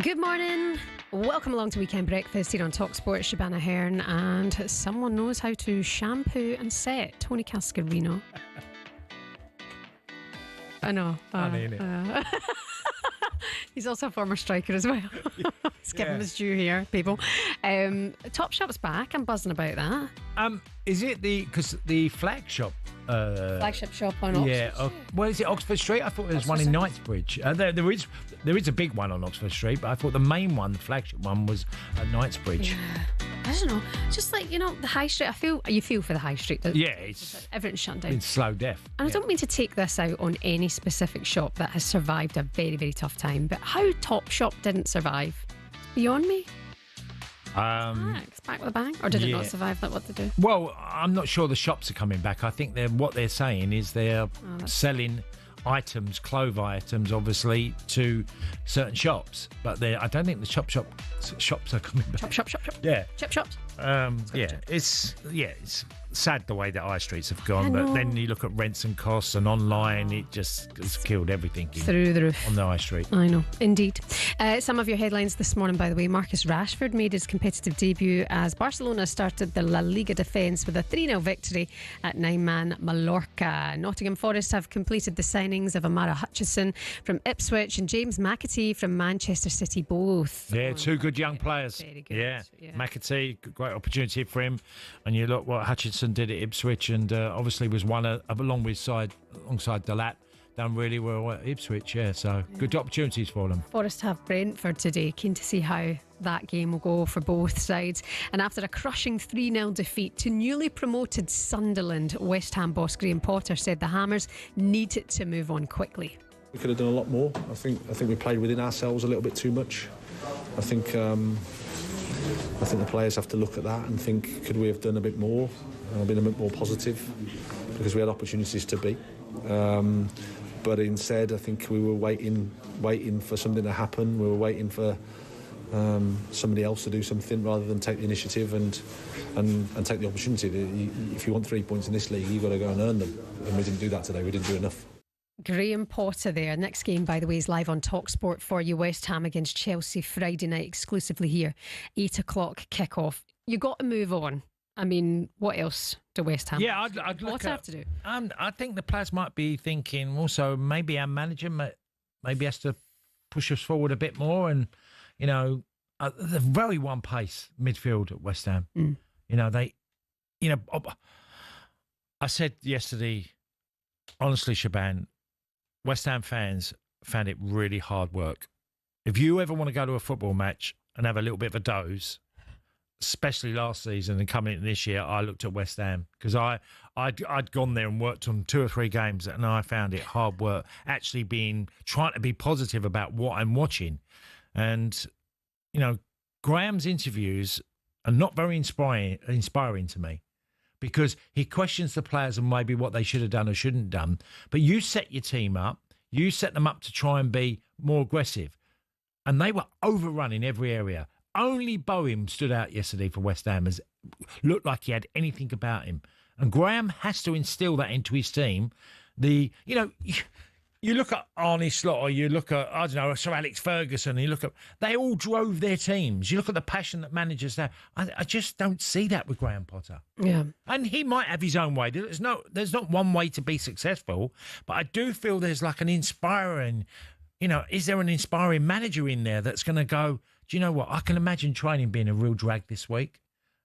Good morning. Welcome along to Weekend Breakfast here on talkSPORT. Shebahn, Aherne, and someone knows how to shampoo and set. Tony Cascarino. I know. He's also a former striker as well. Let's give him his due here, people. Topshop's back. I'm buzzing about that. Is it because the flagship? Flagship shop on Oxford. Yeah. Well, is it Oxford Street? I thought there was one in Knightsbridge. There is a big one on Oxford Street, but I thought the main one, the flagship one, was at Knightsbridge. Yeah. I don't know. Just like, the high street. You feel for the high street. Yeah, everything's shut down. It's slow death. And I don't mean to take this out on any specific shop that has survived a very, very tough time, but how Topshop didn't survive, beyond me. It's back with a bang, or did it not survive? Like what they do? Well, I'm not sure the shops are coming back. I think what they're saying is they're selling items, clove items, obviously, to certain shops, but I don't think the shops are coming back. Shop. Yeah. Shops. It's sad the way that high streets have gone, but then you look at rents and costs and online, it's killed everything through the roof on the high street. I know, indeed. Some of your headlines this morning, by the way. Marcus Rashford made his competitive debut as Barcelona started the La Liga defence with a 3-0 victory at 9-man Mallorca. Nottingham Forest have completed the signings of Amara Hutchison from Ipswich and James McAtee from Manchester City, both. Yeah, two good young players. Very good. Yeah. McAtee, great opportunity for him. And you look what Hutchinson did at Ipswich, and obviously was one alongside Delat, done really well at Ipswich. So good opportunities for them. Forest have Brentford today. Keen to see how that game will go for both sides. And after a crushing 3-0 defeat to newly promoted Sunderland, West Ham boss Graham Potter said the Hammers need to move on quickly. We could have done a lot more. I think we played within ourselves a little bit too much. I think the players have to look at that and think, could we have done a bit more, been a bit more positive, because we had opportunities to be. But instead, I think we were waiting for something to happen. We were waiting for somebody else to do something rather than take the initiative and take the opportunity. If you want 3 points in this league, you've got to go and earn them. And we didn't do that today. We didn't do enough. Graham Potter there. Next game, by the way, is live on talkSPORT for you. West Ham against Chelsea Friday night, exclusively here. 8 o'clock kickoff. You got to move on. I mean, what else do West Ham I'd look what's have to do? I think the players might be thinking also maybe our manager maybe has to push us forward a bit more, and the very one pace midfield at West Ham. I said yesterday, honestly, Shebahn, West Ham fans found it really hard work. If you ever want to go to a football match and have a little bit of a doze, especially last season and coming into this year, I looked at West Ham because I'd gone there and worked on 2 or 3 games, and I found it hard work actually trying to be positive about what I'm watching. And Graham's interviews are not very inspiring to me, because he questions the players and maybe what they should have done or shouldn't have done. But you set your team up. You set them up to try and be more aggressive. And they were overrun in every area. Only Boehm stood out yesterday for West Ham, as looked like he had anything about him. And Graham has to instill that into his team. You look at Arne Slot, or you look at, Sir Alex Ferguson, and they all drove their teams. You look at the passion that managers have. I just don't see that with Graham Potter. Yeah. And he might have his own way. There's not one way to be successful, but I do feel there's like an inspiring, is there an inspiring manager in there that's going to go, do you know what? I can imagine training being a real drag this week.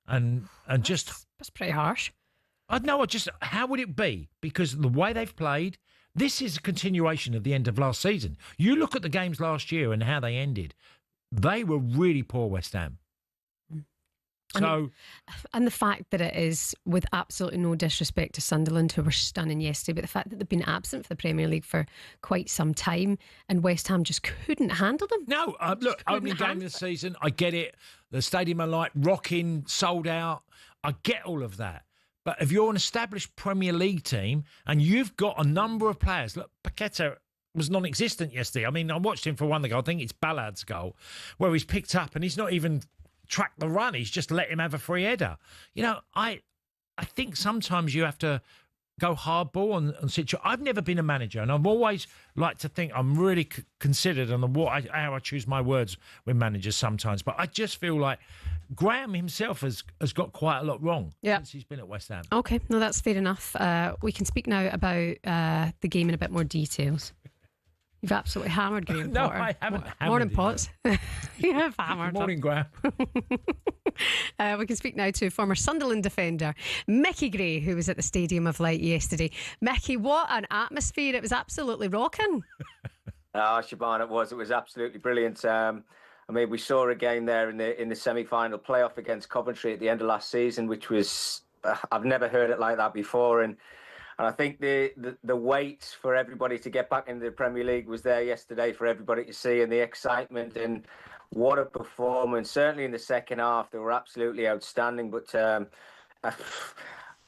That's pretty harsh. How would it be? Because the way they've played, this is a continuation of the end of last season. You look at the games last year and how they ended. They were really poor, West Ham. And the fact that it is, with absolutely no disrespect to Sunderland, who were stunning yesterday, but the fact that they've been absent for the Premier League for quite some time, and West Ham just couldn't handle them. No, look, opening game of the season, I get it. The Stadium of Light, rocking, sold out. I get all of that. But if you're an established Premier League team and you've got a number of players, look, Paqueta was non-existent yesterday. I mean, I watched him for one goal. I think it's Ballard's goal, where he's picked up and he's not even tracked the run. He's just let him have a free header. I think sometimes you have to go hardball on situation. I've never been a manager, and I've always liked to think I'm really considered on how I choose my words with managers sometimes. But I just feel like Graham himself has got quite a lot wrong since he's been at West Ham. Okay, no, that's fair enough. We can speak now about the game in a bit more details. You've absolutely hammered Graham No, Potter. I haven't hammered Morning, him, Potts. You have hammered. Good morning, Graham. We can speak now to former Sunderland defender Mickey Gray, who was at the Stadium of Light yesterday. Mickey, what an atmosphere. It was absolutely rocking. Shebahn, it was absolutely brilliant. I mean, we saw a game there in the semi-final playoff against Coventry at the end of last season, which was I've never heard it like that before, and I think the wait for everybody to get back into the Premier League was there yesterday for everybody to see, and the excitement, and what a performance. Certainly in the second half, they were absolutely outstanding. But I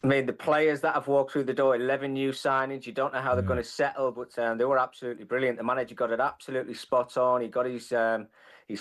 mean, the players that have walked through the door, 11 new signings, you don't know how they're going to settle, but they were absolutely brilliant. The manager got it absolutely spot on. He got his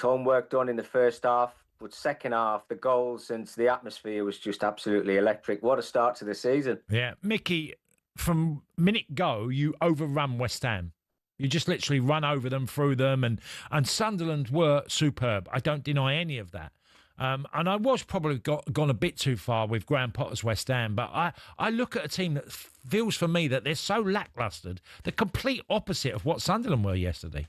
homework done in the first half. But second half, the goals and the atmosphere was just absolutely electric. What a start to the season. Yeah, Mickey, from minute go, you overrun West Ham. You just literally run over them, through them, and Sunderland were superb. I don't deny any of that. And I was probably gone a bit too far with Graham Potter's West Ham, but I look at a team that feels for me that they're so lacklustre, the complete opposite of what Sunderland were yesterday.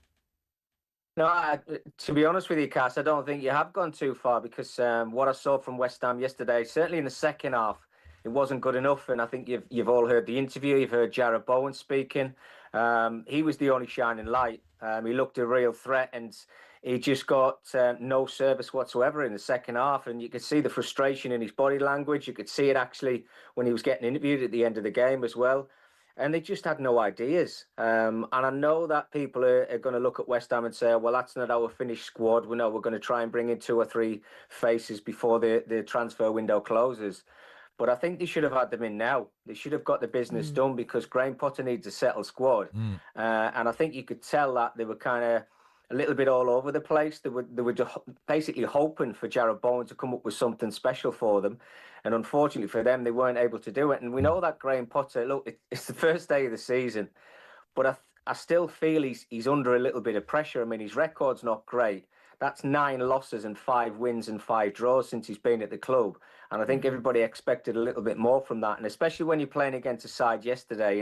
No, to be honest with you, Cass, I don't think you have gone too far, because what I saw from West Ham yesterday, certainly in the second half, it wasn't good enough. And I think you've all heard the interview. You've heard Jarrod Bowen speaking. He was the only shining light. He looked a real threat, and he just got no service whatsoever in the second half. And you could see the frustration in his body language. You could see it actually when he was getting interviewed at the end of the game as well. And they just had no ideas. And I know that people are going to look at West Ham and say, well, that's not our finished squad. We know we're going to try and bring in 2 or 3 faces before the transfer window closes. But I think they should have had them in now. They should have got the business done, because Graham Potter needs a settled squad. And I think you could tell that they were kind of a little bit all over the place. They were just basically hoping for Jarrod Bowen to come up with something special for them. And unfortunately for them, they weren't able to do it. And we know that Graham Potter, look, it's the first day of the season, but I still feel he's under a little bit of pressure. I mean, his record's not great. That's 9 losses and 5 wins and 5 draws since he's been at the club. And I think everybody expected a little bit more from that. And especially when you're playing against a side yesterday,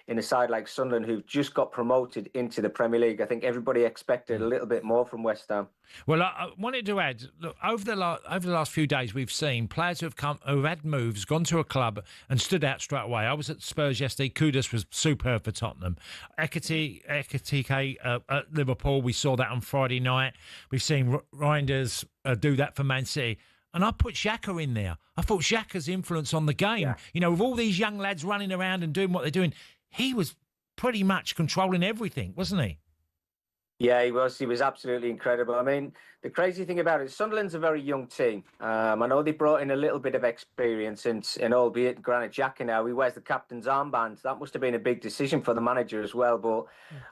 in a side like Sunderland, who've just got promoted into the Premier League, I think everybody expected a little bit more from West Ham. Well, I wanted to add, look, over the last few days, we've seen players who've had moves, gone to a club and stood out straight away. I was at Spurs yesterday. Kudus was superb for Tottenham. Ekitike at Liverpool, we saw that on Friday night. We've seen Reinders do that for Man City. And I put Xhaka in there. I thought Xhaka's influence on the game, with all these young lads running around and doing what they're doing, he was pretty much controlling everything, wasn't he? Yeah, he was. He was absolutely incredible. I mean, the crazy thing about it, Sunderland's a very young team. I know they brought in a little bit of experience, and albeit Granit Xhaka now, he wears the captain's armband. That must have been a big decision for the manager as well. But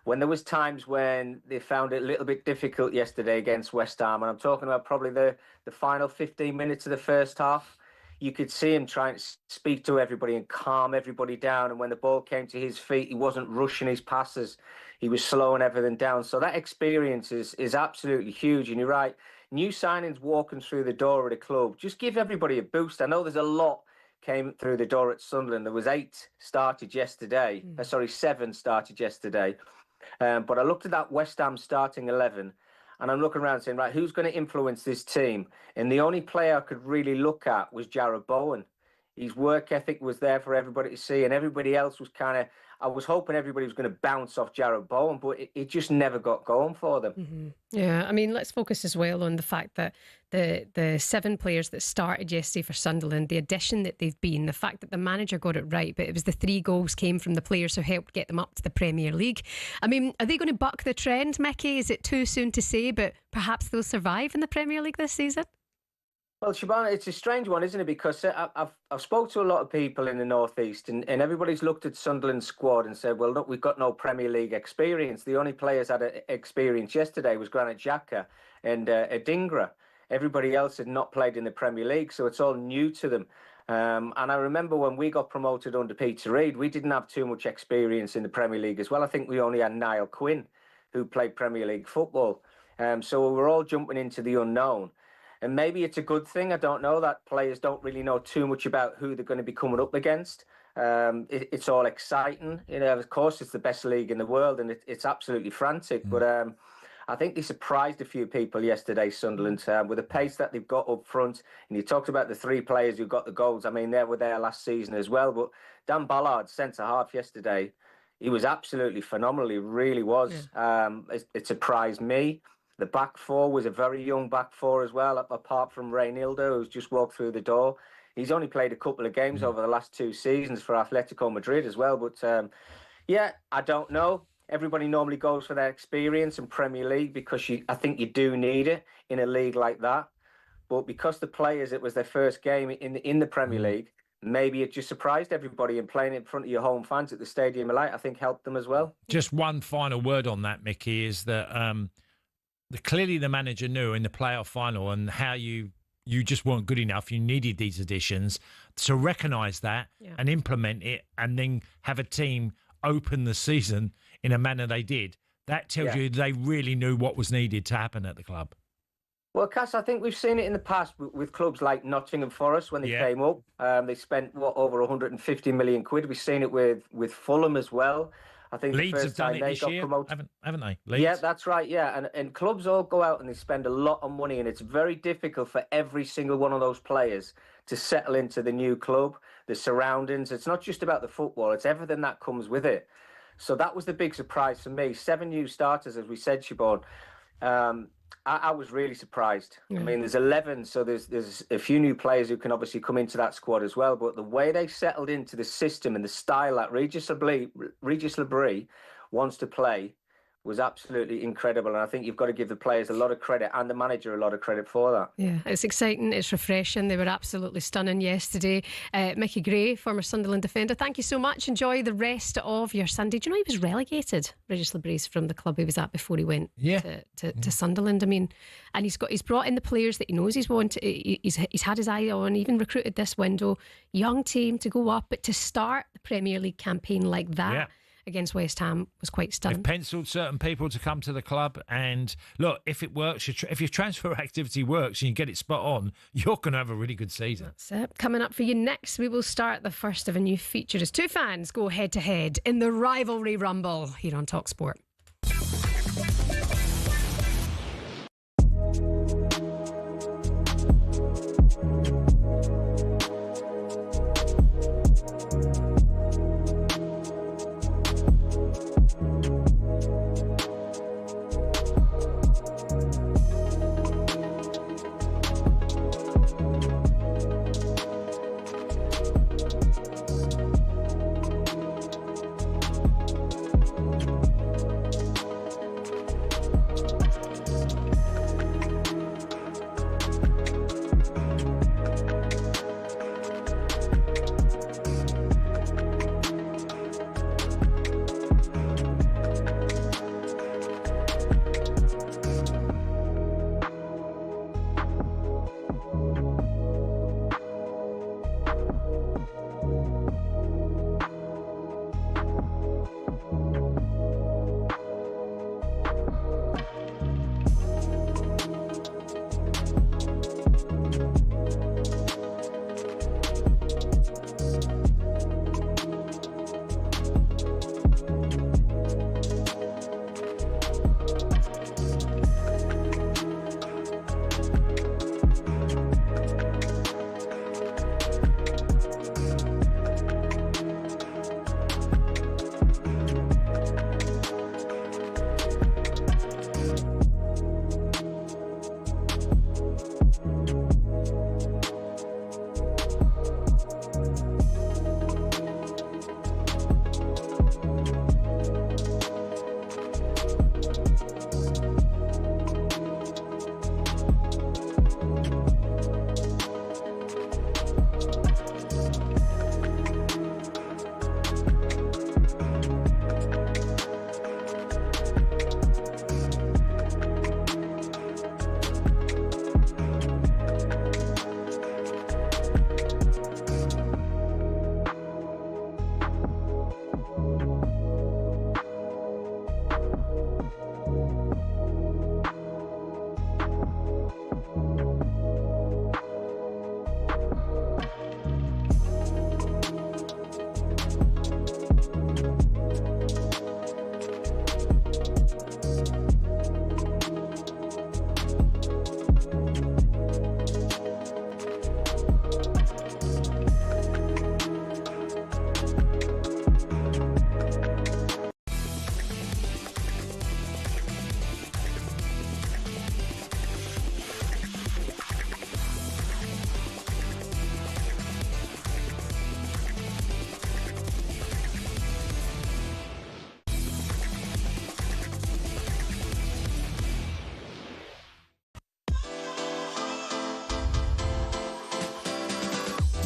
when there was times when they found it a little bit difficult yesterday against West Ham, and I'm talking about probably the final 15 minutes of the first half, you could see him trying to speak to everybody and calm everybody down. And when the ball came to his feet, he wasn't rushing his passes. He was slowing everything down. So that experience is absolutely huge. And you're right, new signings walking through the door at a club, just give everybody a boost. I know there's a lot came through the door at Sunderland. There was 7 started yesterday. But I looked at that West Ham starting 11, and I'm looking around saying, right, who's going to influence this team? And the only player I could really look at was Jarrod Bowen. His work ethic was there for everybody to see, and everybody else was kind of, I was hoping everybody was going to bounce off Jarrod Bowen, but it just never got going for them. Mm-hmm. Yeah, I mean, let's focus as well on the fact that the 7 players that started yesterday for Sunderland, the addition that they've been, the fact that the manager got it right, but it was the 3 goals came from the players who helped get them up to the Premier League. I mean, are they going to buck the trend, Mickey? Is it too soon to say, but perhaps they'll survive in the Premier League this season? Well, Shebahn, it's a strange one, isn't it? Because I've spoke to a lot of people in the North East, and everybody's looked at Sunderland's squad and said, well, look, we've got no Premier League experience. The only players that had experience yesterday was Granit Xhaka and Adingra. Everybody else had not played in the Premier League, so it's all new to them. And I remember when we got promoted under Peter Reid, we didn't have too much experience in the Premier League as well. I think we only had Niall Quinn, who played Premier League football. So we were all jumping into the unknown. And maybe it's a good thing, I don't know, that players don't really know too much about who they're going to be coming up against. It's all exciting. You know, of course, it's the best league in the world, and it's absolutely frantic. But I think they surprised a few people yesterday, Sunderland, with the pace that they've got up front. And you talked about the 3 players who got the goals. I mean, they were there last season as well. But Dan Ballard, centre-half yesterday, he was absolutely phenomenal. He really was. Yeah. It surprised me. The back 4 was a very young back 4 as well, apart from Reinildo, who's just walked through the door. He's only played a couple of games over the last 2 seasons for Atletico Madrid as well. But, yeah, I don't know. Everybody normally goes for their experience in Premier League because I think you do need it in a league like that. But because the players, it was their first game in the Premier League, maybe it just surprised everybody, and playing in front of your home fans at the Stadium of Light, I think, helped them as well. Just one final word on that, Mickey, is that clearly the manager knew in the playoff final and how you just weren't good enough. You needed these additions to recognise that and implement it, and then have a team open the season in a manner they did. That tells you they really knew what was needed to happen at the club. Well, Cass, I think we've seen it in the past with clubs like Nottingham Forest when they came up. They spent, over 150 million quid. We've seen it with Fulham as well. I think Leeds the have first done time it they this got year, promoted, haven't they? Leeds? Yeah, that's right. Yeah, and clubs all go out and they spend a lot of money, and it's very difficult for every single one of those players to settle into the new club, the surroundings. It's not just about the football; it's everything that comes with it. So that was the big surprise for me. 7 new starters, as we said, Shebahn. I was really surprised. I mean, there's 11, so there's a few new players who can obviously come into that squad as well. But the way they settled into the system and the style that Regis Labrie wants to play was absolutely incredible. And I think you've got to give the players a lot of credit and the manager a lot of credit for that. Yeah, it's exciting. It's refreshing. They were absolutely stunning yesterday. Mickey Gray, former Sunderland defender, thank you so much. Enjoy the rest of your Sunday. Do you know he was relegated, Regis Labrie, from the club he was at before he went to Sunderland? I mean, and he's brought in the players that he knows he's had his eye on, even recruited this window. Young team to go up, but to start the Premier League campaign like that against West Ham was quite stunning. They've penciled certain people to come to the club, and look, if it works, if your transfer activity works and you get it spot on, you're going to have a really good season. That's it. Coming up for you next, we will start the first of a new feature as 2 fans go head to head in the rivalry rumble here on talkSPORT.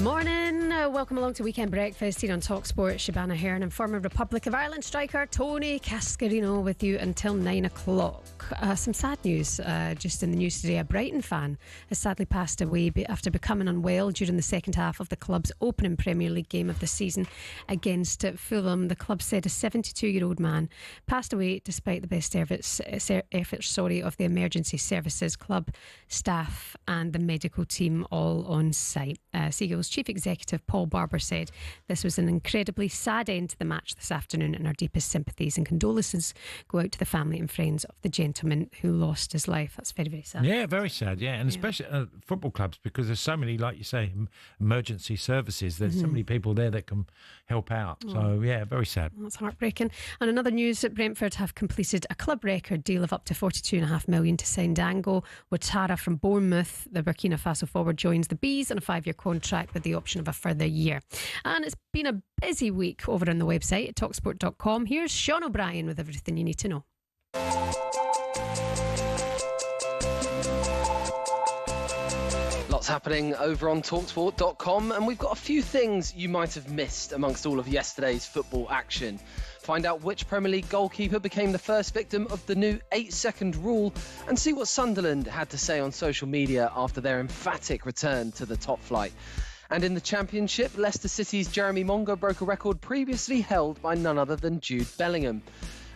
Morning, welcome along to Weekend Breakfast here on talkSPORT. Shebahn, Aherne and former Republic of Ireland striker Tony Cascarino with you until 9 o'clock. Some sad news just in the news today. A Brighton fan has sadly passed away after becoming unwell during the second half of the club's opening Premier League game of the season against Fulham. The club said a 72-year-old man passed away despite the best efforts of the emergency services, club staff and the medical team all on site. Seagulls Chief Executive Paul Barber said this was an incredibly sad end to the match this afternoon, and our deepest sympathies and condolences go out to the family and friends of the gentleman who lost his life. That's very, very sad. Yeah, very sad, yeah. And especially football clubs, because there's so many, like you say, emergency services. There's so many people there that can help out. So, yeah, very sad. That's heartbreaking. And another news that Brentford have completed a club record deal of up to $42.5 million to sign Dango Ouattara from Bournemouth. The Burkina Faso forward joins the Bees on a 5-year contract with the option of a further year. And it's been a busy week over on the website at talksport.com. Here's Sean O'Brien with everything you need to know. Lots happening over on talksport.com, and we've got a few things you might have missed amongst all of yesterday's football action. Find out which Premier League goalkeeper became the first victim of the new 8-second rule, and see what Sunderland had to say on social media after their emphatic return to the top flight. And in the Championship, Leicester City's Jeremy Mongo broke a record previously held by none other than Jude Bellingham.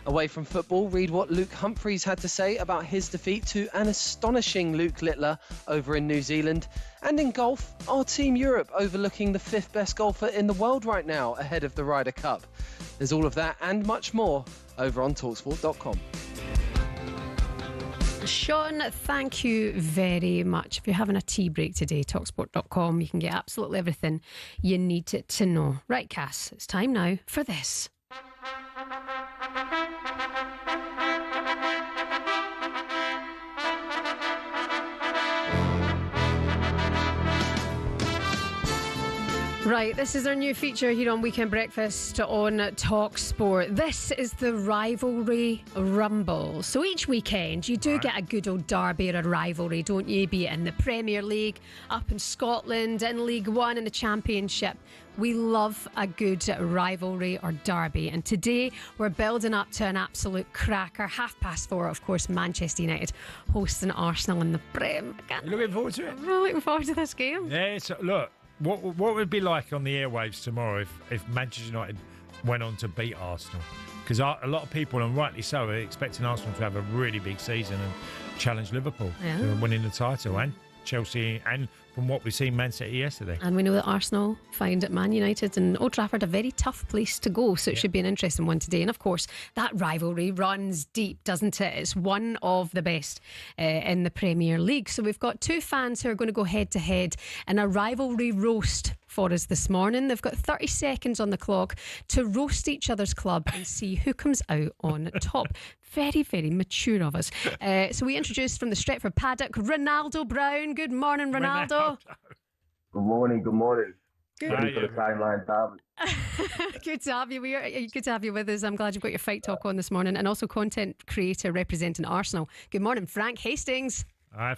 Away from football, read what Luke Humphries had to say about his defeat to an astonishing Luke Littler over in New Zealand. And in golf, our Team Europe overlooking the 5th best golfer in the world right now ahead of the Ryder Cup. There's all of that and much more over on talksport.com. Sean, thank you very much. If you're having a tea break today, talksport.com, you can get absolutely everything you need to know. Right, Cass, it's time now for this. Right, this is our new feature here on Weekend Breakfast on talkSPORT. This is the Rivalry Rumble. So each weekend you do get a good old derby or a rivalry, don't you? Be it in the Premier League, up in Scotland, in League One, in the Championship. We love a good rivalry or derby. And today we're building up to an absolute cracker. 4:30, of course, Manchester United hosting Arsenal in the Prem. You looking forward to it? I'm really looking forward to this game. Yeah, so look. What would it be like on the airwaves tomorrow if Manchester United went on to beat Arsenal? Because a lot of people, and rightly so, are expecting Arsenal to have a really big season and challenge Liverpool to winning the title, and Chelsea, and from what we've seen, Man City yesterday. And we know that Arsenal find Man United and Old Trafford a very tough place to go, so it should be an interesting one today. And of course, that rivalry runs deep, doesn't it? It's one of the best in the Premier League. So we've got two fans who are going to go head to head in a rivalry roast for us this morning. They've got 30 seconds on the clock to roast each other's club and see who comes out on top. Very, very mature of us. So we introduced from the Stretford paddock, Ronaldo Brown. Good morning, Ronaldo. Good morning, good morning. Good. Ready for the sideline derby. Good to have you. Good to have you with us. I'm glad you've got your fight talk on this morning, and also content creator representing Arsenal. Good morning, Frank Hastings.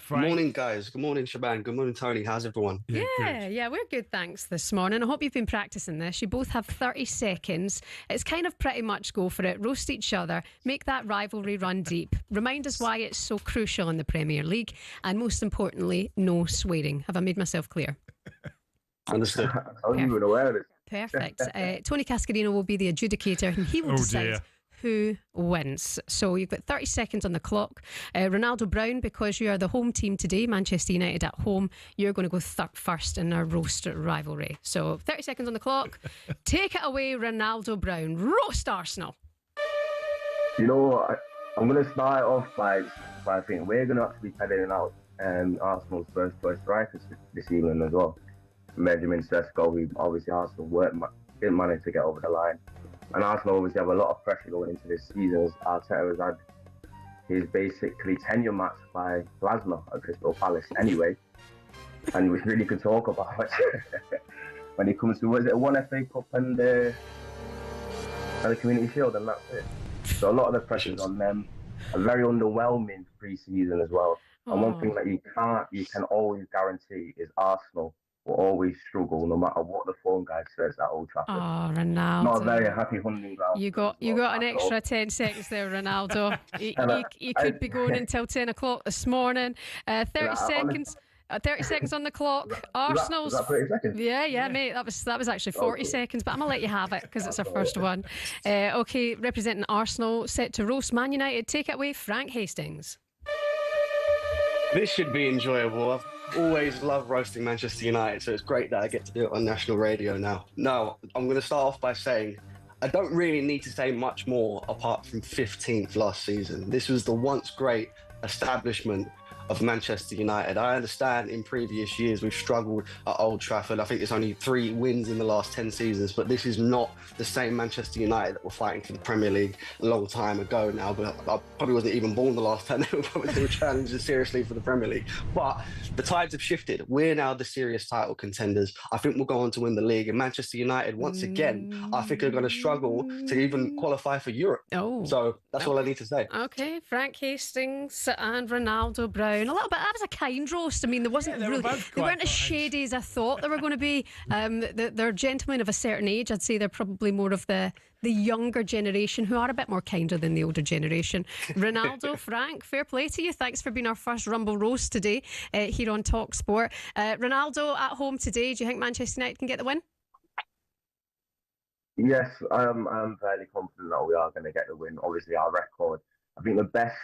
Frank. Good morning, guys. Good morning, Shebahn. Good morning, Tony. How's everyone? Yeah, we're good, thanks, this morning. I hope you've been practicing this. You both have 30 seconds. It's kind of pretty much go for it. Roast each other. Make that rivalry run deep. Remind us why it's so crucial in the Premier League. And most importantly, no swearing. Have I made myself clear? Understood. I wasn't even aware of it. Perfect. Tony Cascarino will be the adjudicator, and he will decide who wins. So you've got 30 seconds on the clock. Ronaldo Brown, because you are the home team today, Manchester United at home, you're going to go first in our roast rivalry. So 30 seconds on the clock. Take it away, Ronaldo Brown. Roast Arsenal. You know, I'm going to start off by thinking we're going to actually be peddling out Arsenal's first choice strikers this evening as well. Benjamin Sesko, who obviously Arsenal didn't manage to get over the line. And Arsenal obviously have a lot of pressure going into this season, as Arteta has had his basically tenure matched by plasma at Crystal Palace anyway. And we really could talk about when it comes to, was it one FA Cup and the Community Shield, and that's it. So a lot of the pressure's on them. A very underwhelming pre-season as well. And one thing that you can always guarantee is Arsenal will always struggle no matter what the phone guy says at Old Trafford. Oh, Ronaldo. Not a very happy hunting ground. You got an extra 10 seconds there, Ronaldo. You could be going until 10 o'clock this morning. 30 seconds. 30 seconds on the clock. Arsenal's. Was that 30 seconds? Yeah, mate. That was actually 40 seconds, but I'm gonna let you have it because it's our first one. Okay, representing Arsenal, set to roast Man United. Take it away, Frank Hastings. This should be enjoyable. I've always loved roasting Manchester United, so it's great that I get to do it on national radio now. No, I'm going to start off by saying I don't really need to say much more apart from 15th last season. This was the once great establishment of Manchester United. I understand in previous years we've struggled at Old Trafford. I think there's only 3 wins in the last 10 seasons, but this is not the same Manchester United that were fighting for the Premier League a long time ago now. But I probably wasn't even born the last time they were challenging seriously for the Premier League. But the tides have shifted. We're now the serious title contenders. I think we'll go on to win the league. And Manchester United, once again, I think are going to struggle to even qualify for Europe. So that's all I need to say. Okay, Frank Hastings and Ronaldo Brown. A little bit. That was a kind roast. I mean, there wasn't really. They weren't as shady as I thought they were going to be. They're gentlemen of a certain age. I'd say they're probably more of the younger generation who are a bit more kinder than the older generation. Ronaldo, Frank, fair play to you. Thanks for being our first Rumble roast today here on talkSPORT. Ronaldo, at home today, do you think Manchester United can get the win? Yes, I'm fairly confident that we are going to get the win. Obviously, our record. I think the best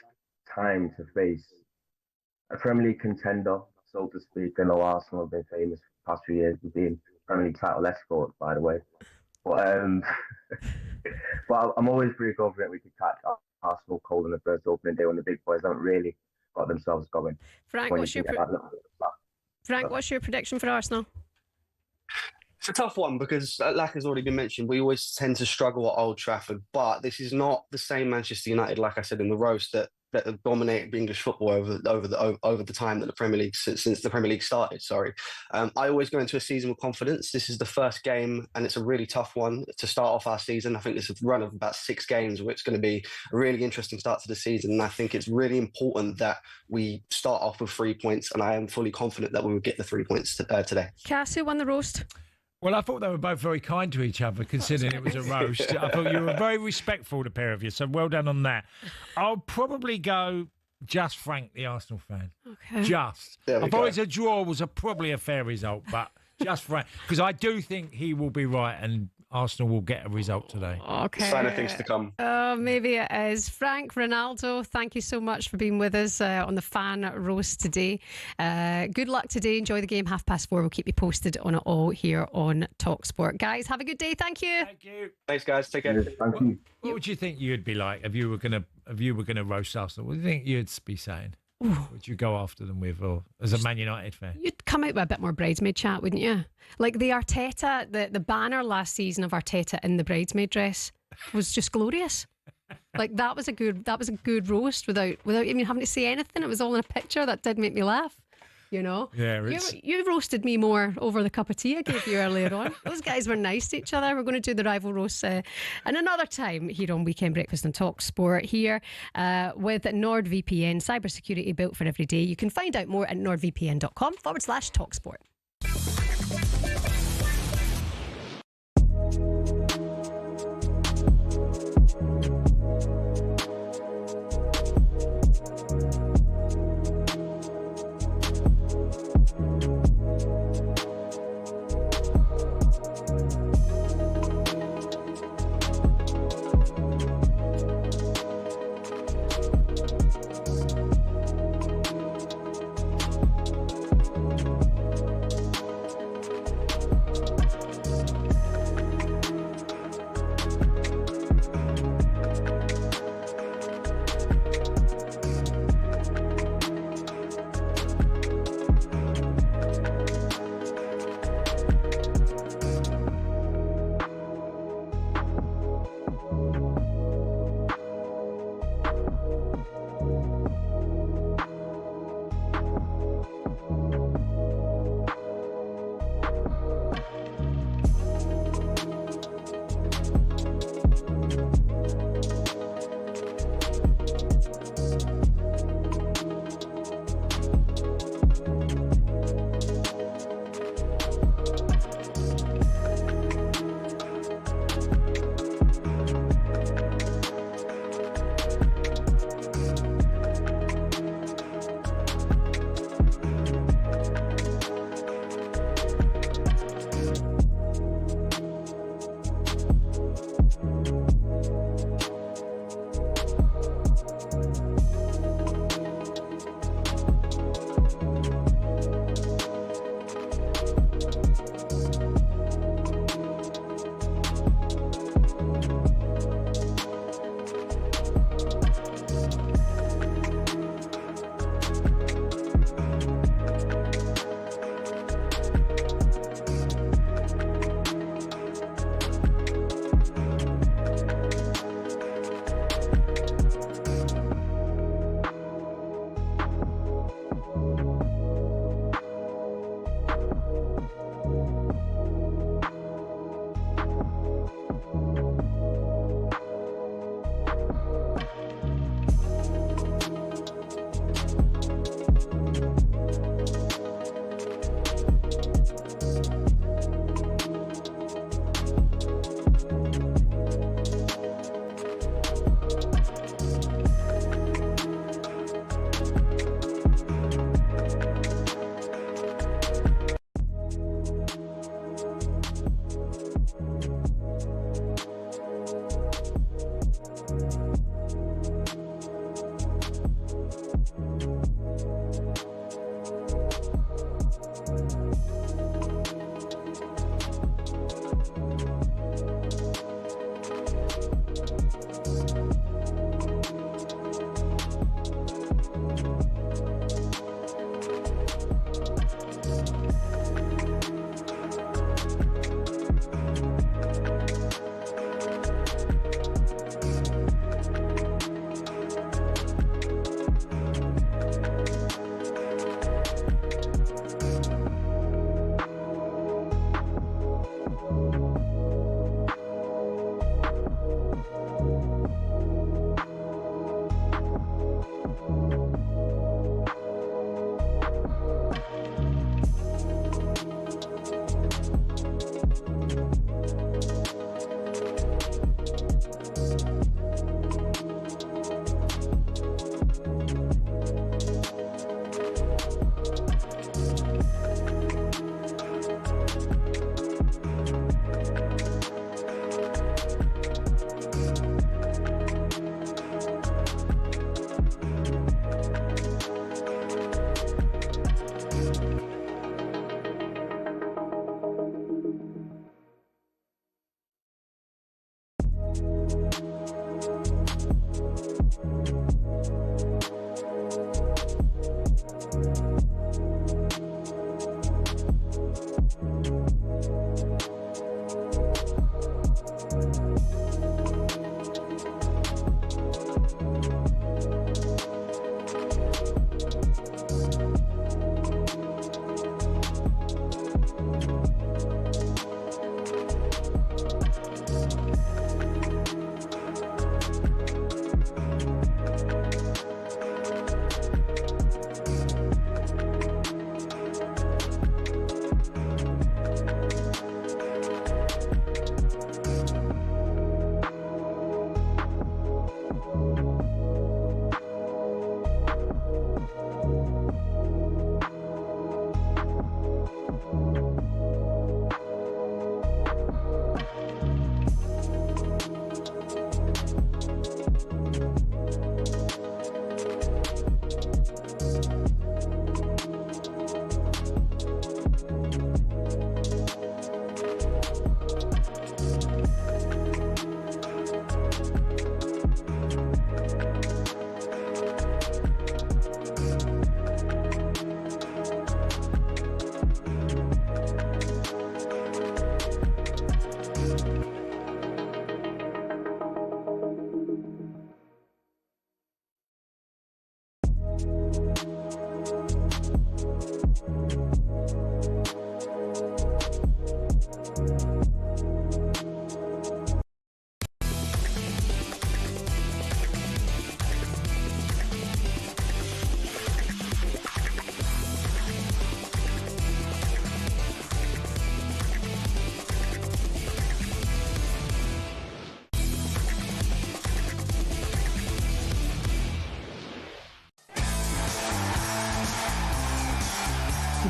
time to face a Premier League contender, so to speak. I know Arsenal have been famous for the past few years for being Premier League title escort, by the way. But but I'm always pretty confident we could catch Arsenal cold in the first opening day when the big boys haven't really got themselves going. Frank, what's your prediction for Arsenal? It's a tough one because, like has already been mentioned, we always tend to struggle at Old Trafford. But this is not the same Manchester United, like I said in the roast, that have dominated English football over the time that the Premier League since the Premier League started. I always go into a season with confidence. This is the first game, and it's a really tough one to start off our season. I think it's a run of about 6 games, where it's going to be a really interesting start to the season. And I think it's really important that we start off with 3 points, and I am fully confident that we will get the 3 points today. Cass, who won the roast? Well, I thought they were both very kind to each other, considering it was a roast. I thought you were very respectful, the pair of you, so well done on that. I'll probably go just Frank, the Arsenal fan. Okay. Just. I thought it's a draw was probably a fair result, but just Frank. Because I do think he will be right and Arsenal will get a result today. Okay. Sign of things to come. Maybe it is. Frank, Ronaldo, thank you so much for being with us on the fan roast today. Good luck today. Enjoy the game. 4:30. We'll keep you posted on it all here on talkSPORT. Guys, have a good day. Thank you. Thank you. Thanks, guys. Take care. Thank you. What would you think you'd be like if you were gonna roast Arsenal? What do you think you'd be saying? What would you go after them with, or as a Man United fan? You'd come out with a bit more bridesmaid chat, wouldn't you? Like the Arteta, the banner last season of Arteta in the bridesmaid dress was just glorious. Like that was a good roast without even having to say anything. It was all in a picture. That did make me laugh. You know, you roasted me more over the cup of tea I gave you earlier on. Those guys were nice to each other. We're going to do the rival roast and another time here on Weekend Breakfast on talkSPORT here with NordVPN, cybersecurity built for every day. You can find out more at nordvpn.com/talkSPORT.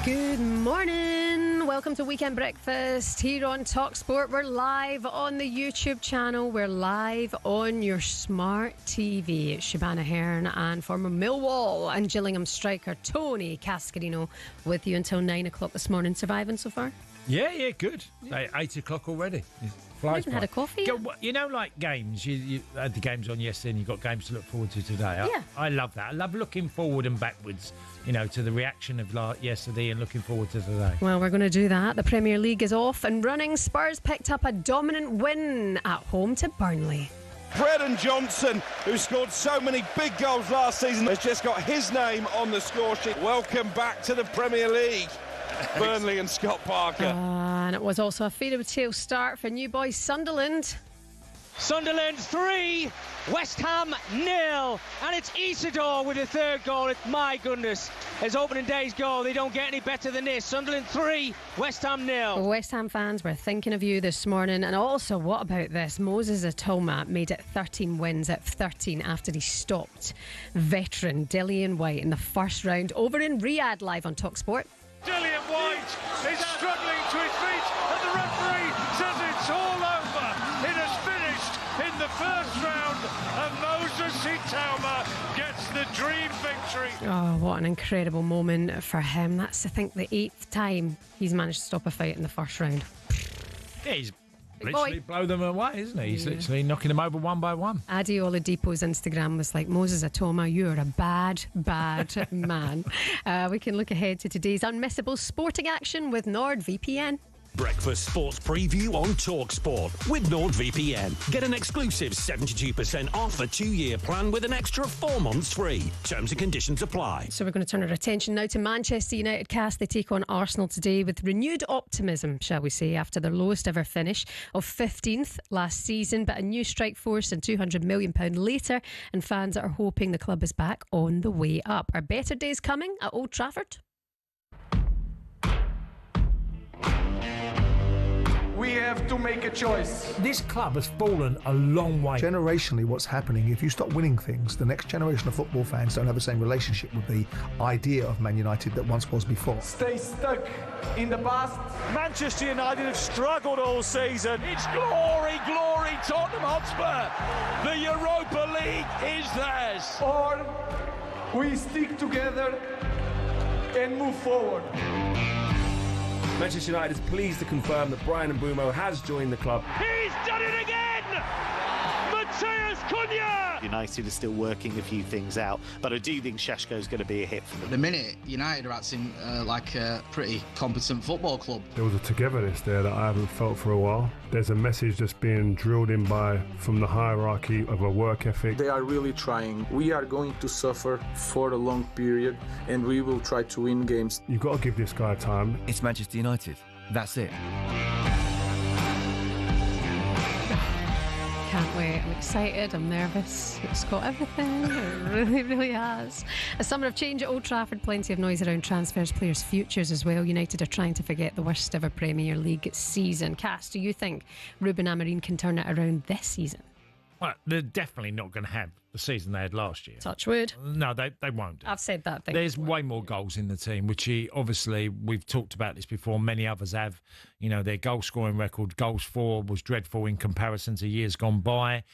Good morning. Welcome to Weekend Breakfast here on talkSPORT. We're live on the YouTube channel. We're live on your smart TV. It's Shebahn, Aherne and former Millwall and Gillingham striker Tony Cascarino with you until 9 o'clock this morning. Surviving so far? Yeah, good. 8 o'clock already. I haven't had a coffee yet. You know, like games, you had the games on yesterday and you've got games to look forward to today. I love that. I love looking forward and backwards, you know, to the reaction of yesterday and looking forward to today. Well, we're going to do that. The Premier League is off and running. Spurs picked up a dominant win at home to Burnley. Brennan Johnson, who scored so many big goals last season, has just got his name on the score sheet. Welcome back to the Premier League. Burnley and Scott Parker. And it was also a fairy tale start for new boys Sunderland. Sunderland 3, West Ham 0, and it's Isidore with the third goal. My goodness, his opening day's goal. They don't get any better than this. Sunderland 3, West Ham 0. West Ham fans were thinking of you this morning. And also, what about this? Moses Atoma made it 13 wins at 13 after he stopped veteran Dillian White in the first round over in Riyadh, live on talkSPORT. Dillian White is struggling to his feet, and the referee says it's all over. It has finished in the first round, and Moses Atoma gets the dream victory. Oh, what an incredible moment for him. That's, I think, the 8th time he's managed to stop a fight in the first round. Yeah, he's literally blow them away, isn't he? He's literally knocking them over one by one. Adi Oladipo's Instagram was like, Moses Atoma, you're a bad, bad man. We can look ahead to today's unmissable sporting action with NordVPN. Breakfast Sports Preview on talkSPORT with NordVPN. Get an exclusive 72% off a 2-year plan with an extra 4 months free. Terms and conditions apply. So we're going to turn our attention now to Manchester United cast. They take on Arsenal today with renewed optimism, shall we say, after their lowest ever finish of 15th last season. But a new strike force and £200 million later, and fans are hoping the club is back on the way up. Are better days coming at Old Trafford? we have to make a choice. This club has fallen a long way. Generationally, what's happening, if you stop winning things, the next generation of football fans don't have the same relationship with the idea of Man United that once was before. Stay stuck in the past. Manchester United have struggled all season. It's glory, glory, Tottenham Hotspur. The Europa League is theirs. Or we stick together and move forward. Manchester United is pleased to confirm that Bryan Mbeumo has joined the club. He's done it again! Matheus Cunha! United is still working a few things out, but I do think Šeško's going to be a hit for them. At the minute, United are acting like a pretty competent football club. There was a togetherness there that I haven't felt for a while. There's a message that's being drilled in from the hierarchy of a work ethic. They are really trying. We are going to suffer for a long period, and we will try to win games. You've got to give this guy time. It's Manchester United. That's it. Can't wait. I'm excited. I'm nervous. It's got everything. It really, really has. A summer of change at Old Trafford. Plenty of noise around transfers, players' futures as well. United are trying to forget the worst ever Premier League season. Cass, do you think Ruben Amorim can turn it around this season? Well, they're definitely not going to have the season they had last year. Touch wood. No, they won't. I've said that thing. There's way more goals in the team, which obviously, we've talked about this before, many others have. You know, their goal scoring record, goals for, was dreadful in comparison to years gone by.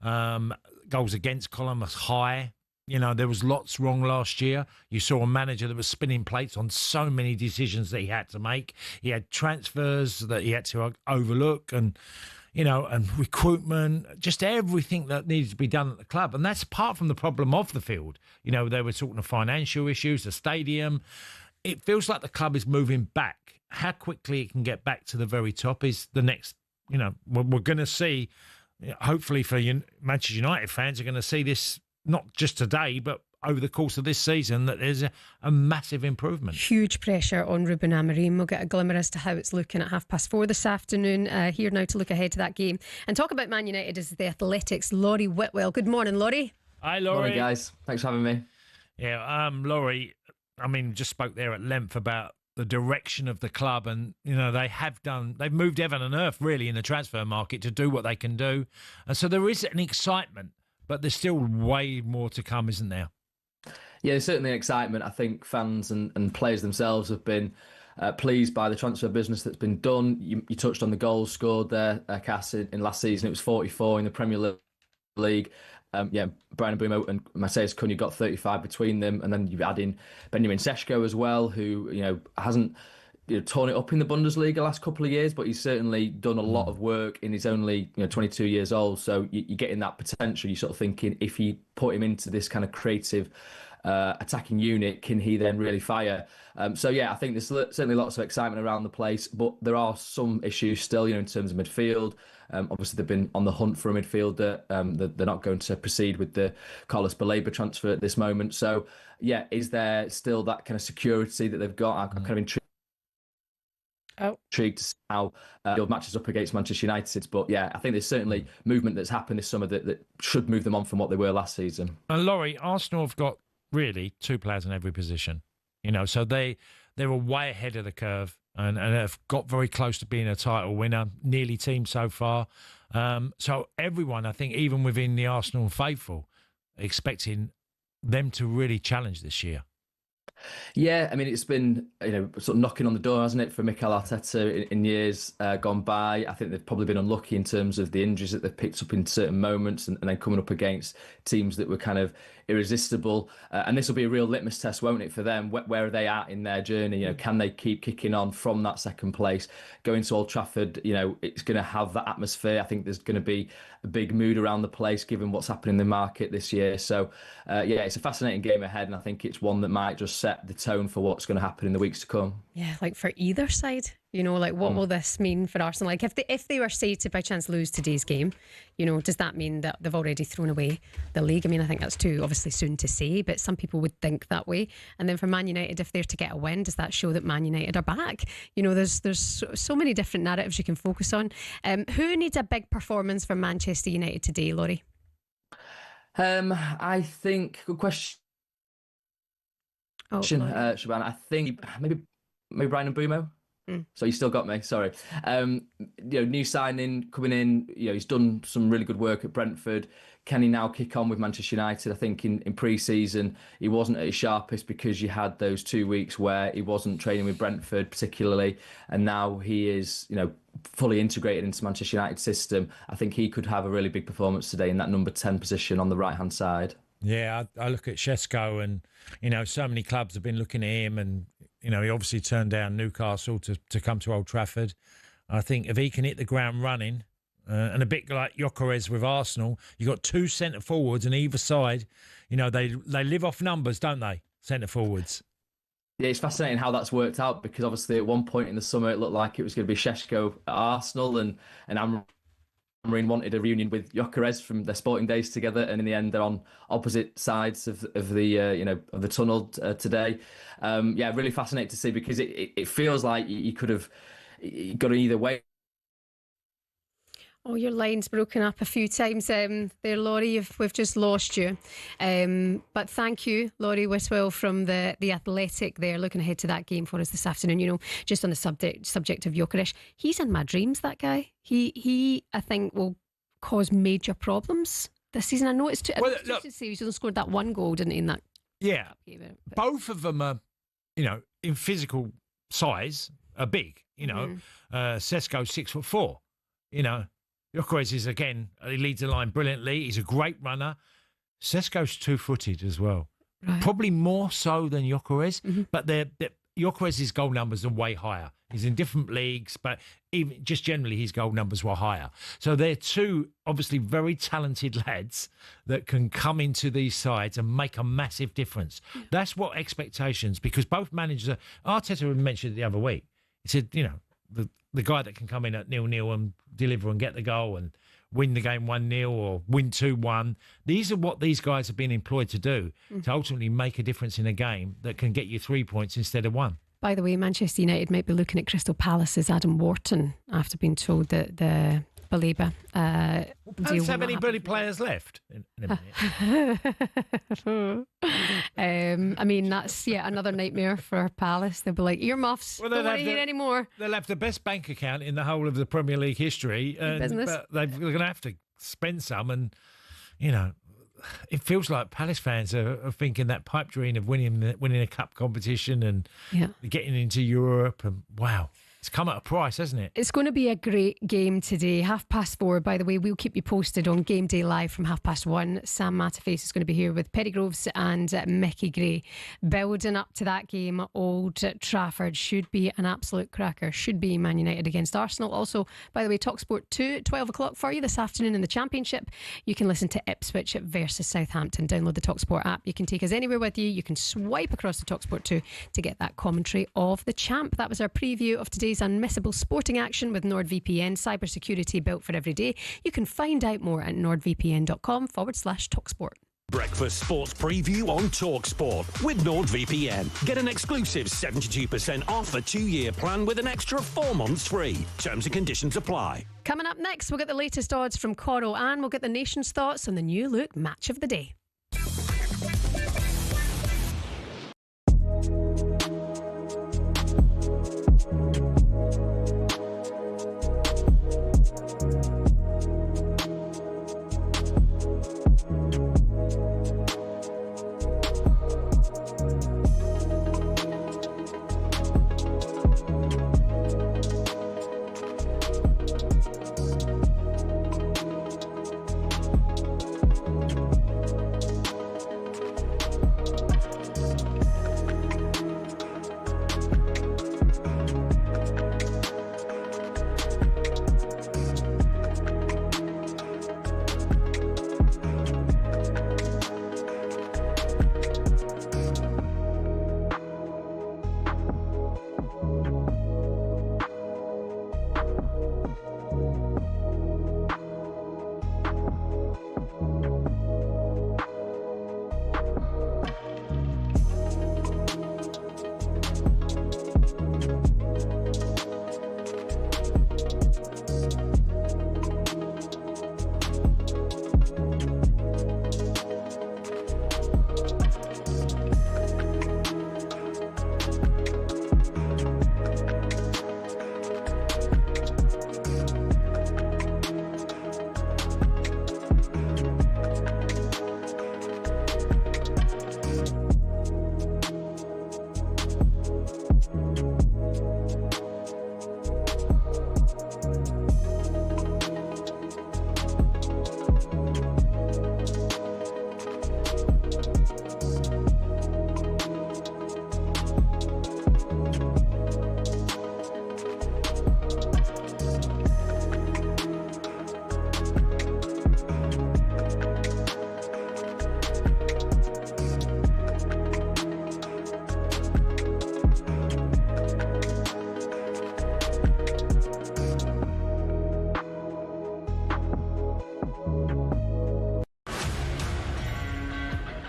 Goals against column was high. You know, there was lots wrong last year. You saw a manager that was spinning plates on so many decisions that he had to make. He had transfers that he had to overlook and recruitment, just everything that needs to be done at the club. And that's apart from the problem of the field. You know, they were talking of financial issues, the stadium. It feels like the club is moving back. How quickly it can get back to the very top is the next, we're going to see, hopefully for Manchester United fans are going to see this, not just today, but over the course of this season, that there's a massive improvement. Huge pressure on Ruben Amorim. We'll get a glimmer as to how it's looking at 4:30 this afternoon. Here now to look ahead to that game and talk about Man United is the Athletics' Laurie Whitwell. Good morning, Laurie. Hi, Laurie. Morning, guys. Thanks for having me. Yeah, Laurie, just spoke there at length about the direction of the club, and they've moved heaven and earth really in the transfer market to do what they can do, and so there is an excitement, but there's still way more to come, isn't there? Yeah, there's certainly excitement. I think fans and players themselves have been pleased by the transfer business that's been done. You touched on the goals scored there, Cass, in last season. It was 44 in the Premier League. Bryan Mbeumo and Matheus Cunha got 35 between them. And then you add in Benjamin Šeško as well, who hasn't torn it up in the Bundesliga the last couple of years, but he's certainly done a lot of work in his only 22 years old. So you're getting that potential. You're sort of thinking if you put him into this kind of creative attacking unit, can he then really fire? I think there's certainly lots of excitement around the place, but there are some issues still, in terms of midfield. Obviously, they've been on the hunt for a midfielder. They're not going to proceed with the Carlos Baleba transfer at this moment. So, is there still that kind of security that they've got? I'm kind of intrigued to see how it matches up against Manchester United. But I think there's certainly movement that's happened this summer that should move them on from what they were last season. And Laurie, Arsenal have got really two players in every position, so they're way ahead of the curve and have got very close to being a title winner, nearly team so far. So everyone, I think, even within the Arsenal faithful, expecting them to really challenge this year. Yeah, it's been sort of knocking on the door, hasn't it, for Mikel Arteta in years gone by. I think they've probably been unlucky in terms of the injuries that they've picked up in certain moments, and then coming up against teams that were kind of irresistible. And this will be a real litmus test, won't it, for them? Where are they at in their journey? Can they keep kicking on from that second place? Going to Old Trafford, it's going to have that atmosphere. I think there's going to be a big mood around the place given what's happening in the market this year. So, it's a fascinating game ahead, and I think it's one that might just set the tone for what's going to happen in the weeks to come. Yeah, like for either side, what will this mean for Arsenal? Like if they were, say, to by chance lose today's game, does that mean that they've already thrown away the league? I think that's too obviously soon to say, but some people would think that way. And then for Man United, if they're to get a win, does that show that Man United are back? There's so many different narratives you can focus on. Who needs a big performance from Manchester United today, Laurie? I think, good question. Shebahn, I think maybe Bryan Mbeumo. So you still got me, sorry. New signing coming in. He's done some really good work at Brentford. Can he now kick on with Manchester United? I think in pre-season he wasn't at his sharpest because you had those 2 weeks where he wasn't training with Brentford particularly, and now he is, fully integrated into Manchester United system. I think he could have a really big performance today in that number 10 position on the right-hand side. Yeah, I look at Šeško and, so many clubs have been looking at him and, he obviously turned down Newcastle to come to Old Trafford. I think if he can hit the ground running, and a bit like Gyökeres with Arsenal, you've got two centre forwards on either side. They live off numbers, don't they? Centre forwards. Yeah, it's fascinating how that's worked out because obviously at one point in the summer it looked like it was going to be Šeško at Arsenal and Amorim wanted a reunion with Gyökeres from their sporting days together, and in the end they're on opposite sides of the tunnel today. Really fascinating to see because it feels like you could have gone either way. Oh, your line's broken up a few times there, Laurie. We've just lost you. But thank you, Laurie Whitwell from the Athletic there, looking ahead to that game for us this afternoon. Just on the subject of Gyökeres, he's in my dreams, that guy. He I think, will cause major problems this season. I know it's too... Well, look, he's only scored that one goal, didn't he, in that... Yeah. Game, both of them are, in physical size, are big. Šeško's 6'4", Gyökeres is, again, he leads the line brilliantly. He's a great runner. Šeško's 2-footed as well. Right. Probably more so than Gyökeres, but Gyökeres' goal numbers are way higher. He's in different leagues, but even just generally his goal numbers were higher. So they're two obviously very talented lads that can come into these sides and make a massive difference. Yeah. That's what expectations, because both managers, Arteta mentioned it the other week. He said, the guy that can come in at 0-0 and deliver and get the goal and win the game 1-0 or win 2-1. These are what these guys have been employed to do, to ultimately make a difference in a game that can get you 3 points instead of 1. By the way, Manchester United might be looking at Crystal Palace's Adam Wharton after being told that the Baleba deal. How many Billy players left in a minute? That's another nightmare for Palace. They'll be like, earmuffs, don't want to hear anymore. They'll have the best bank account in the whole of the Premier League history. But they're going to have to spend some, and it feels like Palace fans are thinking that pipe dream of winning a cup competition and getting into Europe, and wow. It's come at a price, hasn't it? It's going to be a great game today. 4:30, by the way. We'll keep you posted on Game Day Live from 1:30. Sam Mataface is going to be here with Perry Groves and Mickey Gray. Building up to that game, Old Trafford should be an absolute cracker. Should be Man United against Arsenal. Also, by the way, talkSPORT 2 at 12 o'clock for you this afternoon in the Championship. You can listen to Ipswich versus Southampton. Download the talkSPORT app. You can take us anywhere with you. You can swipe across the talkSPORT 2 to get that commentary of the champ. That was our preview of today's unmissable sporting action with NordVPN, cybersecurity built for every day. You can find out more at nordvpn.com/talksport. Breakfast sports preview on talkSPORT with NordVPN. Get an exclusive 72% off a 2-year plan with an extra 4 months free. Terms and conditions apply. Coming up next, we'll get the latest odds from Coro and we'll get the nation's thoughts on the new look match of the day.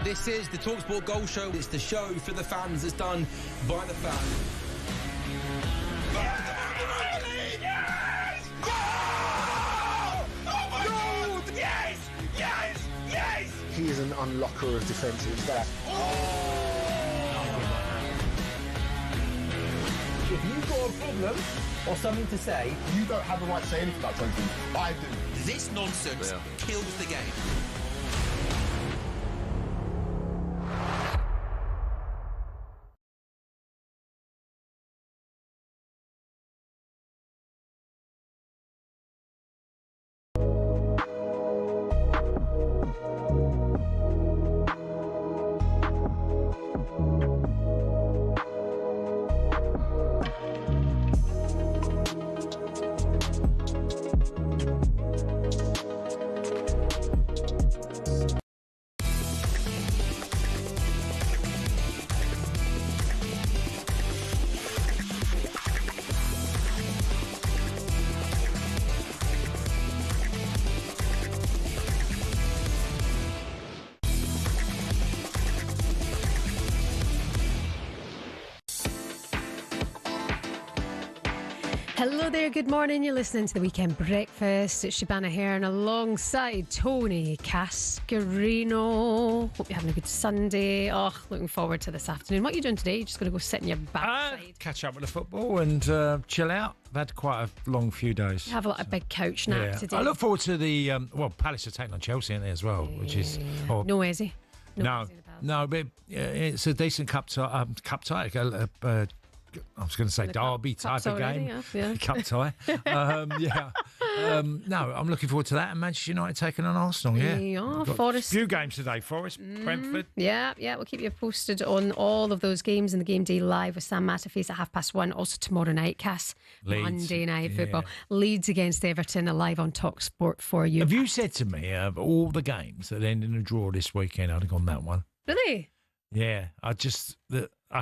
This is the talkSPORT Goal Show. It's the show for the fans. It's done by the fans. Yes! Oh my God! Yes! Yes! Yes! He is an unlocker of defences. That. If you've got a problem or something to say, you don't have the right to say anything about something. I do. This nonsense kills the game. Hello there, good morning. You're listening to the Weekend Breakfast. It's Shebahn Aherne alongside Tony Cascarino. Hope you're having a good Sunday. Oh, looking forward to this afternoon. What are you doing today? You're just going to go sit in your backside? Catch up with the football and chill out. I've had quite a long few days. Have a lot of big couch nap today. I look forward to the Palace are taking on Chelsea in there as well, which is no easy. No, but it's a decent cup tie. I was going to say derby type of game. Cup tie. No, I'm looking forward to that. And Manchester United taking on Arsenal. Yeah, Forest. A few games today. Forest, Brentford. Yeah. We'll keep you posted on all of those games in the Game Day Live with Sam Matterface at 1:30. Also tomorrow night, Cass. Leeds. Monday night football. Leeds against Everton, live on talkSPORT for you. Have you said to me of all the games that end in a draw this weekend, I'd have gone that one? Really? Yeah, I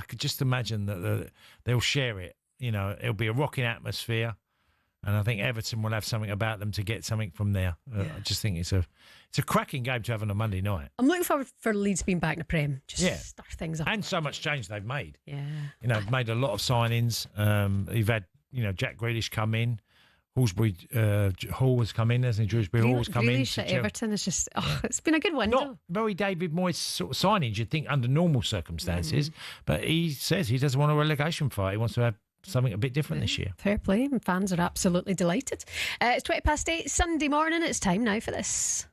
could just imagine that they'll share it. You know, it'll be a rocking atmosphere, and I think Everton will have something about them to get something from there. I just think it's a cracking game to have on a Monday night. I'm looking forward for Leeds being back in the Prem. Just start things up. And so much change they've made. Yeah. You know, they've made a lot of signings. You've had, Jack Grealish come in. Hallsbury Hall has come in, hasn't he? Dewsbury Hall has come in. Grealish at Everton is just, it's been a good window. Not very David Moyes sort of signage, you'd think, under normal circumstances. But he says he doesn't want a relegation fight. He wants to have something a bit different this year. Fair play, and fans are absolutely delighted. It's 8:20 Sunday morning. It's time now for this.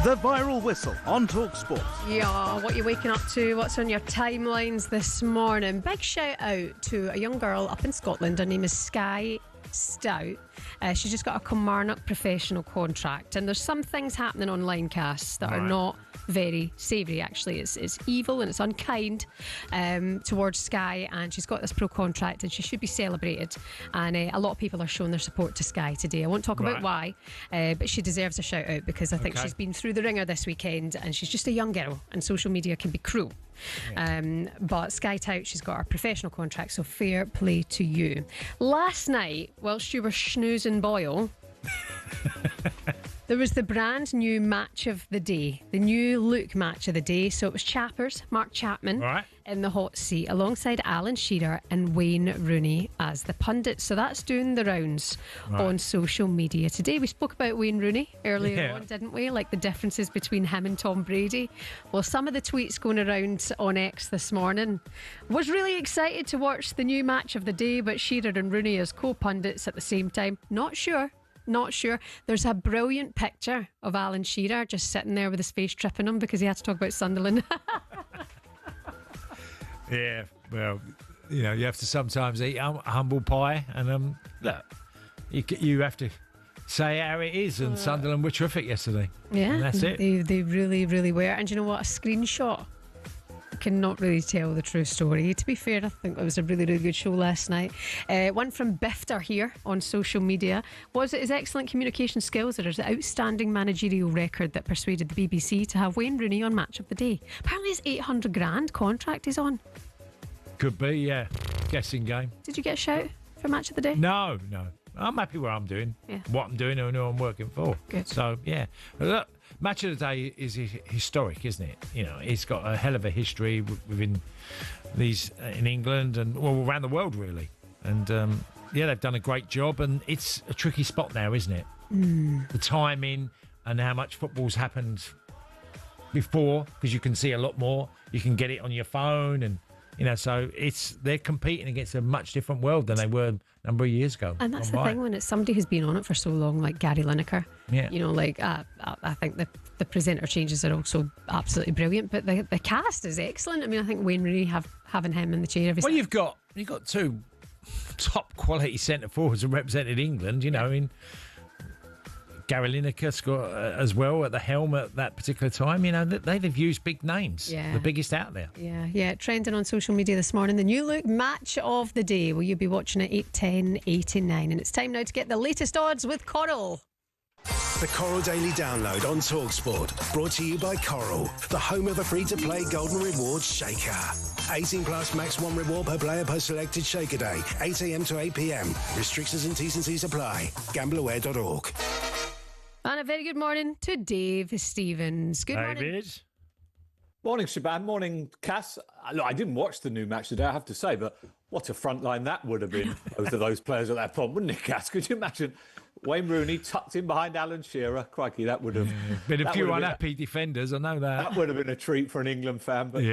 The Viral Whistle on talkSPORT. Yeah, what are you waking up to? What's on your timelines this morning? Big shout out to a young girl up in Scotland. Her name is Skye Stout. She's just got a Kilmarnock professional contract, and there's some things happening online, Cass, that are not very savoury. Actually, it's evil and it's unkind towards Skye, and she's got this pro contract and she should be celebrated, and a lot of people are showing their support to Skye today. I won't talk about why, but she deserves a shout out because I think she's been through the ringer this weekend, and she's just a young girl and social media can be cruel. But Skye Tout, she's got her professional contract, so fair play to you. Last night, whilst you were snoozing Boyle, there was the brand new match of the day, the new look match of the day. So it was Chappers, Mark Chapman in the hot seat alongside Alan Shearer and Wayne Rooney as the pundit. So that's doing the rounds on social media today. We spoke about Wayne Rooney earlier on, didn't we? Like the differences between him and Tom Brady. Well, some of the tweets going around on X this morning was really excited to watch the new match of the day, but Shearer and Rooney as co-pundits at the same time. Not sure. There's a brilliant picture of Alan Shearer just sitting there with his face tripping him because he had to talk about Sunderland. Yeah, well, you have to sometimes eat humble pie, and look, you have to say how it is, and Sunderland were terrific yesterday. Yeah, and that's it. They really, really were. And you know what? A screenshot cannot really tell the true story. To be fair, I think it was a really, really good show last night. One from Bifter here on social media. Was it his excellent communication skills or his outstanding managerial record that persuaded the BBC to have Wayne Rooney on Match of the Day? Apparently his $800,000 contract is on. Could be, yeah. Guessing game. Did you get a shout for Match of the Day? No. I'm happy where I'm doing, what I'm doing, and who I'm working for. Good. So, yeah. Look, Match of the Day is historic, isn't it? You know, it's got a hell of a history within these in England and around the world, really. And, they've done a great job, and it's a tricky spot now, isn't it? The timing and how much football's happened before, because you can see a lot more. You can get it on your phone, and so they're competing against a much different world than they were a number of years ago. And that's the thing, when it's somebody who's been on it for so long, like Gary Lineker. Yeah. I think the presenter changes are also absolutely brilliant, but the cast is excellent. I mean, I think Wayne Rooney having him in the chair. Well, you've got two top quality centre forwards who represented England. I mean, Gary Lineker scored as well at the helm at that particular time. They've used big names, the biggest out there. Yeah. Trending on social media this morning, the new look match of the day. Will you be watching at 8:10, 89? And it's time now to get the latest odds with Coral. The Coral Daily Download on talkSPORT. Brought to you by Coral, the home of the free-to-play Golden Rewards Shaker. 18 plus max 1 reward per player per selected Shaker day. 8 a.m. to 8 p.m. Restrictions and T's and C's apply. Gambleaware.org. And a very good morning to Dave Stevens. Good morning. Morning, Shebahn. Morning, Cass. Look, I didn't watch the new match today, I have to say, but what a front line that would have been, both of those players at that point, wouldn't it, Cass? Could you imagine Wayne Rooney tucked in behind Alan Shearer? Crikey, that would have... Been a few unhappy defenders, I know that. That would have been a treat for an England fan, but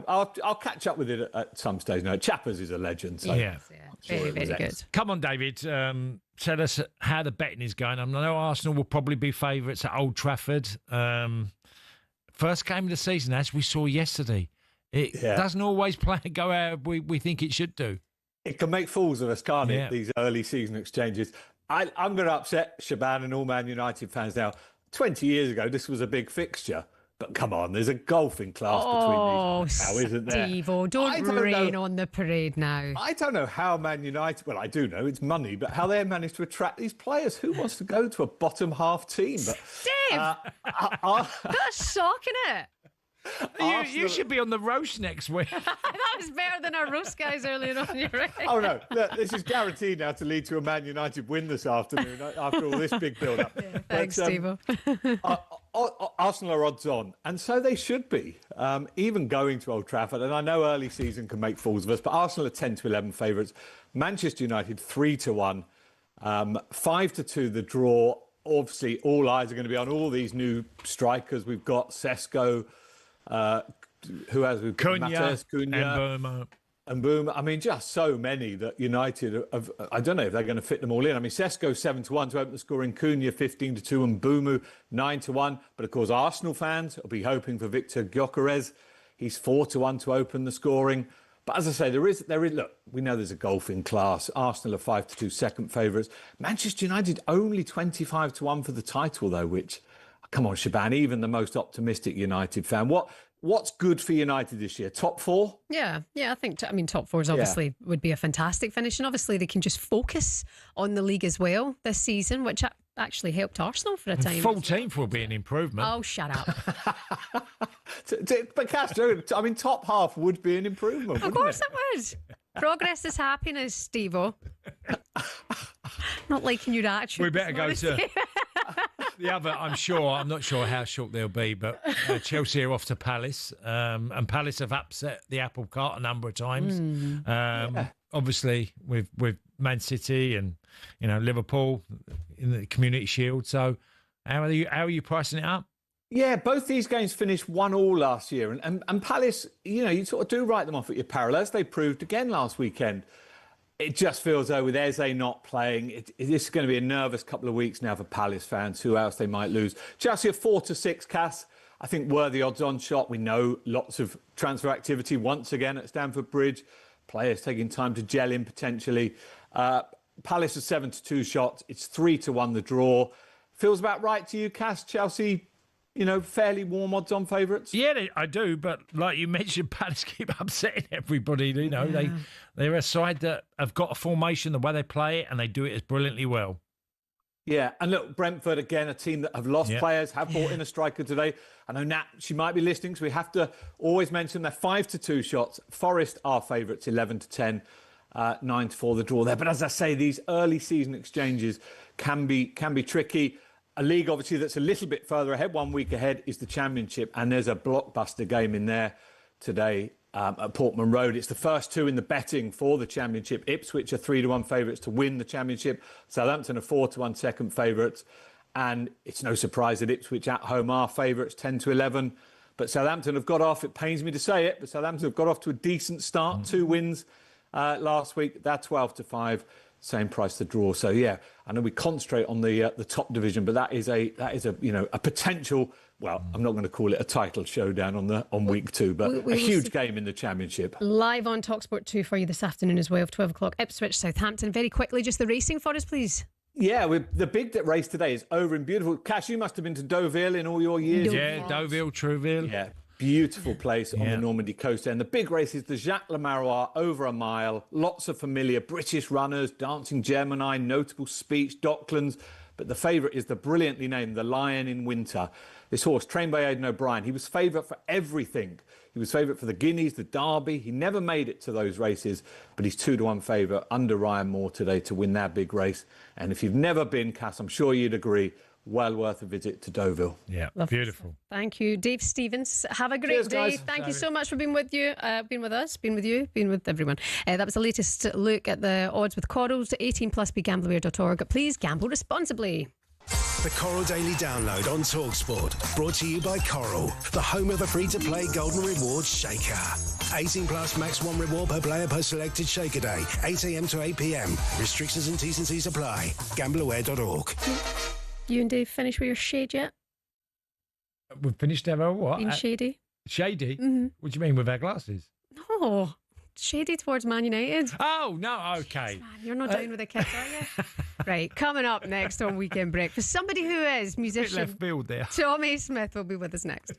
I'll catch up with it at some stage. No, Chappers is a legend. So very, very good. Come on, David. Tell us how the betting is going. I know Arsenal will probably be favourites at Old Trafford. First game of the season, as we saw yesterday. It doesn't always go out we think it should do. It can make fools of us, can't it, these early season exchanges. I'm going to upset Shebahn and all Man United fans now. 20 years ago, this was a big fixture. But come on, there's a golfing class between these now, isn't there? Steve-o, don't rain on the parade now. I don't know how Man United, well, I do know, it's money, but how they managed to attract these players. Who wants to go to a bottom half team? But, Dave! Put a sock in it. You should be on the roast next week. That was better than our roast guys earlier on. You're right. Oh, no. Look, this is guaranteed now to lead to a Man United win this afternoon after all this big build-up. Thanks, Steve-o. Arsenal are odds on, and so they should be, even going to Old Trafford. And I know early season can make fools of us, but Arsenal are 10 to 11 favourites. Manchester United 3-1, 5-2 the draw. Obviously, all eyes are going to be on all these new strikers. We've got Sesko. Who has we Cunha, and Boom. I mean, just so many that United have. I don't know if they're going to fit them all in. I mean, Sesko 7-1 to open the scoring, Cunha 15-2, and Boomu 9-1. But of course, Arsenal fans will be hoping for Victor Gyökeres. He's 4-1 to open the scoring. But as I say, there is. Look, we know there's a golfing class. Arsenal are 5-2 second favourites. Manchester United only 25-1 for the title, though, which. Come on, Shebahn, even the most optimistic United fan. What's good for United this year? Top four? Yeah, I think, top fours obviously would be a fantastic finish. And obviously they can just focus on the league as well this season, which actually helped Arsenal for a time. 14th will be an improvement. Oh, shut up. But Castro, I mean, top half would be an improvement. Of course it would. Progress is happiness, Steve-o. Not liking your attitude. We better go to the other. I'm not sure how short they'll be, but Chelsea are off to Palace, and Palace have upset the apple cart a number of times. Obviously, with Man City and Liverpool in the Community Shield. So, how are you pricing it up? Yeah, both these games finished 1-1 last year. And Palace, you sort of do write them off at your peril, as they proved again last weekend. It just feels though with Eze not playing, this is going to be a nervous couple of weeks now for Palace fans. Who else they might lose? Chelsea are 4-6, Cass. I think worthy odds-on shot. We know lots of transfer activity once again at Stamford Bridge. Players taking time to gel in potentially. Palace are 7-2 shot. It's 3-1 the draw. Feels about right to you, Cass? Chelsea, fairly warm odds-on favourites? Yeah, I do. But like you mentioned, Palace keep upsetting everybody. They're a side that have got a formation, the way they play it, and they do it as brilliantly well. Yeah, and look, Brentford, again, a team that have lost players, have brought in a striker today. I know Nat, she might be listening, so we have to always mention they're 5-2 shots. Forest are favourites, 11-10. 9-4 the draw there. But as I say, these early season exchanges can be tricky. A league, obviously, that's a little bit further ahead, 1 week ahead, is the Championship. And there's a blockbuster game in there today at Portman Road. It's the first two in the betting for the Championship. Ipswich are 3-1 favourites to win the Championship. Southampton are 4-1 second favourites. And it's no surprise that Ipswich at home are favourites 10-11. But Southampton have got off, it pains me to say it, but Southampton have got off to a decent start. 2 wins last week. They're 12-5. Same price to draw. So yeah, I know we concentrate on the top division, but that is a a potential. Well, I'm not going to call it a title showdown on week 2, but a huge game in the Championship. Live on talkSPORT 2 for you this afternoon as well, 12 o'clock. Ipswich, Southampton. Very quickly, just the racing for us, please. Yeah, the big race today is over in beautiful. Cash, you must have been to Deauville in all your years. Yeah, Deauville, Trouville. Yeah. Beautiful place on the Normandy coast. And the big race is the Jacques Le Marois, over a mile. Lots of familiar British runners, Dancing Gemini, Notable Speech, Docklands. But the favourite is the brilliantly named The Lion in Winter. This horse, trained by Aidan O'Brien, he was favourite for everything. He was favourite for the Guineas, the Derby. He never made it to those races, but he's 2-1 favourite under Ryan Moore today to win that big race. And if you've never been, Cass, I'm sure you'd agree, well worth a visit to Deauville. Yeah, beautiful. Thank you, Dave Stevens. Have a great day. Guys. Thank you so much for being with you, being with us, being with you, being with everyone. That was the latest look at the odds with Corals. 18 plus begambleaware.org. Please gamble responsibly. The Coral Daily Download on talkSPORT. Brought to you by Coral, the home of the free-to-play Golden Rewards Shaker. 18 plus max 1 reward per player per selected Shaker day. 8 a.m. to 8 p.m. Restrictions and T's and C's apply. Gambleaware.org. You and Dave finished with your shade yet? We've finished our what? Being shady? Shady? Mm-hmm. What do you mean with our glasses? No. Shady towards Man United. Oh, no, okay. Man, you're not down with the kids, are you? Right, coming up next on Weekend Breakfast, somebody who is musician Bit left field there. Tommy Smith will be with us next.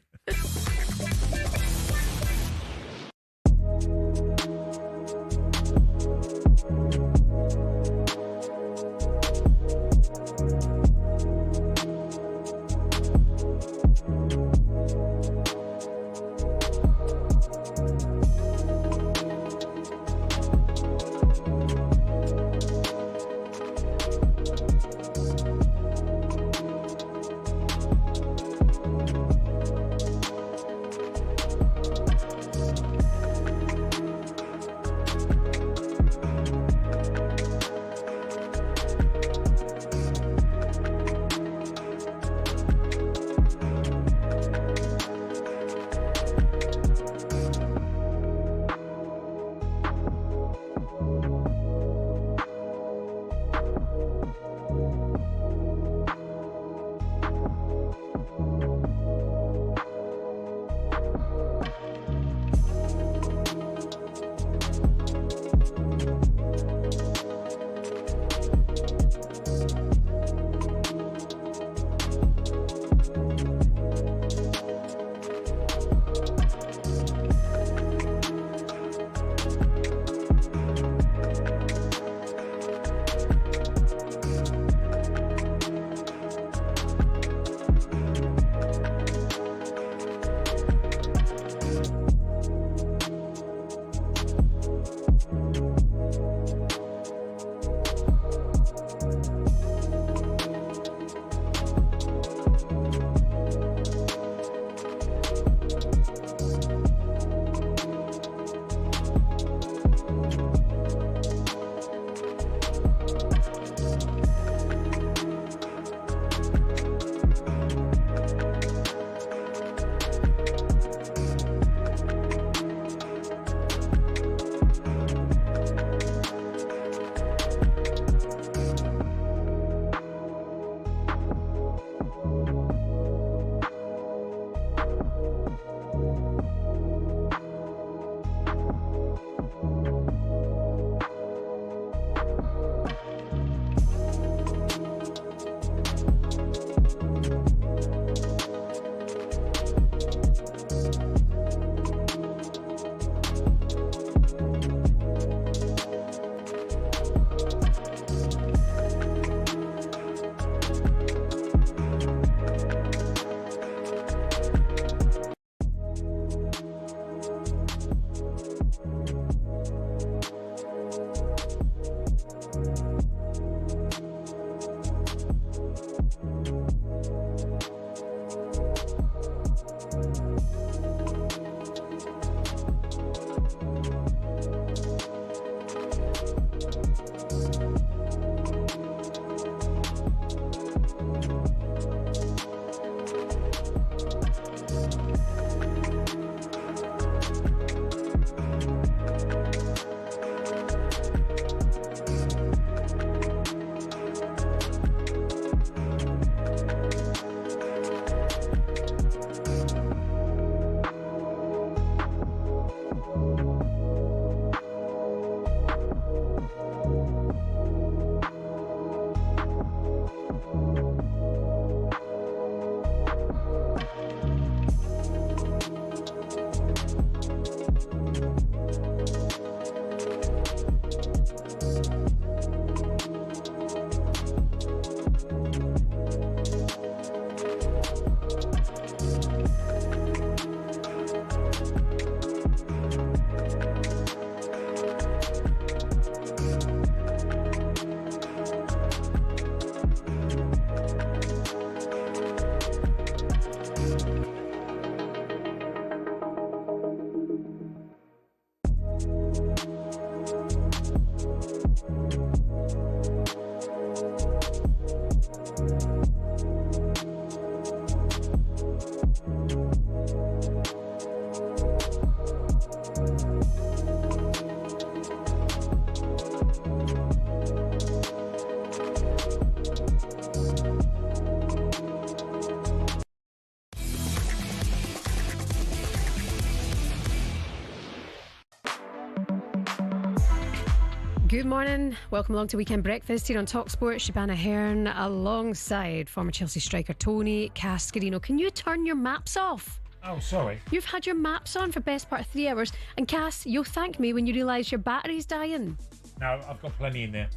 Good morning. Welcome along to Weekend Breakfast here on talkSPORT. Shebahn Aherne alongside former Chelsea striker Tony Cascarino. Can you turn your maps off? Oh, sorry. You've had your maps on for the best part of 3 hours. And Cass, you'll thank me when you realise your battery's dying. No, I've got plenty in there.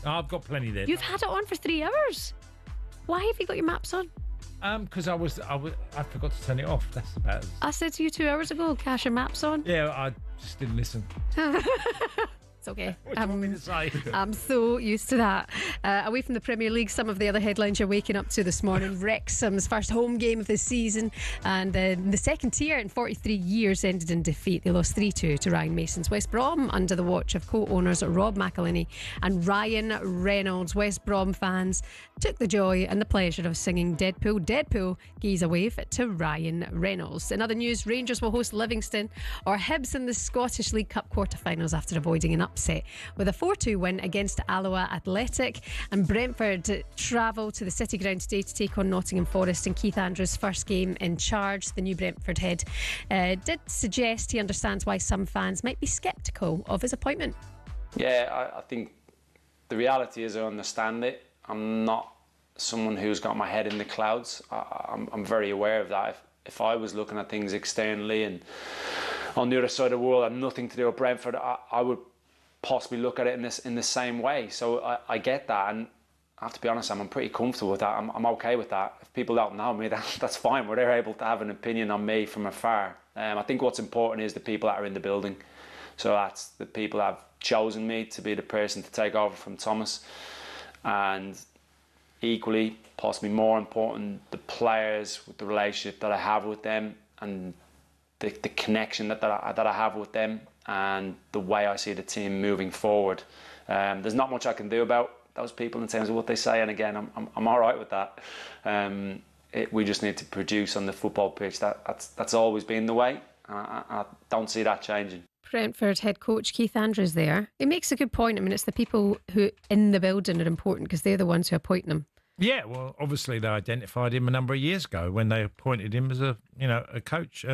I've got plenty there. You've had it on for 3 hours. Why have you got your maps on? Because I forgot to turn it off. That's about it. I said to you 2 hours ago, Cass, your maps on. Yeah, I just didn't listen. It's okay. What do you want me to say? I'm so used to that. Away from the Premier League, some of the other headlines you're waking up to this morning. Wrexham's first home game of the season, and the second tier in 43 years ended in defeat. They lost 3-2 to Ryan Mason's West Brom under the watch of co-owners Rob McElhenney and Ryan Reynolds. West Brom fans took the joy and the pleasure of singing Deadpool, Deadpool, gaze a wave to Ryan Reynolds. In other news, Rangers will host Livingston or Hibs in the Scottish League Cup quarter-finals after avoiding an upset with a 4-2 win against Alloa Athletic. And Brentford travel to the City Ground today to take on Nottingham Forest in Keith Andrews' first game in charge. The new Brentford head did suggest he understands why some fans might be sceptical of his appointment. Yeah, I think the reality is I understand it. I'm not someone who's got my head in the clouds. I'm very aware of that. If I was looking at things externally and on the other side of the world and nothing to do with Brentford, I would possibly look at it in the same way. So I get that, and I have to be honest, I'm pretty comfortable with that. I'm okay with that. If people don't know me, that's fine. Where they're able to have an opinion on me from afar. I think what's important is the people that are in the building. So that's the people that have chosen me to be the person to take over from Thomas, and equally, possibly more important, the players, with the relationship that I have with them and the connection that I have with them and the way I see the team moving forward. There's not much I can do about those people in terms of what they say, and again, I'm all right with that. We just need to produce on the football pitch. That's always been the way. I don't see that changing. Brentford head coach Keith Andrews there. He makes a good point. I mean, it's the people who in the building are important because they're the ones who appoint them. Yeah, well, obviously they identified him a number of years ago when they appointed him as a coach,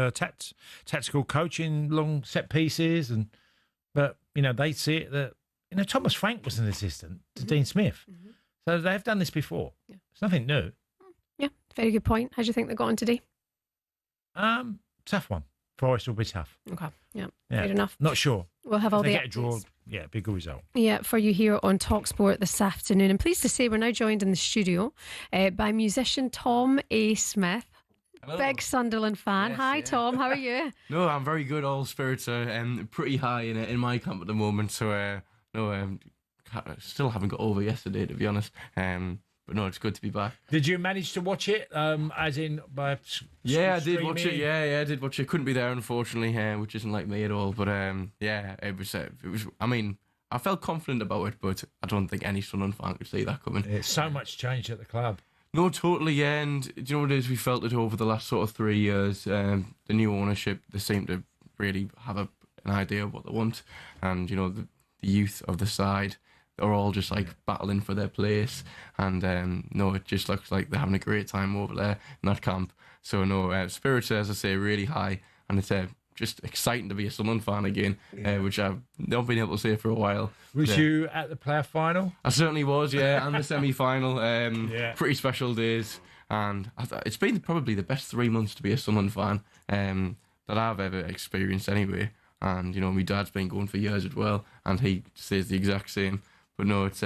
tactical coach in long set pieces, but they see it that Thomas Frank was an assistant to Dean Smith, so they've done this before. Yeah. It's nothing new. Yeah, very good point. How do you think they got on today? Tough one. Forest will be tough. Okay, yeah, fair enough. Not sure. We'll have all the get a updates. draw. Yeah, big result. Yeah, for you here on talkSPORT this afternoon. And pleased to say we're now joined in the studio by musician Tom A. Smith. Hello. Big Sunderland fan. Yes, Hi, Tom. How are you? No, I'm very good. All spirits are pretty high in my camp at the moment. So, still haven't got over yesterday, to be honest. But no, it's good to be back. Did you manage to watch it? As in by Yeah, I did watch it. Yeah, I did watch it. Couldn't be there, unfortunately, which isn't like me at all. But it was. I mean, I felt confident about it, but I don't think any Sunderland fan could see that coming. It's so much change at the club. No, totally. Yeah, and do you know what it is? We felt it over the last sort of 3 years. The new ownership, they seem to really have an idea of what they want, and the youth of the side. Are all just battling for their place, and it just looks like they're having a great time over there in that camp. So spirits, as I say, really high, and it's just exciting to be a Sunderland fan again, which I've not been able to say for a while. Was you at the playoff final? I certainly was, yeah, and the semi-final. Pretty special days, and it's been probably the best 3 months to be a Sunderland fan that I've ever experienced anyway. And my dad's been going for years as well, and he says the exact same. But no, it's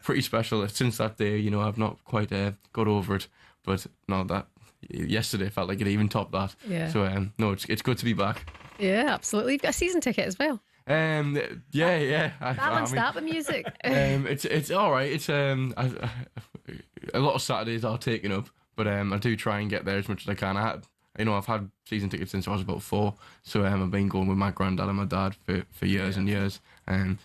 pretty special. Since that day, I've not quite got over it. But no, that yesterday felt like it even topped that. Yeah. So no, it's good to be back. Yeah, absolutely. You've got a season ticket as well. Yeah. Balance that with music. It's all right. It's a lot of Saturdays are taken up, but I do try and get there as much as I can. I've had season tickets since I was about 4, so I've been going with my granddad and my dad for years and years.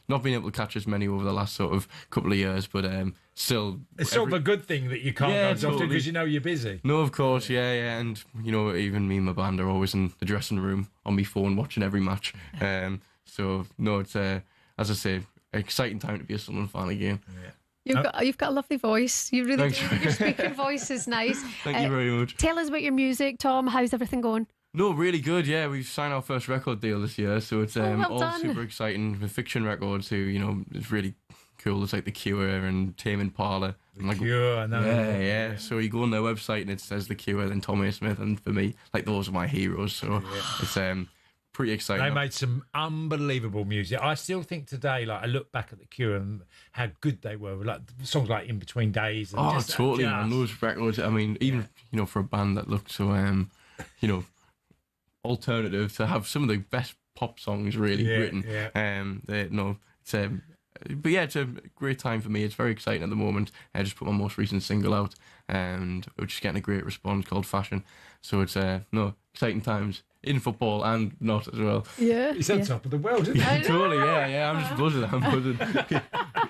Not being able to catch as many over the last sort of couple of years, but still... It's sort of a good thing that you can't go as often because you're busy. No, of course, yeah. And, even me and my band are always in the dressing room on my phone watching every match. So, no, it's, as I say, exciting time to be a Sunderland fan again. Yeah. You've got a lovely voice. You really Thanks. do. Your speaking voice is nice. Thank you very much. Tell us about your music, Tom. How's everything going? No, really good. Yeah, we've signed our first record deal this year, so it's well all done. super exciting. With Fiction Records, who it's really cool. It's like The Cure and Tame Impala. The Cure, I know. Yeah. So you go on their website and it says The Cure, then Tommy Smith, and for me, like those are my heroes. So it's pretty exciting. They made some unbelievable music. I still think today, like I look back at The Cure and how good they were. Like songs like In Between Days. And Totally, man. Those records. I mean, even for a band that looked so alternative, to have some of the best pop songs really written. But yeah, it's a great time for me. It's very exciting at the moment. I just put my most recent single out, and we're just getting a great response called Fashion. So it's exciting times in football and not as well. Yeah, he's on top of the world, isn't he? Totally, yeah. I'm just buzzing.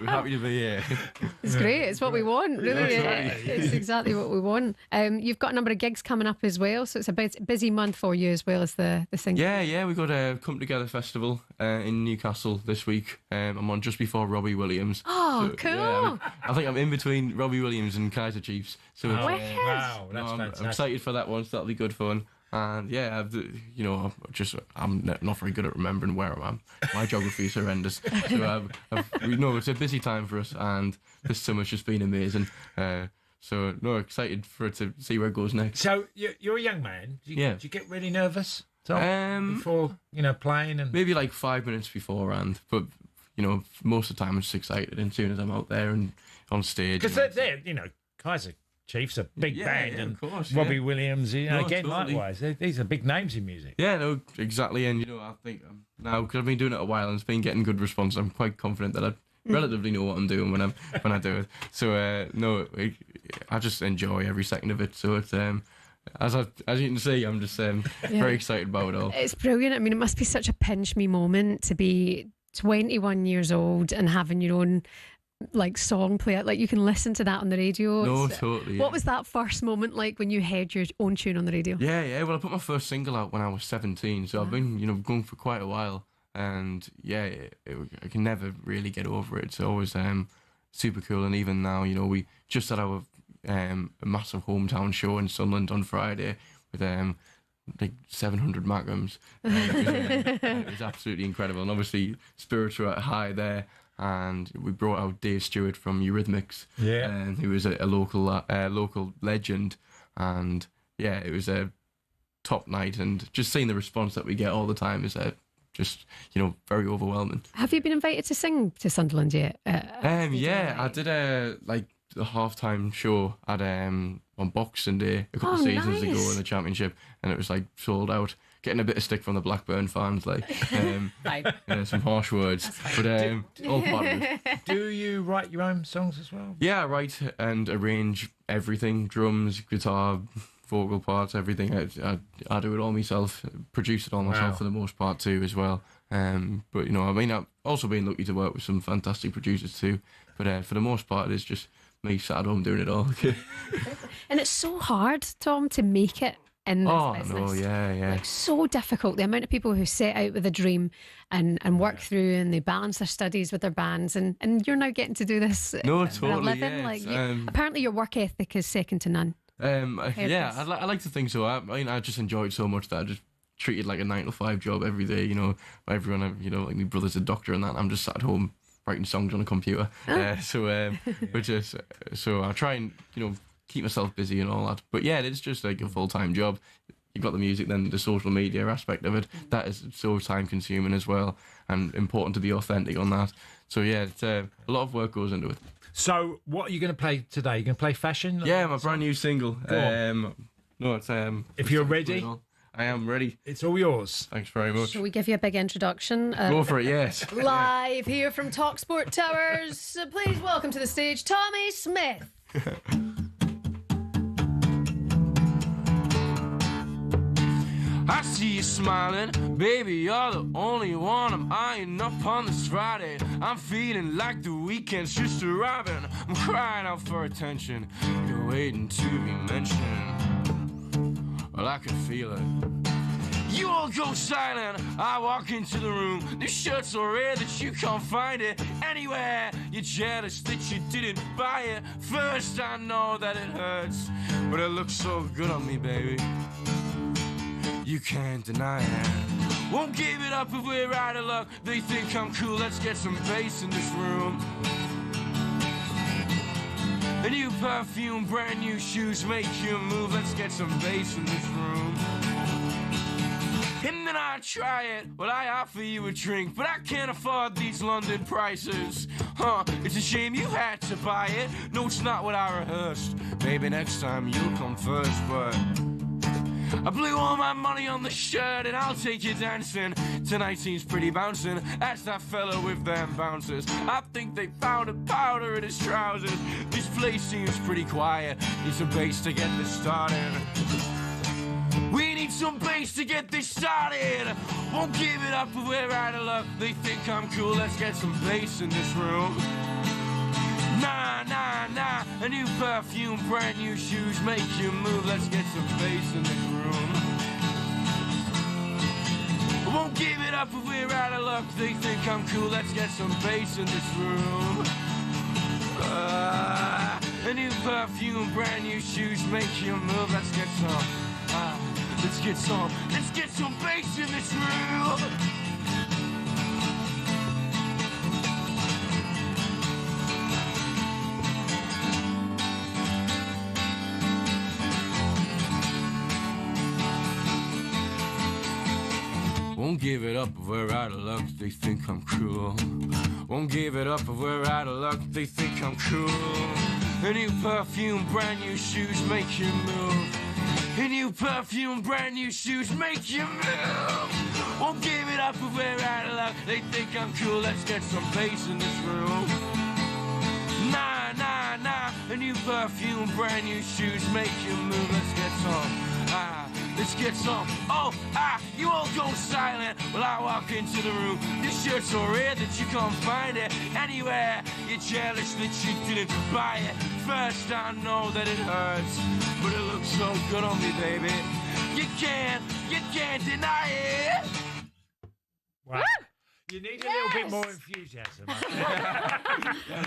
We're happy to be here. It's great. It's what we want, really. Yeah, It's exactly what we want. You've got a number of gigs coming up as well, so it's a busy month for you as well as the thing. Yeah. We've got a Come Together festival in Newcastle this week. I'm on just before Robbie Williams. Oh, cool. Yeah, I think I'm in between Robbie Williams and Kaiser Chiefs. So wow, that's fantastic. I'm excited for that one. So that'll be good fun. And yeah, I'm not very good at remembering where I am. My geography is horrendous. So it's a busy time for us, and this summer's just been amazing. Excited for it to see where it goes next. So you're a young man. Do you get really nervous, Tom, before playing? And maybe like 5 minutes beforehand, but most of the time I'm just excited. And as soon as I'm out there and on stage, because they're Kaiser Chiefs, a big band, and of course, Robbie Williams, again, totally. likewise. These are big names in music. Yeah, no, exactly. And, I think now, because I've been doing it a while and it's been getting good response, I'm quite confident that I relatively know what I'm doing when I do it. So, I just enjoy every second of it. So it's, as you can see, I'm just very excited about it all. It's brilliant. I mean, it must be such a pinch me moment to be 21 years old and having your own song play it, you can listen to that on the radio. No, totally. What was that first moment like when you heard your own tune on the radio? Yeah. Well, I put my first single out when I was 17, so I've been going for quite a while, and I can never really get over it. It's always super cool. And even now, we just had our a massive hometown show in Sunderland on Friday with 700 Magnums. It was absolutely incredible, and obviously spirits were at a high there. And we brought out Dave Stewart from Eurythmics, who was a local legend, and it was a top night. And just seeing the response that we get all the time is just very overwhelming. Have you been invited to sing to Sunderland yet? I did a halftime show at on Boxing Day a couple of seasons ago in the Championship, and it was sold out. Getting a bit of stick from the Blackburn fans, some harsh words, but all part of it. Do you write your own songs as well? Yeah, I write and arrange everything: drums, guitar, vocal parts, everything. I do it all myself, produce it all myself for the most part too, as well. But I've also been lucky to work with some fantastic producers too. But for the most part, it's just me sat at home doing it all. And it's so hard, Tom, to make it in this business. No, yeah. So difficult. The amount of people who set out with a dream and work through, and they balance their studies with their bands, and you're now getting to do this for a living. Apparently your work ethic is second to none. I like to think so. I just enjoy it so much that I just treat it like a 9-to-5 job every day. Everyone, like my brother's a doctor and that. I'm just sat at home writing songs on a computer. So I try and keep myself busy and all that. But yeah, it's just like a full-time job. You've got the music, then the social media aspect of it. That is so time-consuming as well, and important to be authentic on that. So yeah, it's a lot of work goes into it. So what are you going to play today? You going to play Fashion? Yeah, my brand new single. If you're ready. I am ready. It's all yours. Thanks very much. Shall we give you a big introduction? Go for it, yes. Live here from talkSPORT Towers. Please welcome to the stage Tommy Smith. I see you smiling, baby, you're the only one I'm eyeing up on this Friday. I'm feeling like the weekend's just arriving. I'm crying out for attention, you're waiting to be mentioned. Well, I can feel it. You all go silent, I walk into the room. This shirt's so rare that you can't find it anywhere. You're jealous that you didn't buy it. First I know that it hurts, but it looks so good on me, baby. You can't deny it. Won't give it up if we're out of luck. They think I'm cool, let's get some bass in this room. A new perfume, brand new shoes, make you move, let's get some bass in this room. And then I try it, well I offer you a drink, but I can't afford these London prices. It's a shame you had to buy it. No, it's not what I rehearsed. Maybe next time you'll come first, but I blew all my money on the shirt and I'll take you dancing. Tonight seems pretty bouncing. Ask that fella with them bouncers. I think they found a powder in his trousers. This place seems pretty quiet. Need some bass to get this started. We need some bass to get this started. Won't give it up if we're out of luck. They think I'm cool, let's get some bass in this room. Nah, nah, nah. A new perfume, brand new shoes, make you move, let's get some bass in this room. Won't give it up if we're out of luck. They think I'm cool, let's get some bass in this room. A new perfume, brand new shoes, make you move, let's get some. Let's get some bass in this room. Won't give it up if we're out of luck, they think I'm cruel. Won't give it up if we're out of luck, they think I'm cruel. A new perfume, brand new shoes, make you move. A new perfume, brand new shoes, make you move. Won't give it up if we're out of luck. They think I'm cool, let's get some bass in this room. Nah, nah, nah. A new perfume, brand new shoes, make you move. Let's get some. Let's get some. You all go silent while I walk into the room. This shirt's so rare that you can't find it anywhere. You're jealous that you didn't buy it. First I know that it hurts, but it looks so good on me, baby. You can't deny it. Wow. You need a little bit more enthusiasm.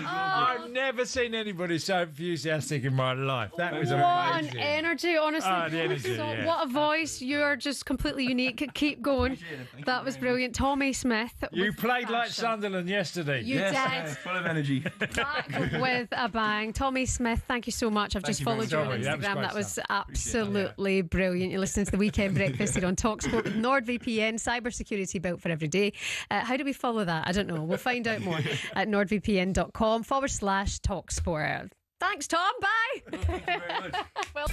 I've never seen anybody so enthusiastic in my life. That was amazing. What an energy, honestly. The energy, yeah. What a voice. You're just completely unique. Keep going. That was brilliant. Tommy Smith. You played like Sunderland yesterday. You did. Full of energy. Back with a bang. Tommy Smith, thank you so much. I've just followed you on Instagram. That was absolutely brilliant. You're listening to The Weekend Breakfast here on talkSPORT with NordVPN. Cybersecurity built for every day. How do we follow that? I don't know. We'll find out more at nordvpn.com/talksport. Thanks, Tom. Bye. Thank you very much. Well.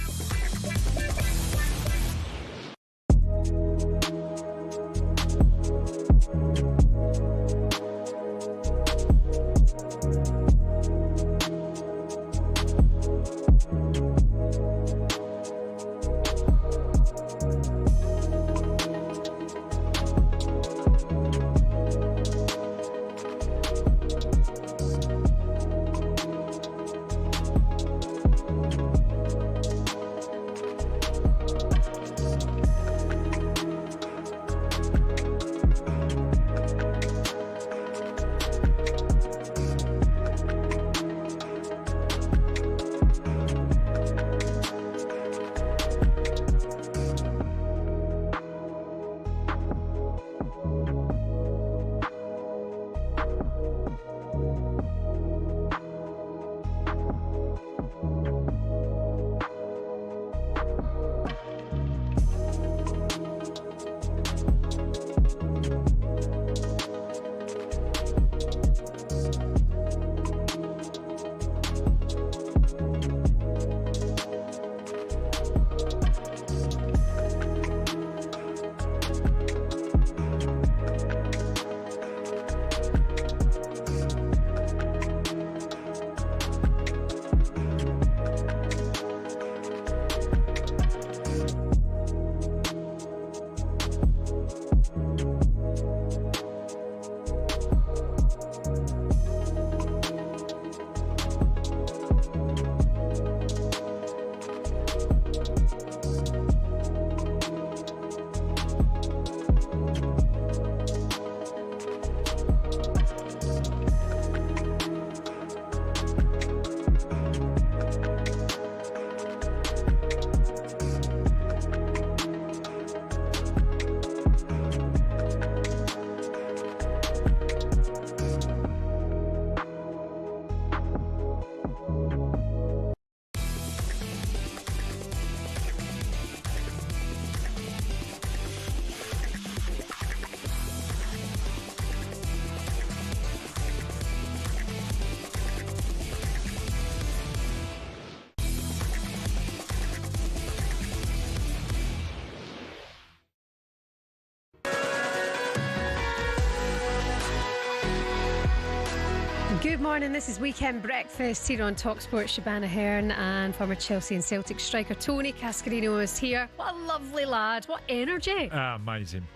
Good morning, this is Weekend Breakfast here on talkSPORT. Shebahn, Aherne and former Chelsea and Celtic striker Tony Cascarino is here. What a lovely lad, what energy. Amazing.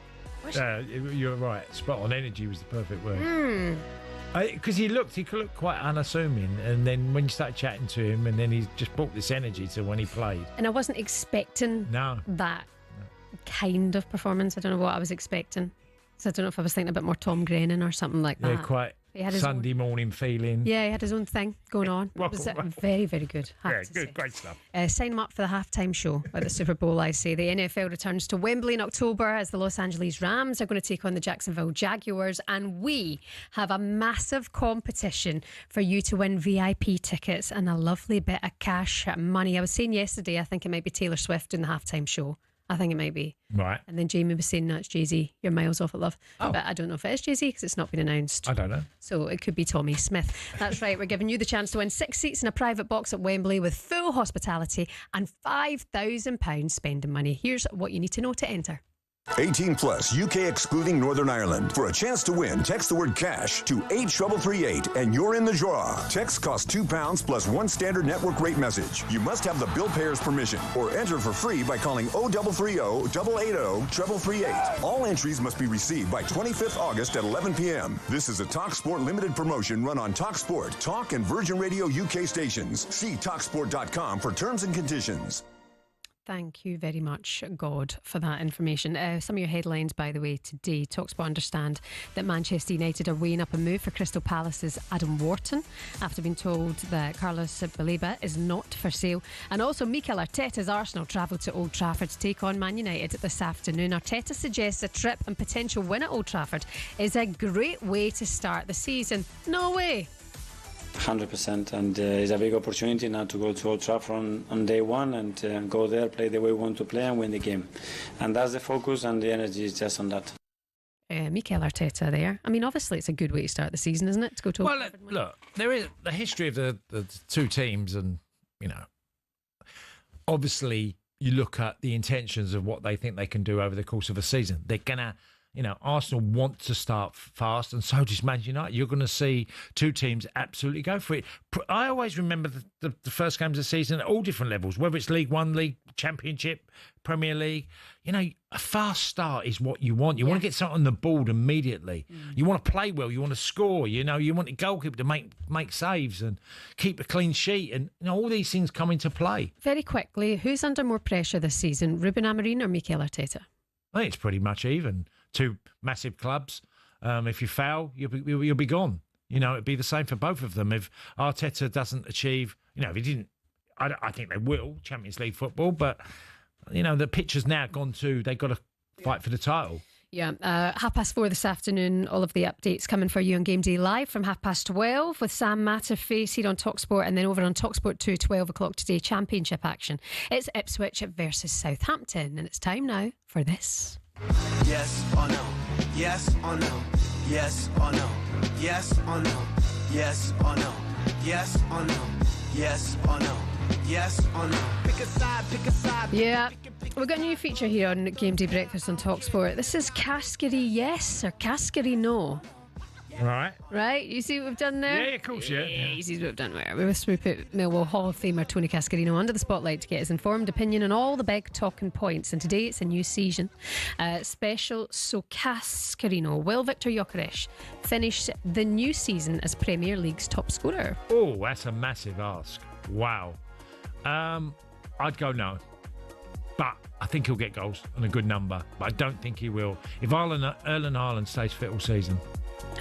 You're right, spot on. Energy was the perfect word. Because he could look quite unassuming, and then when you started chatting to him, and then he just brought this energy to when he played. And I wasn't expecting that kind of performance. I don't know what I was expecting. So I don't know if I was thinking a bit more Tom Grennan or something like that. Yeah, quite Sunday morning feeling. Yeah, he had his own thing going on. It was very, very good. Great stuff. Sign him up for the halftime show at the Super Bowl, I say. The NFL returns to Wembley in October as the Los Angeles Rams are going to take on the Jacksonville Jaguars, and we have a massive competition for you to win VIP tickets and a lovely bit of cash money. I was saying yesterday, I think it might be Taylor Swift in the halftime show. I think it might be. Right. And then Jamie was saying, no, it's Jay-Z. You're miles off at love. Oh. But I don't know if it is Jay-Z because it's not been announced. I don't know. So it could be Tommy Smith. That's right. We're giving you the chance to win 6 seats in a private box at Wembley with full hospitality and £5,000 spending money. Here's what you need to know to enter. 18 plus, UK excluding Northern Ireland. For a chance to win, text the word cash to 83338 and you're in the draw. Text costs £2 plus one standard network rate message. You must have the bill payer's permission or enter for free by calling 0330 880 338. All entries must be received by 25th August at 11 p.m. This is a talkSPORT limited promotion run on talkSPORT, Talk and Virgin Radio UK stations. See talksport.com for terms and conditions. Thank you very much, God, for that information. Some of your headlines, by the way, today. talkSPORT understand that Manchester United are weighing up a move for Crystal Palace's Adam Wharton after being told that Carlos Baleba is not for sale. And also, Mikel Arteta's Arsenal travel to Old Trafford to take on Man United this afternoon. Arteta suggests a trip and potential win at Old Trafford is a great way to start the season. No way. 100%, and it's a big opportunity now to go to Old Trafford on day one and go there, play the way we want to play and win the game. And that's the focus, and the energy is just on that. Mikel Arteta there. I mean, obviously it's a good way to start the season, isn't it? To go to Old Trafford. Look, there is the history of the two teams, and, you know, obviously you look at the intentions of what they think they can do over the course of a season. They're going to, you know, Arsenal want to start fast, and so does Man United. You're going to see two teams absolutely go for it. I always remember the first games of the season at all different levels, whether it's League One, League Championship, Premier League. You know, a fast start is what you want. You want to get something on the board immediately. You want to play well. You want to score. You know, you want the goalkeeper to make saves and keep a clean sheet, and, you know, all these things come into play. Very quickly, who's under more pressure this season, Ruben Amorim or Mikel Arteta? I think it's pretty much even. Two massive clubs. If you foul, you'll be gone. You know, it'd be the same for both of them. If Arteta doesn't achieve, you know, if he didn't, I think they will, Champions League football, but, you know, the picture's now gone to, they've got to fight for the title. Yeah, 4:30 this afternoon, all of the updates coming for you on Game Day Live from 12:30 with Sam Matterface here on talkSPORT, and then over on talkSPORT 2, 12 o'clock today, Championship action. It's Ipswich versus Southampton, and it's time now for this. Yes or no? Yes or no? Yes or no? Yes or no? Yes or no? Yes or no? Yes or no? Yes or no? Pick a side, pick a side. Yeah, we've got a new feature here on Game Day Breakfast on talkSPORT. This is Cascari yes or Cascari no. Right, you see what we've done there? Yeah, of course, yeah. You see what we've done there. We've swooped at Millwall Hall of Famer Tony Cascarino under the spotlight to get his informed opinion on all the big talking points. And today it's a new season special. So Cascarino, will Victor Gyökeres finish the new season as Premier League's top scorer? Oh, that's a massive ask. Wow. I'd go no. But I think he'll get goals and a good number. But I don't think he will. If Erling Haaland stays fit all season,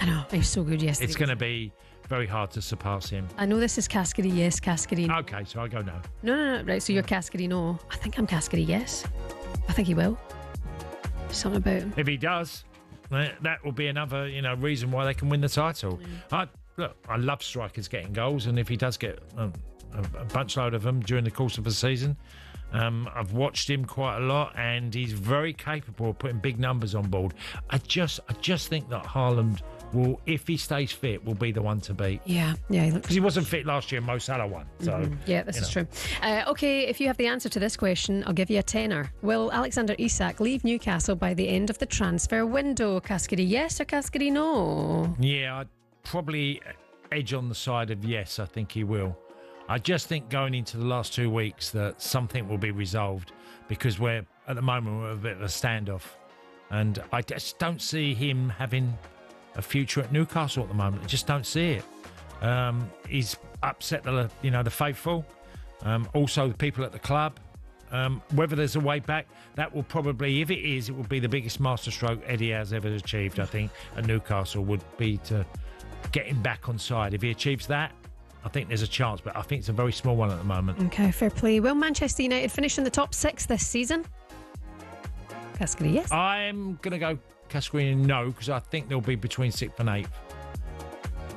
I know, he was so good yesterday. it's going to be very hard to surpass him. I know this is Cascari yes, Cascari no. Okay, so I go no. No. Right, so you're Cascari no. I think I'm Cascari yes. I think he will. Something about him. If he does, that will be another, you know, reason why they can win the title. I love strikers getting goals, and if he does get a bunch load of them during the course of a season, I've watched him quite a lot, and he's very capable of putting big numbers on board. I just think that Haaland will, if he stays fit, will be the one to beat. Yeah. Because he wasn't fit last year, Mo Salah won. So yeah, this is true. Okay, if you have the answer to this question, I'll give you a tenner. Will Alexander Isak leave Newcastle by the end of the transfer window? Cascari yes or Cascari no? Yeah, I'd probably edge on the side of yes, I think he will. I just think going into the last 2 weeks that something will be resolved, because at the moment we're a bit of a standoff, and I just don't see him having a future at Newcastle at the moment. I just don't see it. He's upset the faithful, also the people at the club. Whether there's a way back, that will probably, if it is, it will be the biggest masterstroke Eddie has ever achieved, I think, at Newcastle, would be to get him back on side. If he achieves that, I think there's a chance, but I think it's a very small one at the moment. Okay, fair play. Will Manchester United finish in the top 6 this season? Cascarino, yes. I'm going to go Cascarino, no, because I think they'll be between 6th and 8th.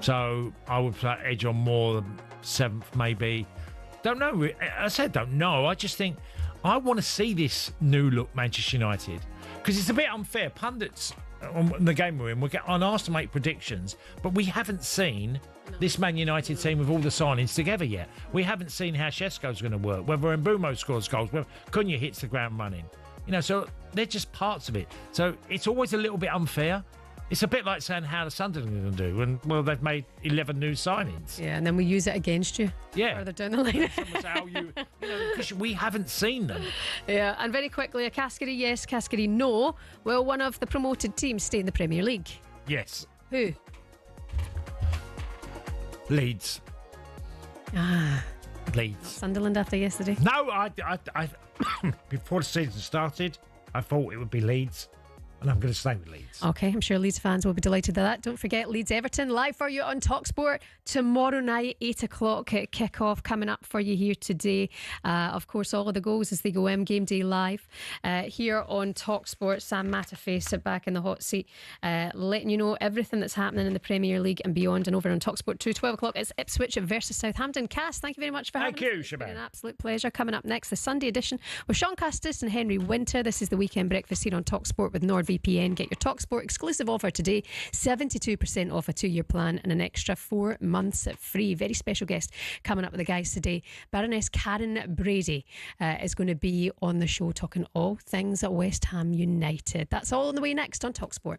So I would put edge on more 7th, maybe. Don't know. I said don't know. I just think I want to see this new look Manchester United, because it's a bit unfair. Pundits on the game we're in, we're asked to make predictions, but we haven't seen this Man United team with all the signings together yet. We haven't seen how Šeško's going to work, whether Mbeumo scores goals, whether Cunha hits the ground running. So they're just parts of it. So it's always a little bit unfair. It's a bit like saying how the Sunderland are going to do, and well, they've made 11 new signings. Yeah, and then we use it against you. Yeah, further down the line. Because we haven't seen them. Yeah, and very quickly, a Cascarino yes, Cascarino no. Will one of the promoted teams stay in the Premier League? Yes. Who? Leeds. Leeds. Sunderland after yesterday. No, I before the season started, I thought it would be Leeds. And I'm going to stay with Leeds. Okay, I'm sure Leeds fans will be delighted with that. Don't forget Leeds Everton live for you on talkSPORT tomorrow night, 8 o'clock at kick-off, coming up for you here today. Of course, all of the goals as they go game day live here on talkSPORT. Sam Matterface sit back in the hot seat, letting you know everything that's happening in the Premier League and beyond. And over on talkSPORT 2, 12 o'clock, it's Ipswich versus Southampton. Cass, thank you very much for having us. Thank you, It's been Shebahn. an absolute pleasure. Coming up next, the Sunday edition with Sean Custis and Henry Winter. This is the Weekend Breakfast here on talkSPORT with NordVPN. Get your talkSPORT exclusive offer today, 72% off a 2-year plan and an extra 4 months free. Very special guest coming up with the guys today. Baroness Karen Brady is going to be on the show talking all things at West Ham United. That's all on the way next on talkSPORT.